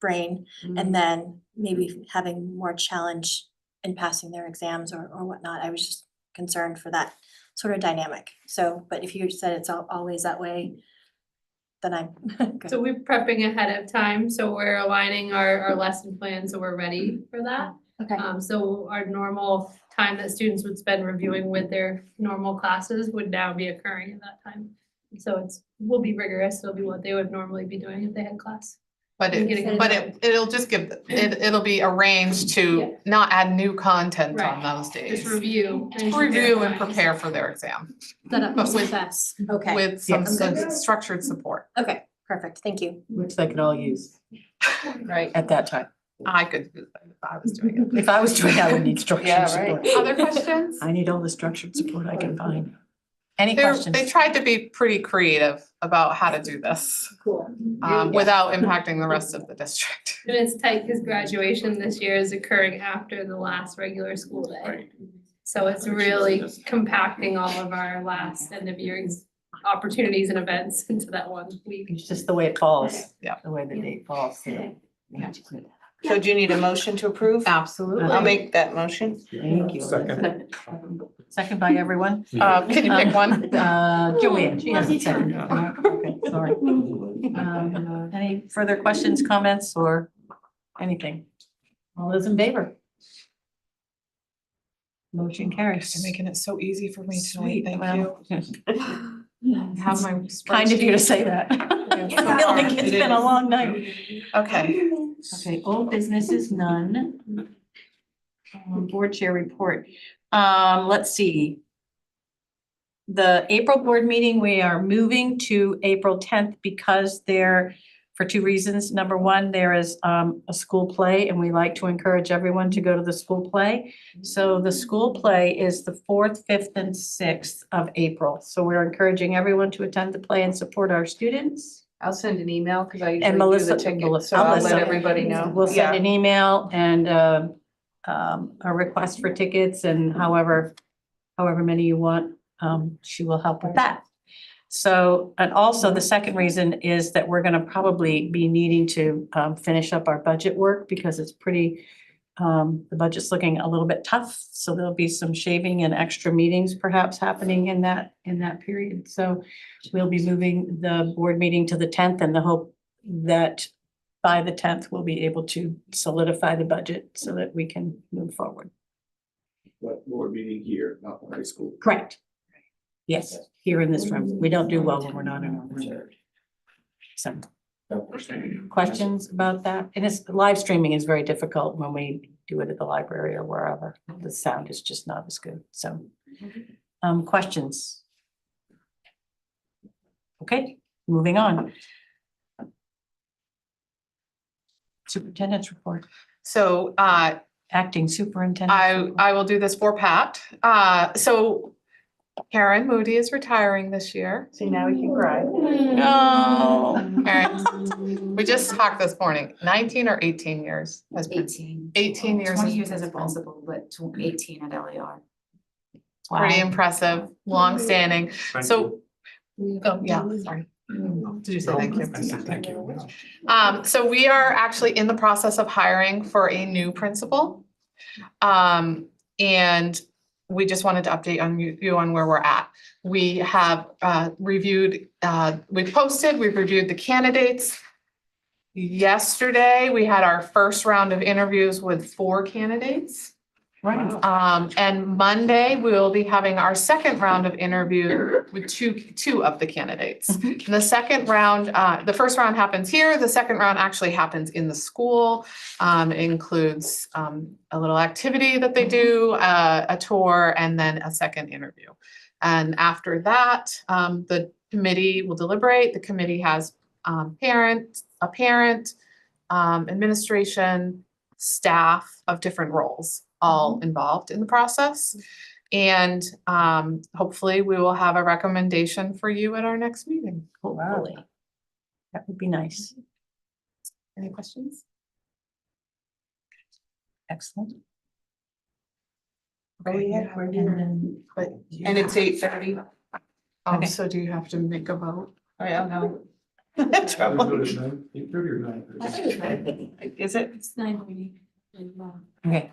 Speaker 6: brain, and then maybe having more challenge in passing their exams or whatnot. I was just concerned for that sort of dynamic. So, but if you said it's always that way, then I'm good.
Speaker 21: So we're prepping ahead of time, so we're aligning our lesson plan, so we're ready for that.
Speaker 6: Okay.
Speaker 21: So our normal time that students would spend reviewing with their normal classes would now be occurring at that time. So will be rigorous, it'll be what they would normally be doing if they had class.
Speaker 8: But it'll just it'll be arranged to not add new content on those days.
Speaker 21: Just review.
Speaker 8: And prepare for their exam.
Speaker 6: Set up
Speaker 8: But with-
Speaker 6: success. Okay.
Speaker 8: With some structured support.
Speaker 6: Okay, perfect, thank you.
Speaker 1: Which they could all use
Speaker 8: Right.
Speaker 1: at that time.
Speaker 8: I could do that if I was doing it.
Speaker 1: If I was doing it, I would need structured support.
Speaker 8: Other questions?
Speaker 1: I need all the structured support I can find. Any
Speaker 8: They
Speaker 1: questions?
Speaker 8: tried to be pretty creative about how to do this.
Speaker 21: Cool.
Speaker 8: Without impacting the rest of the district.
Speaker 21: And it's tight because graduation this year is occurring after the last regular school day. So it's really compacting all of our last end of year opportunities and events into that 1 week.
Speaker 1: It's just the way it falls. Yeah. The way the date falls. Yeah.
Speaker 10: So do you need a motion to approve?
Speaker 8: Absolutely.
Speaker 10: I'll make that motion.
Speaker 1: Thank you. Second by everyone.
Speaker 8: Can you pick one?
Speaker 1: Joanne, she hasn't said. Okay, sorry. Any further questions, comments, or anything? All those in favor? Motion carries.
Speaker 8: You're making it so easy for me
Speaker 1: Sweet,
Speaker 8: tonight,
Speaker 1: well.
Speaker 8: thank you. Have my
Speaker 1: Kind of you to say that. I feel like it's been a long night.
Speaker 8: Okay.
Speaker 1: Okay, old business is none. Board chair report. Let's see. The April board meeting, we are moving to April 10th because for 2 reasons. Number one, there is a school play and we like to encourage everyone to go to the school play. So the school play is the 4th, 5th, and 6th of April. So we're encouraging everyone to attend the play and support our students.
Speaker 10: I'll send an email because I
Speaker 1: And
Speaker 10: usually do the
Speaker 1: Melissa,
Speaker 10: ticket, so I'll let everybody know.
Speaker 1: We'll send an email and a request for tickets and however many you want, she will help with that. So, and also the second reason is that we're gonna probably be needing to finish up our budget work because it's pretty, the budget's looking a little bit tough. So there'll be some shaving and extra meetings perhaps happening in that period. So we'll be moving the board meeting to the 10th and the hope that by the 10th, we'll be able to solidify the budget so that we can move forward.
Speaker 13: But board meeting here, not the high school.
Speaker 1: Correct. Yes, here in this room. We don't do well when we're not in our room. So, questions about that? And live streaming is very difficult when we do it at the library or wherever. The sound is just not as good. So, questions? Okay, moving on. Superintendent's report.
Speaker 8: So,
Speaker 1: acting superintendent.
Speaker 8: I will do this for Pat. So Karen Moody is retiring this year.
Speaker 19: See, now we can cry.
Speaker 8: No. Karen, we just talked this morning, 19 or 18 years as
Speaker 5: 18.
Speaker 8: 18 years.
Speaker 5: 20 years as a principal, but 18 at LER.
Speaker 8: Pretty impressive, longstanding. So, oh, yeah, sorry. Did you say thank you?
Speaker 2: Thank you.
Speaker 8: So we are actually in the process of hiring for a new principal. And we just wanted to update on you on where we're at. We have reviewed, we've reviewed the candidates. Yesterday, we had our first round of interviews with 4 candidates.
Speaker 1: Right.
Speaker 8: And Monday, we will be having our second round of interview with two of the candidates. And the second round, the first round happens here. The second round actually happens in the school. It includes a little activity that they do, a tour, and then a second interview. And after that, the committee will deliberate. The committee has a parent, administration, staff of different roles, all involved in the process. And hopefully we will have a recommendation for you at our next meeting.
Speaker 1: Hopefully. That would be nice.
Speaker 8: Any questions?
Speaker 1: Excellent.
Speaker 8: And
Speaker 10: it's 8:30.
Speaker 8: Oh, so do you have to make a vote?
Speaker 10: I don't know.
Speaker 1: Is it?
Speaker 5: It's 9:30.
Speaker 1: Okay.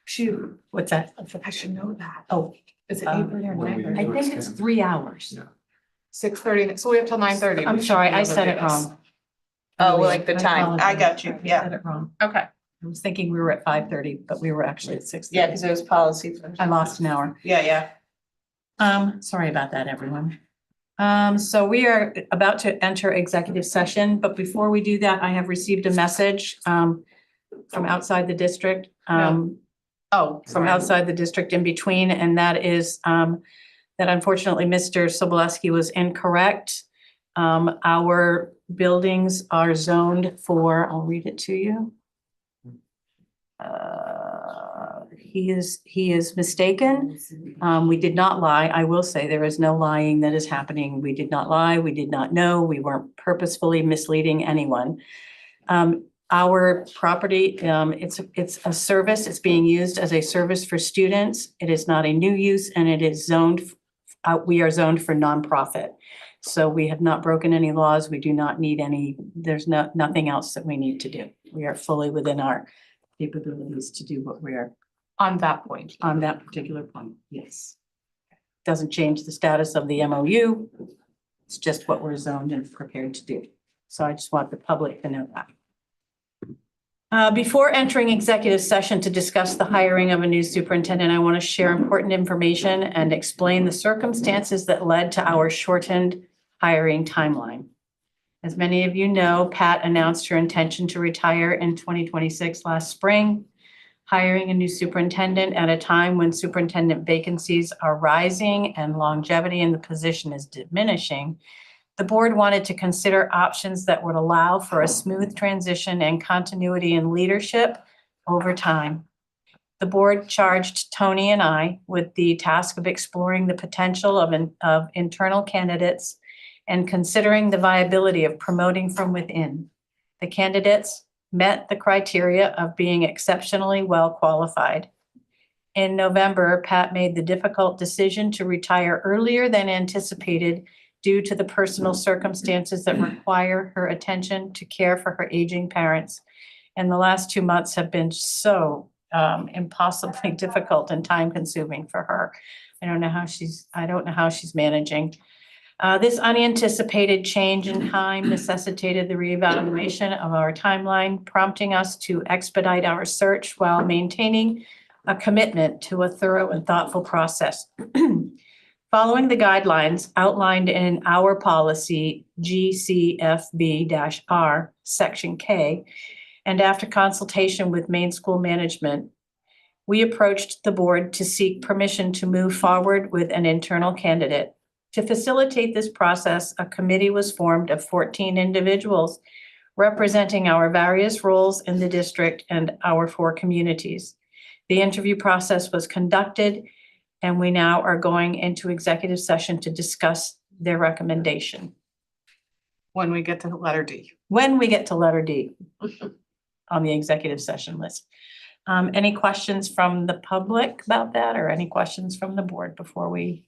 Speaker 1: Shoot, what's that?
Speaker 8: I should know that.
Speaker 1: Oh,
Speaker 8: Is it 8:30 or 9:30?
Speaker 1: I think it's 3 hours.
Speaker 8: 6:30, so we have till 9:30.
Speaker 1: I'm sorry, I said it wrong.
Speaker 10: Oh, well, like the
Speaker 1: I
Speaker 10: time. I
Speaker 1: apologize.
Speaker 10: got you.
Speaker 1: I
Speaker 10: Yeah.
Speaker 1: said it wrong.
Speaker 8: Okay.
Speaker 1: I was thinking we were at 5:30, but we were actually at 6:30.
Speaker 10: Yeah, because it was policy.
Speaker 1: I lost an hour.
Speaker 10: Yeah.
Speaker 1: Sorry about that, everyone. So we are about to enter executive session, but before we do that, I have received a message, from outside the district. From outside the district in between, and that is, that unfortunately, Mr. Sobolewski was incorrect. Our buildings are zoned for, I'll read it to you. He is mistaken. We did not lie. I will say there is no lying that is happening. We did not lie. We did not know. We weren't purposefully misleading anyone. Our property, it's a service. It's being used as a service for students. It is not a new use, and it is zoned, we are zoned for nonprofit. So we have not broken any laws. We do not need any, there's nothing else that we need to do. We are fully within our capabilities to do what we are
Speaker 8: On that point.
Speaker 1: on that particular point. Yes. Doesn't change the status of the MOU. It's just what we're zoned and prepared to do. So I just want the public to know that. Before entering executive session to discuss the hiring of a new superintendent, I want to share important information and explain the circumstances that led to our shortened hiring timeline. As many of you know, Pat announced her intention to retire in 2026 last spring, hiring a new superintendent at a time when superintendent vacancies are rising and longevity in the position is diminishing. The board wanted to consider options that would allow for a smooth transition and continuity in leadership over time. The board charged Tony and I with the task of exploring the potential of internal candidates and considering the viability of promoting from within. The candidates met the criteria of being exceptionally well qualified. In November, Pat made the difficult decision to retire earlier than anticipated due to the personal circumstances that require her attention to care for her aging parents. And the last 2 months have been so impossibly difficult and time consuming for her. I don't know how she's managing. This unanticipated change in time necessitated the reevaluation of our timeline, prompting us to expedite our search while maintaining a commitment to a thorough and thoughtful process. Following the guidelines outlined in our policy GCFB-R, Section K, and after consultation with Maine School Management, we approached the board to seek permission to move forward with an internal candidate. To facilitate this process, a committee was formed of 14 individuals representing our various roles in the district and our 4 communities. The interview process was conducted And we now are going into executive session to discuss their recommendation.
Speaker 8: When we get to the letter D.
Speaker 1: When we get to letter D on the executive session list. Any questions from the public about that or any questions from the board before we?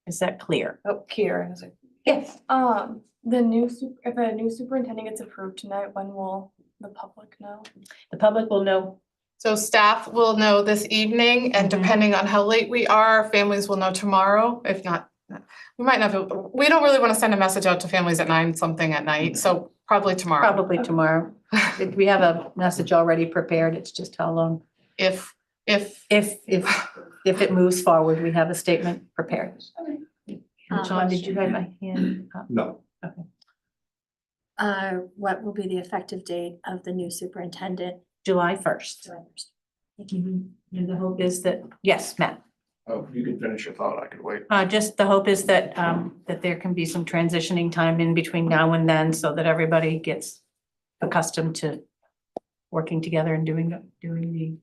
Speaker 1: Is that clear?
Speaker 10: Oh, Kira has a.
Speaker 1: Yes.
Speaker 15: If a new superintendent gets approved tonight, when will the public know?
Speaker 1: The public will know.
Speaker 8: So staff will know this evening, and depending on how late we are, families will know tomorrow. If not, we might not, we don't really want to send a message out to families at 9-something at night, so probably tomorrow.
Speaker 1: Probably tomorrow. We have a message already prepared. It's just how long.
Speaker 8: If
Speaker 1: it moves forward, we have a statement prepared. John, did you have my hand up?
Speaker 2: No.
Speaker 1: Okay.
Speaker 6: What will be the effective date of the new superintendent?
Speaker 1: July 1st. And the hope is that, yes, Matt.
Speaker 13: Oh, you can finish your thought, I could wait.
Speaker 1: Just the hope is that, that there can be some transitioning time in between now and then so that everybody gets accustomed to working together and doing the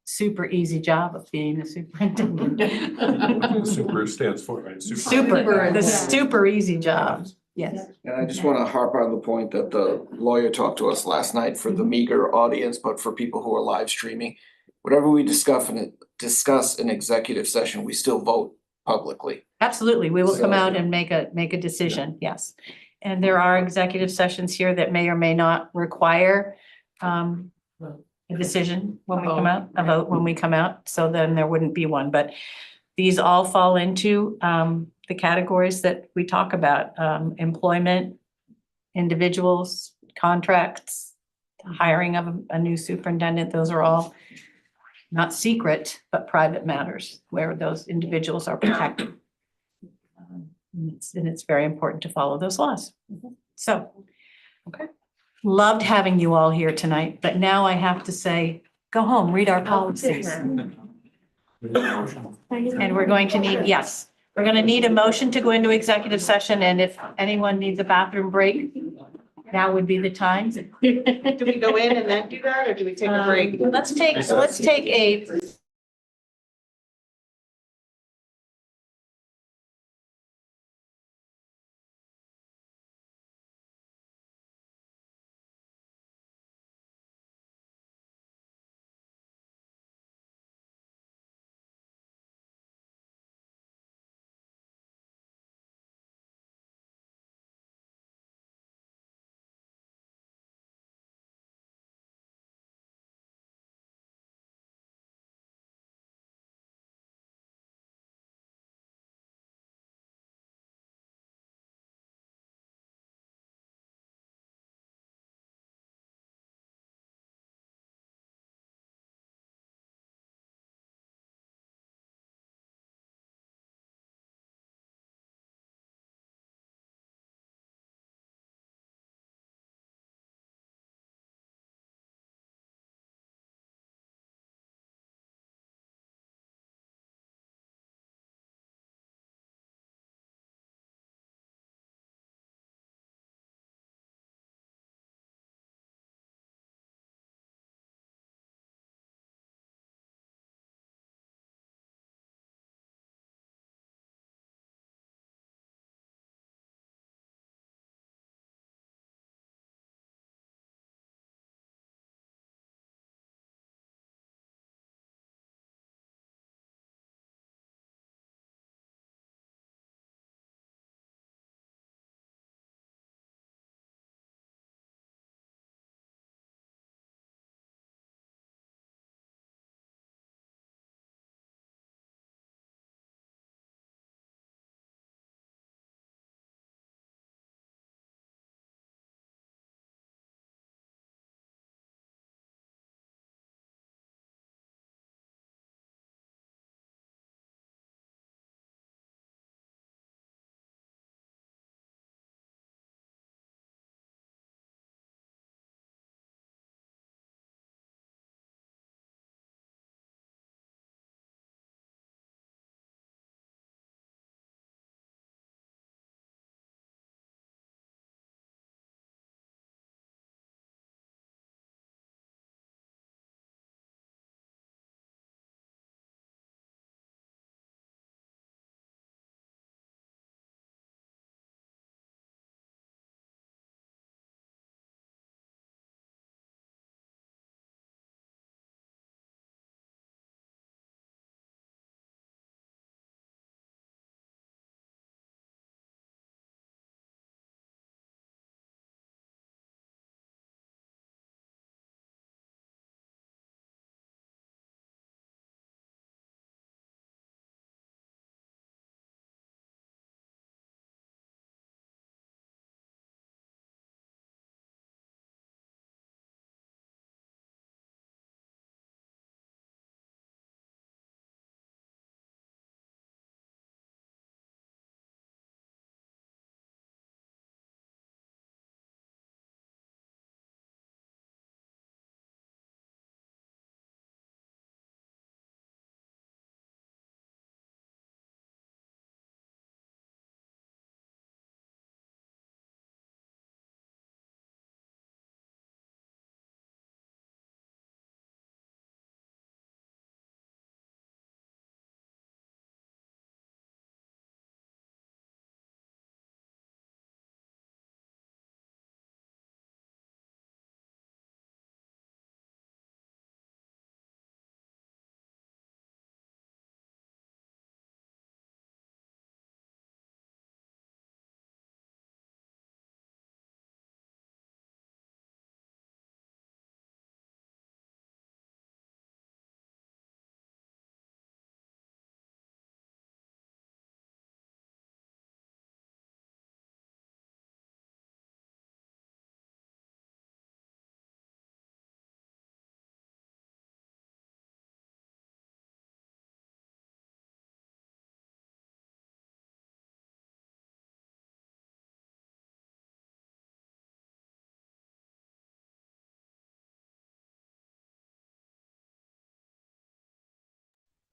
Speaker 1: super easy job of being a superintendent.
Speaker 2: Super stands for, right?
Speaker 1: The super easy job, yes.
Speaker 13: And I just want to harp on the point that the lawyer talked to us last night for the meager audience, but for people who are live streaming. Whatever we discuss in executive session, we still vote publicly.
Speaker 1: Absolutely, we will come out and make a decision, yes. And there are executive sessions here that may or may not require a decision when we come out, a vote when we come out, so then there wouldn't be one, but these all fall into the categories that we talk about, employment, individuals, contracts, hiring of a new superintendent, those are all not secret, but private matters where those individuals are protected. And it's very important to follow those laws. So, okay. Loved having you all here tonight, but now I have to say, go home, read our policies. And we're going to need, yes, we're going to need a motion to go into executive session. And if anyone needs a bathroom break, now would be the time.
Speaker 10: Do we go in and then do that, or do we take a break?
Speaker 1: Let's take a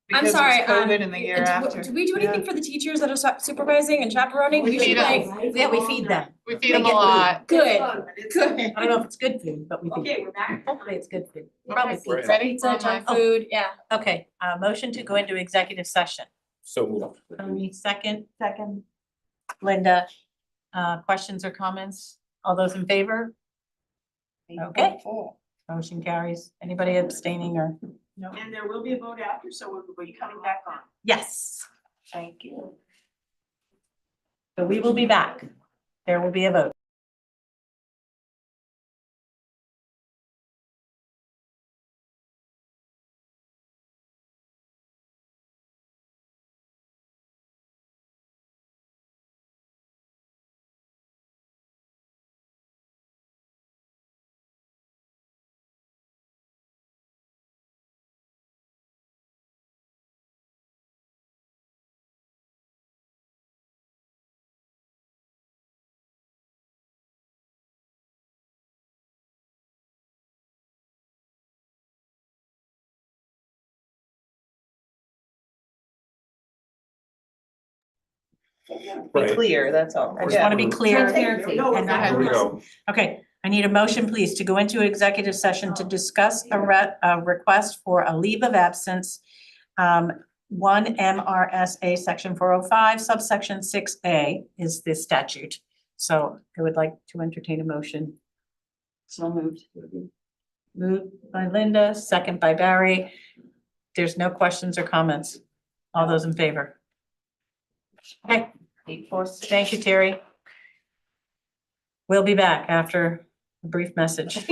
Speaker 7: because it was
Speaker 15: sorry,
Speaker 7: COVID in the year after.
Speaker 15: Do we do anything for the teachers that are supervising and chaperoning?
Speaker 8: We
Speaker 15: We should
Speaker 8: feed 'em.
Speaker 15: like,
Speaker 1: Yeah, we feed them.
Speaker 8: We feed them a lot.
Speaker 15: good, good.
Speaker 1: I don't know if it's good food, but we feed. Okay, we're back. Hopefully it's good food. Probably
Speaker 8: Okay,
Speaker 1: pizza.
Speaker 8: ready?
Speaker 15: Pizza, junk food, yeah.
Speaker 1: Okay, motion to go into executive session.
Speaker 2: So moved.
Speaker 1: Tony, second.
Speaker 16: Second.
Speaker 1: Linda, questions or comments? All those in favor? Okay. Motion carries. Anybody abstaining or? No.
Speaker 19: And there will be a vote after, so we'll be coming back on.
Speaker 1: Yes. Thank you. So we will be back. There will be a vote.
Speaker 2: Right.
Speaker 10: Clear, that's all.
Speaker 1: I just want to be clear.
Speaker 10: Transparency.
Speaker 1: And
Speaker 2: Here we go.
Speaker 1: Okay, I need a motion, please, to go into executive session to discuss a request for a leave of absence. 1 MRSA section 405 subsection 6A is the statute. So I would like to entertain a motion. So moved. Moved by Linda, second by Barry. There's no questions or comments. All those in favor? Okay, thank you, Terry. We'll be back after a brief message.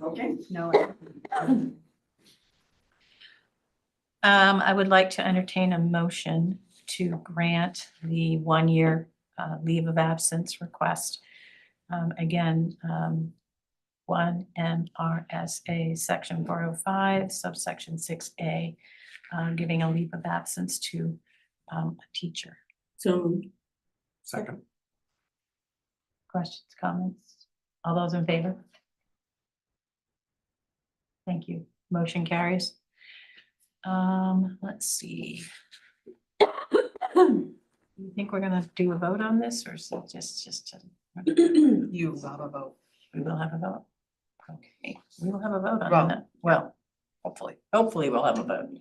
Speaker 19: Okay.
Speaker 1: No. I would like to entertain a motion to grant the 1-year leave of absence request. Again, 1 MRSA section 405 subsection 6A, giving a leave of absence to a teacher.
Speaker 9: So
Speaker 2: Second.
Speaker 1: Questions, comments? All those in favor? Thank you. Motion carries. Let's see. You think we're gonna do a vote on this, or is it just?
Speaker 10: You will have a vote.
Speaker 1: We will have a vote. Okay, we will have a vote
Speaker 10: Well,
Speaker 1: on that. Well, hopefully we'll have a vote.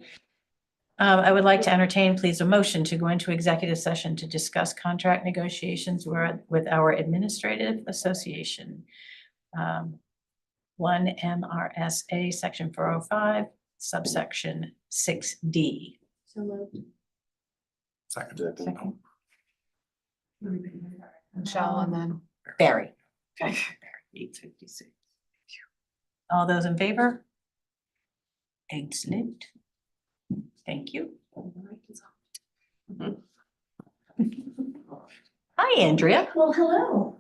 Speaker 1: I would like to entertain, please, a motion to go into executive session to discuss contract negotiations with our administrative association. 1 MRSA section 405 subsection 6D.
Speaker 4: So moved.
Speaker 2: Second.
Speaker 1: Second.
Speaker 8: Michelle and then.
Speaker 1: Barry.
Speaker 8: Okay.
Speaker 1: 8:56. All those in favor? Excellent. Thank you. Hi, Andrea.
Speaker 19: Well, hello.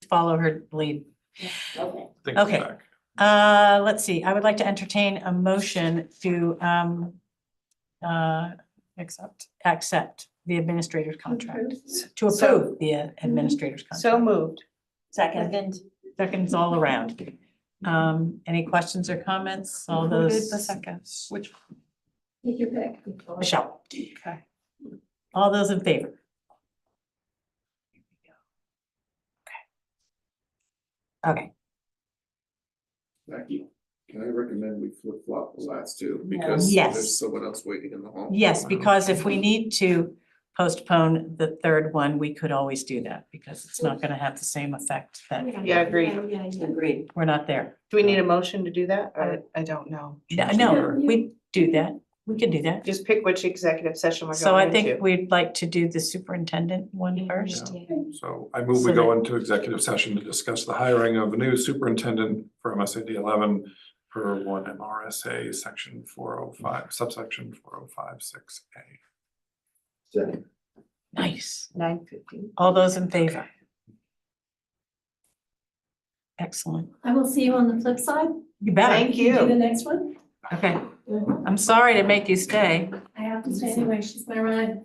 Speaker 1: follow her lead.
Speaker 2: Thanks,
Speaker 1: Okay.
Speaker 2: Zach.
Speaker 1: Let's see, I would like to entertain a motion to accept the administrator's contract, to approve the administrator's contract.
Speaker 10: So moved.
Speaker 1: Second. Seconds all around. Any questions or comments? All
Speaker 10: Who
Speaker 1: those.
Speaker 10: did the seconds? Which?
Speaker 12: Take your pick.
Speaker 1: Michelle.
Speaker 10: Okay.
Speaker 1: All those in favor? Okay.
Speaker 13: Becky, can I recommend we flip flop the last two because
Speaker 1: Yes.
Speaker 13: there's someone else waiting in the hall?
Speaker 1: Yes, because if we need to postpone the third one, we could always do that because it's not gonna have the same effect that.
Speaker 10: Yeah, agreed.
Speaker 1: Agreed. We're not there.
Speaker 10: Do we need a motion to do that? I don't know.
Speaker 1: No, we do that. We can do that.
Speaker 10: Just pick which executive session we're
Speaker 1: So I
Speaker 10: going into.
Speaker 1: think we'd like to do the superintendent one first.
Speaker 2: So I move we
Speaker 1: So
Speaker 2: go
Speaker 1: that-
Speaker 2: into executive session to discuss the hiring of a new superintendent for MSAD11 per one MRSA section 405, subsection 4056A.
Speaker 1: Nice.
Speaker 10: 9:15.
Speaker 1: All those in favor? Excellent.
Speaker 12: I will see you on the flip side.
Speaker 1: You better.
Speaker 10: Thank
Speaker 12: Do the
Speaker 10: you.
Speaker 12: next one.
Speaker 1: Okay. I'm sorry to make you stay.
Speaker 12: I have to stay anyway, she's my ride.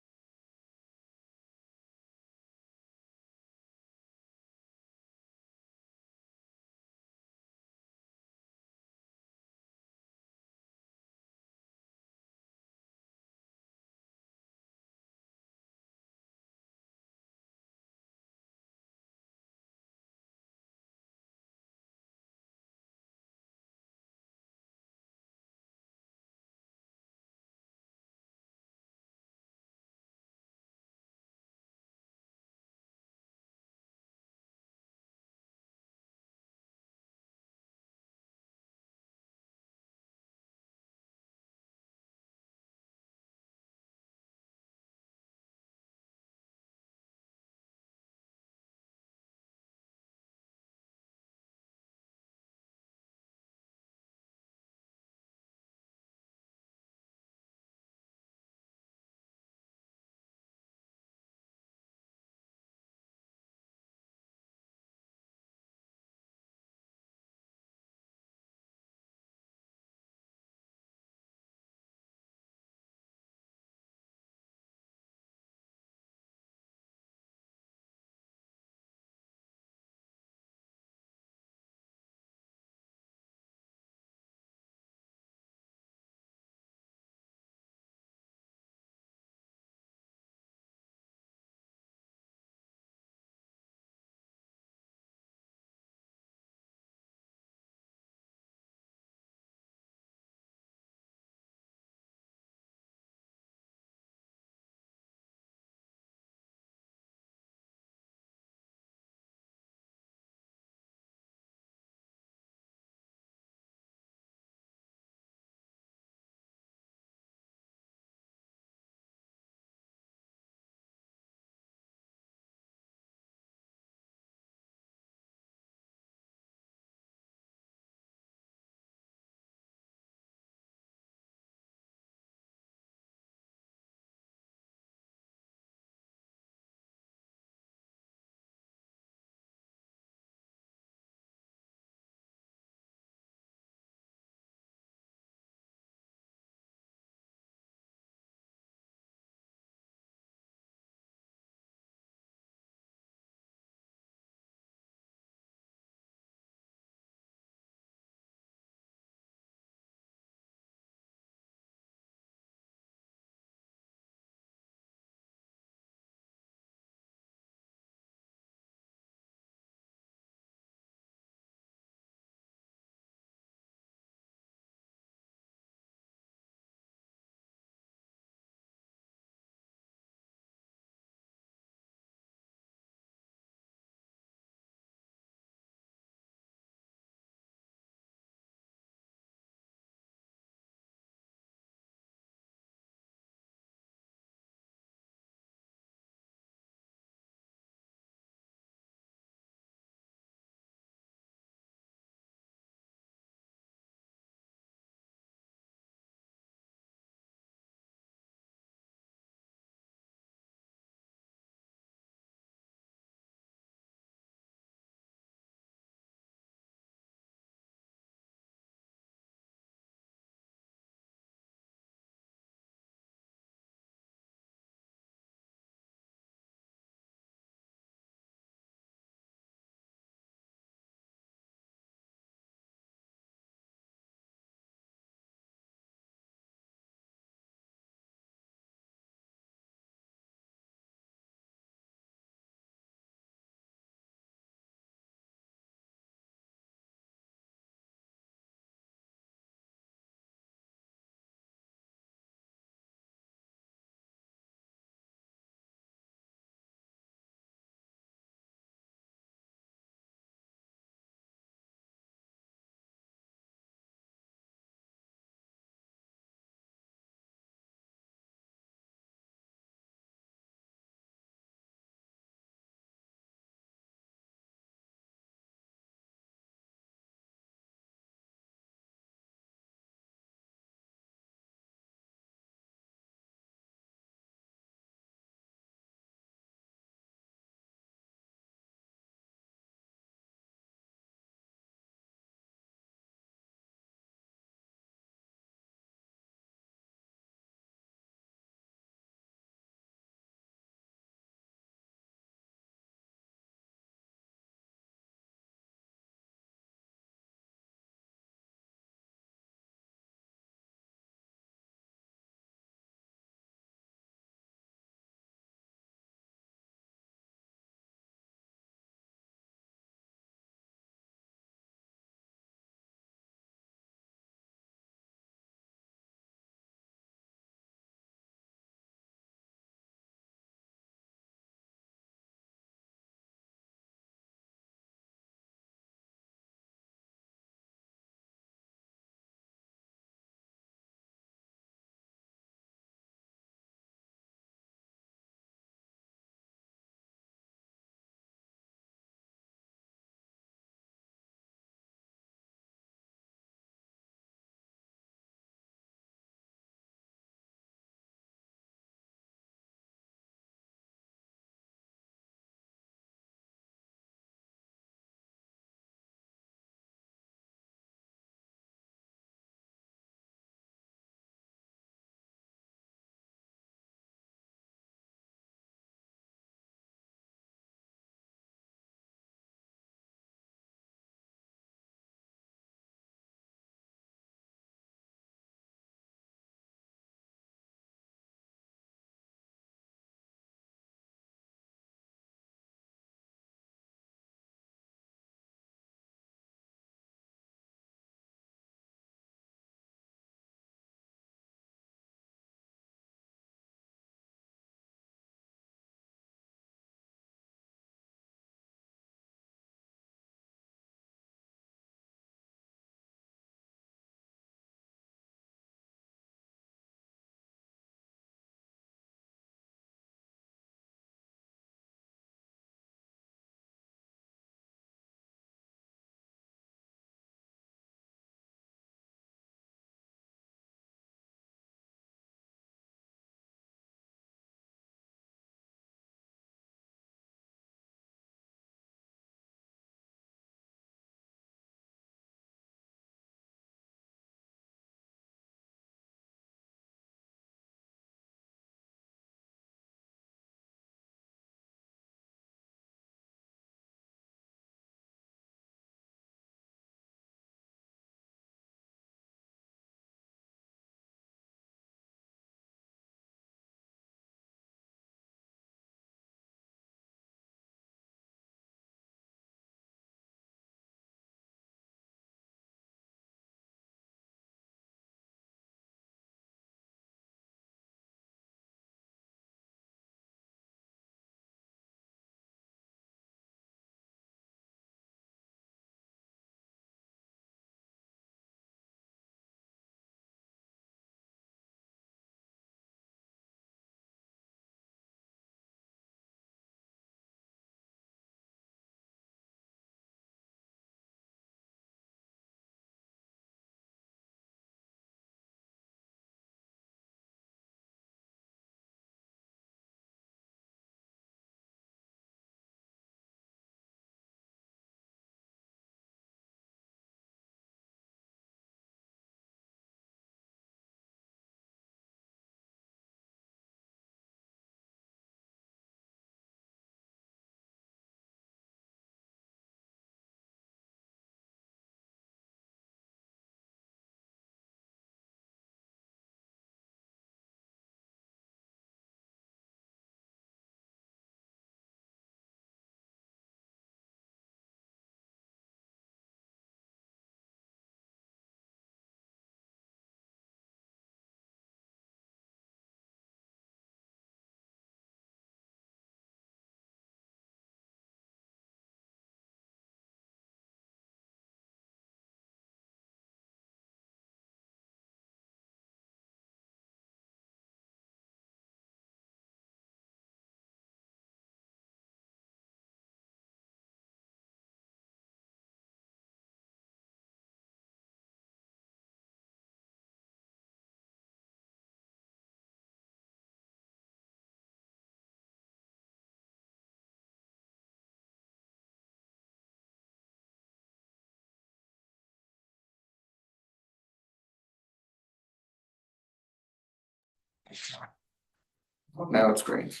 Speaker 13: Now it's great.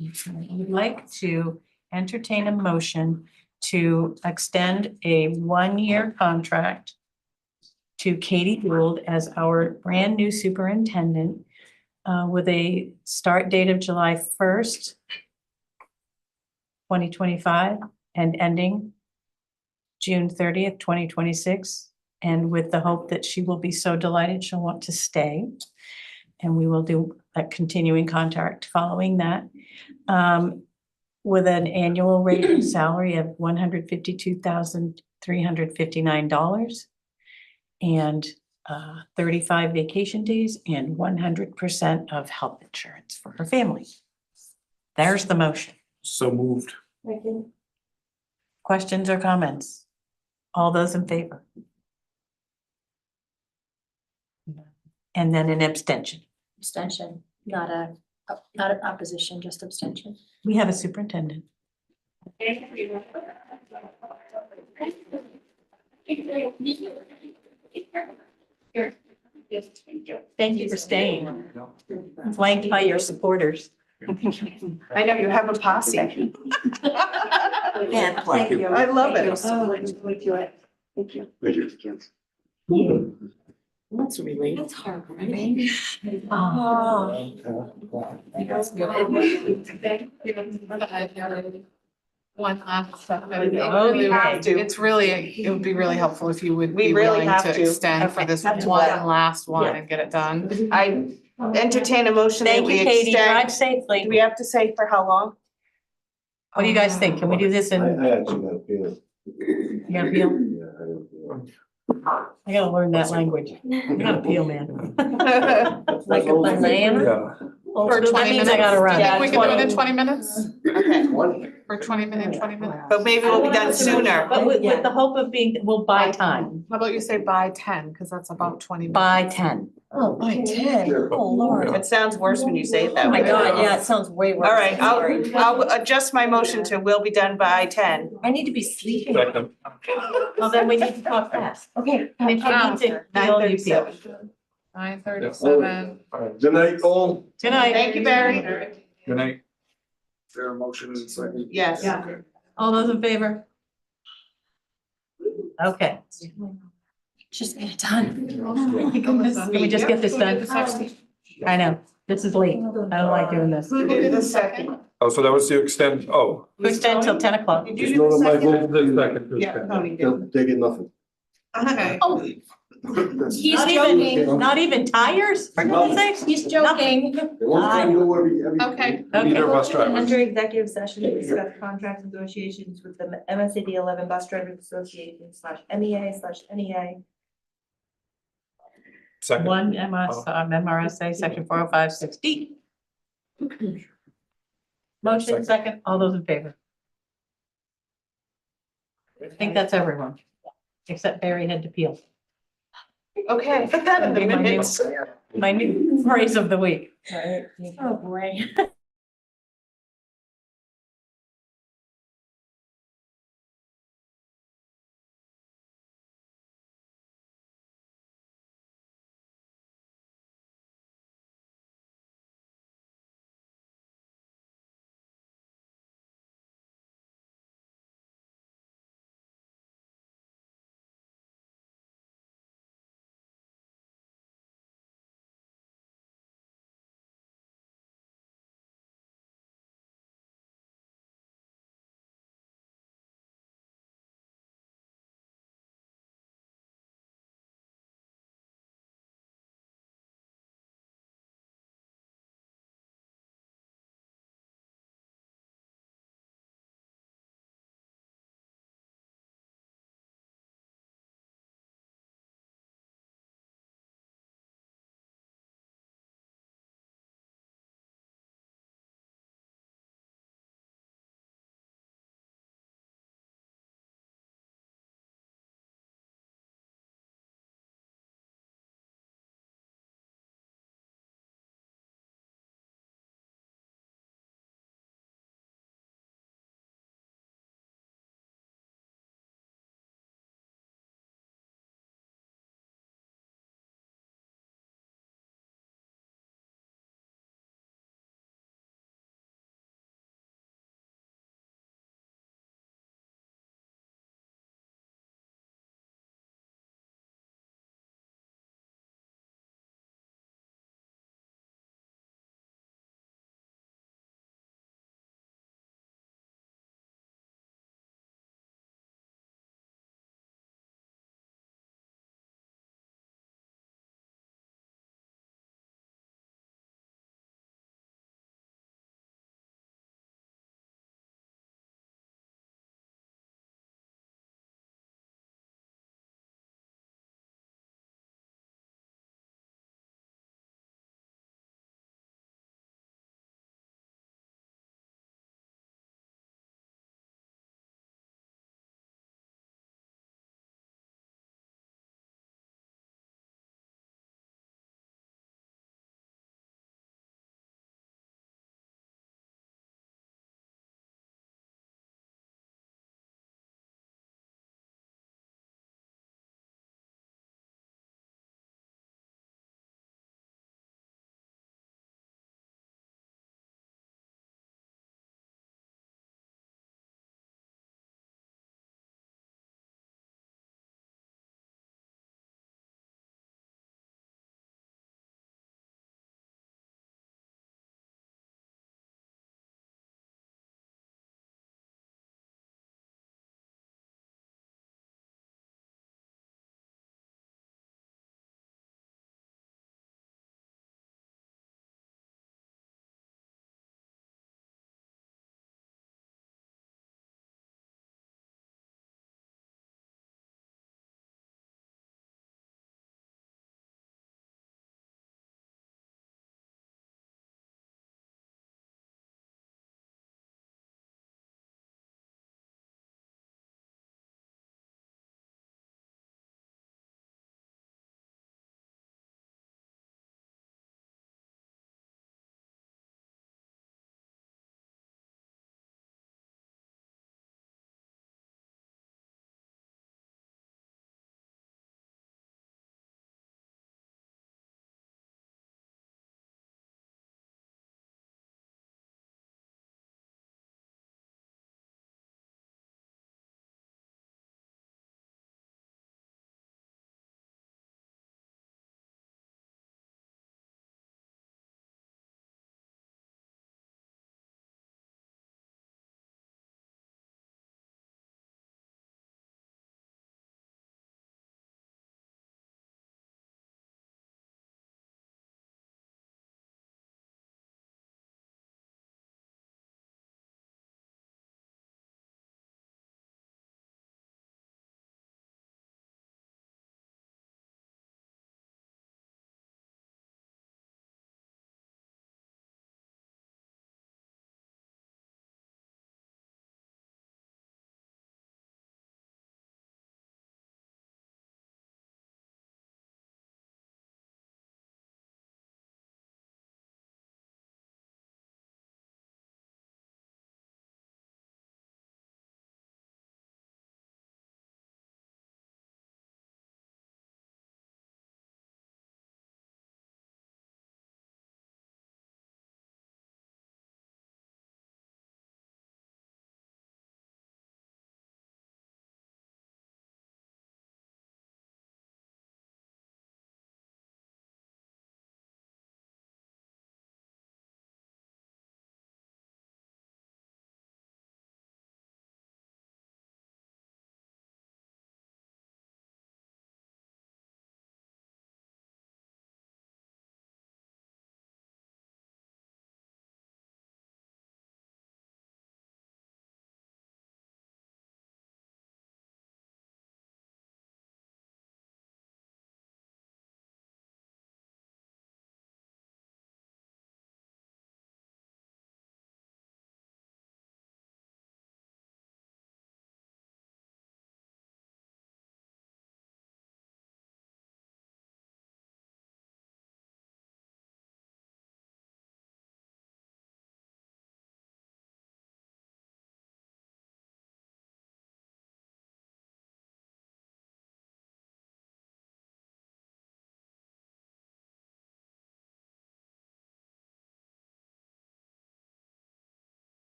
Speaker 1: I would like to entertain a motion to extend a one-year contract to Katie Gould as our brand new superintendent with a start date of July 1st, 2025, and ending June 30th, 2026. And with the hope that she will be so delighted she'll want to stay. And we will do a continuing contract following that. With an annual rate of salary of $152,359 and 35 vacation days and 100% of health insurance for her family. There's the motion.
Speaker 2: So moved.
Speaker 1: Questions or comments? All those in favor? And then an abstention.
Speaker 6: Abstention, not an opposition, just abstention.
Speaker 1: We have a superintendent. Thank you for staying. Flanked by your supporters.
Speaker 7: I know you have a posse.
Speaker 3: Thank you.
Speaker 7: I love it.
Speaker 19: Thank you.
Speaker 9: That's really.
Speaker 6: That's hard, right?
Speaker 8: That's good. One last stuff. It's really, it would be really helpful if you would
Speaker 7: We
Speaker 8: be
Speaker 7: really
Speaker 8: willing
Speaker 7: have
Speaker 8: to
Speaker 7: to.
Speaker 8: extend for
Speaker 1: Okay.
Speaker 8: this
Speaker 1: That's
Speaker 8: one
Speaker 1: well.
Speaker 8: last one
Speaker 1: Yeah.
Speaker 8: and get it done.
Speaker 7: I entertain a motion that
Speaker 1: Thank
Speaker 7: we
Speaker 1: you, Katie. Drive
Speaker 7: extend.
Speaker 1: safely.
Speaker 7: Do we have to say for how long?
Speaker 1: What do you guys think? Can we do this in?
Speaker 18: actually got a feeling.
Speaker 1: You got appeal? I gotta learn that language. I got appeal, man. Like a banana?
Speaker 2: Yeah.
Speaker 8: For
Speaker 1: That
Speaker 8: 20
Speaker 1: means
Speaker 8: minutes.
Speaker 1: I gotta run.
Speaker 8: Do you think we can do it in
Speaker 7: 20.
Speaker 8: 20 minutes?
Speaker 7: Okay,
Speaker 8: For 20 minutes, 20 minutes?
Speaker 7: but maybe we'll be done sooner.
Speaker 1: But with the hope of being, we'll buy time.
Speaker 8: How about you say by 10, because that's about 20 minutes.
Speaker 1: By 10.
Speaker 6: Oh, by 10. Oh, Lord.
Speaker 7: It sounds worse when you say it that
Speaker 6: Oh
Speaker 7: way.
Speaker 6: my God, yeah, it sounds way worse.
Speaker 7: All right,
Speaker 6: Sorry.
Speaker 7: I'll adjust my motion to will be done by 10.
Speaker 6: I need to be sleeping.
Speaker 2: Second.
Speaker 1: Well, then we need to talk fast.
Speaker 6: Okay.
Speaker 1: And if you need to, feel, you feel.
Speaker 8: 9:37.
Speaker 18: Good night, all.
Speaker 1: Good night.
Speaker 7: Thank you, Barry.
Speaker 2: Good night.
Speaker 18: There a motion in a second?
Speaker 7: Yes.
Speaker 1: All those in favor? Okay.
Speaker 6: Just get it done.
Speaker 1: Can we just get this done? I know, this is late. I don't like doing this.
Speaker 8: Who did the second?
Speaker 2: Oh, so that was to extend, oh.
Speaker 1: We extend till 10 o'clock.
Speaker 7: Did
Speaker 18: Just
Speaker 7: you do
Speaker 18: know
Speaker 7: the
Speaker 18: that my
Speaker 7: second?
Speaker 18: vote is the
Speaker 2: Second.
Speaker 7: Yeah, Tony did.
Speaker 18: They get nothing.
Speaker 7: Okay.
Speaker 6: He's
Speaker 1: Not
Speaker 6: joking.
Speaker 1: even, not even tires, for goodness sakes?
Speaker 6: He's joking.
Speaker 18: They want to go every.
Speaker 8: Okay.
Speaker 2: Neither bus drivers.
Speaker 16: Enter executive session to discuss contract negotiations with the MSAD11 Bus Drivers Association /MEA/NEA.
Speaker 2: Second.
Speaker 1: One MRSA, section 405-6D. Motion second, all those in favor? I think that's everyone, except Barry had to peel.
Speaker 7: Okay, put that in the
Speaker 1: My new-
Speaker 7: minutes.
Speaker 1: My new phrase of the week.
Speaker 6: Oh, boy.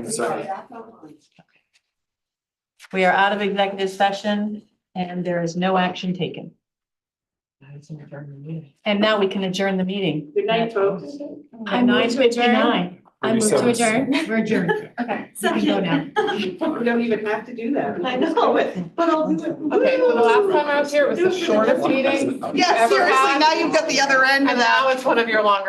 Speaker 13: Sorry.
Speaker 1: We are out of executive session and there is no action taken. And now we can adjourn the meeting.
Speaker 20: Good night, folks.
Speaker 1: At 9:59.
Speaker 6: I move to adjourn.
Speaker 1: We're adjourned.
Speaker 6: Okay.
Speaker 1: You can go now.
Speaker 20: You don't even have to do that.
Speaker 6: I know,
Speaker 20: but I'll do it.
Speaker 8: Okay, so the last time I was here, it was the shortest meeting.
Speaker 7: Yeah,
Speaker 8: ever
Speaker 7: seriously,
Speaker 8: had.
Speaker 7: now you've got the other end of
Speaker 8: And
Speaker 7: that.
Speaker 8: now it's one of your longer